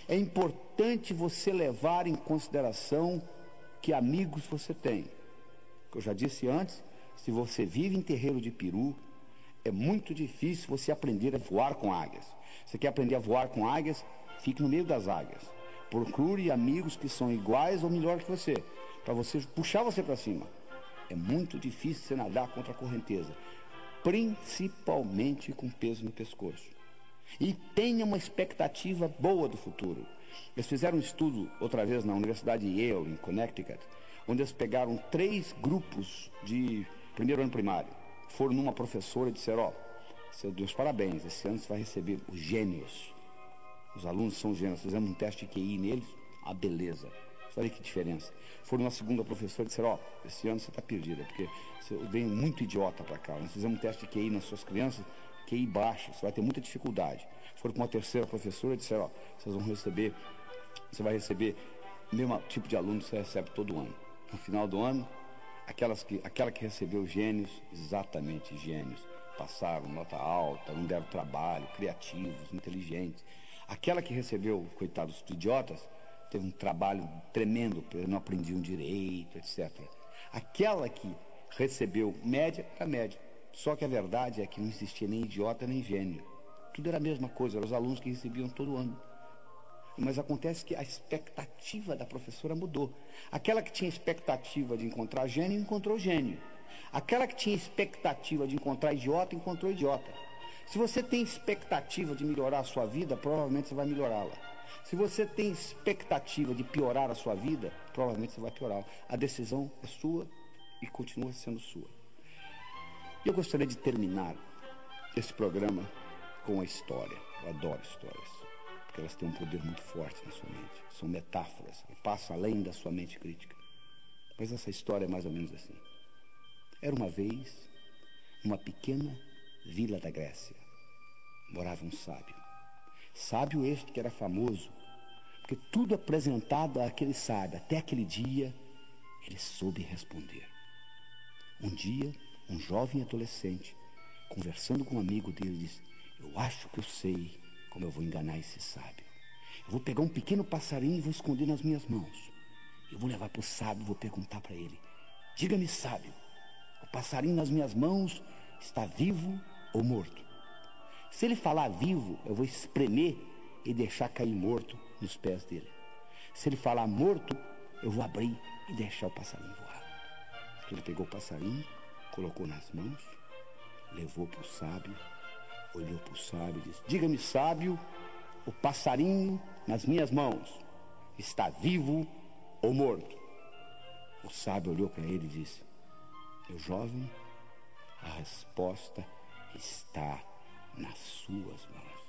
É importante você levar em consideração que amigos você tem. Eu já disse antes, se você vive em terreiro de peru, é muito difícil você aprender a voar com águias. Você quer aprender a voar com águias? Fique no meio das águias. Procure amigos que são iguais ou melhor que você, para você puxar você para cima. É muito difícil você nadar contra a correnteza, principalmente com peso no pescoço. E tenha uma expectativa boa do futuro. Eles fizeram um estudo outra vez na Universidade de Yale, em Connecticut, onde eles pegaram 3 grupos de primeiro ano primário. Foram numa professora e disseram: seu Deus, parabéns, esse ano você vai receber os gênios. Os alunos são gênios. Fizemos um teste de QI neles, a beleza. Olha que diferença. Foram na segunda professora e disseram: esse ano você está perdida, porque você vem muito idiota para cá. Nós fizemos um teste de QI nas suas crianças, QI baixo, você vai ter muita dificuldade. Foram com uma terceira professora e disseram: você vai receber o mesmo tipo de aluno você recebe todo ano. No final do ano, aquela que recebeu gênios, exatamente gênios, passaram nota alta, não deram trabalho, criativos, inteligentes. Aquela que recebeu, coitados idiotas, teve um trabalho tremendo, não aprendiam direito, etc. Aquela que recebeu média, era média. Só que a verdade é que não existia nem idiota nem gênio. Tudo era a mesma coisa, eram os alunos que recebiam todo ano. Mas acontece que a expectativa da professora mudou. Aquela que tinha expectativa de encontrar gênio, encontrou gênio. Aquela que tinha expectativa de encontrar idiota, encontrou idiota. Se você tem expectativa de melhorar a sua vida, provavelmente você vai melhorá-la. Se você tem expectativa de piorar a sua vida, provavelmente você vai piorá-la. A decisão é sua e continua sendo sua. E eu gostaria de terminar esse programa com uma história. Eu adoro histórias, porque elas têm um poder muito forte na sua mente. São metáforas, passam além da sua mente crítica. Mas essa história é mais ou menos assim. Era uma vez, numa pequena vila da Grécia, morava um sábio. Sábio este que era famoso, porque tudo apresentado àquele sábio, até aquele dia, ele soube responder. Um dia, um jovem adolescente, conversando com um amigo dele, disse: eu acho que eu sei como eu vou enganar esse sábio. Eu vou pegar um pequeno passarinho e vou esconder nas minhas mãos. Eu vou levar para o sábio e vou perguntar para ele: diga-me, sábio, o passarinho nas minhas mãos está vivo ou morto? Se ele falar vivo, eu vou espremer e deixar cair morto nos pés dele. Se ele falar morto, eu vou abrir e deixar o passarinho voar. Ele pegou o passarinho, colocou nas mãos, levou para o sábio, olhou para o sábio e disse: diga-me, sábio, o passarinho nas minhas mãos está vivo ou morto? O sábio olhou para ele e disse: meu jovem, a resposta está nas suas mãos.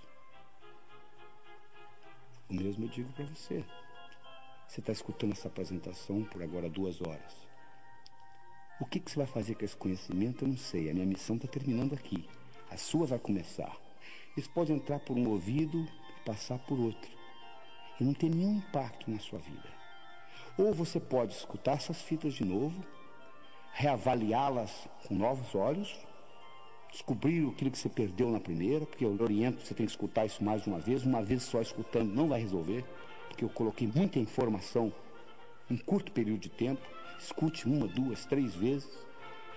O mesmo eu digo para você. Você está escutando essa apresentação por agora 2 horas. O que você vai fazer com esse conhecimento, eu não sei. A minha missão está terminando aqui. A sua vai começar. Isso pode entrar por um ouvido e passar por outro. E não ter nenhum impacto na sua vida. Ou você pode escutar essas fitas de novo, reavaliá-las com novos olhos, descobrir aquilo que você perdeu na primeira, porque eu oriento, você tem que escutar isso mais de uma vez só escutando não vai resolver, porque eu coloquei muita informação em curto período de tempo. Escute 1, 2, 3 vezes,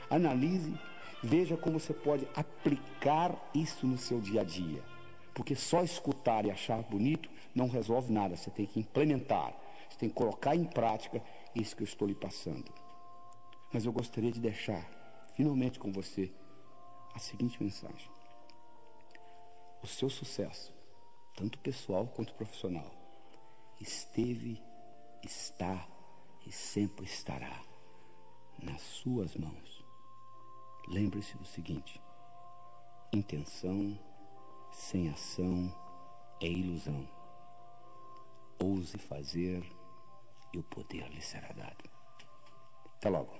analise, veja como você pode aplicar isso no seu dia a dia, porque só escutar e achar bonito não resolve nada, você tem que implementar, você tem que colocar em prática isso que eu estou lhe passando. Mas eu gostaria de deixar, finalmente com você, a seguinte mensagem: o seu sucesso, tanto pessoal quanto profissional, esteve, está e sempre estará nas suas mãos. Lembre-se do seguinte: intenção sem ação é ilusão. Ouse fazer e o poder lhe será dado. Até logo.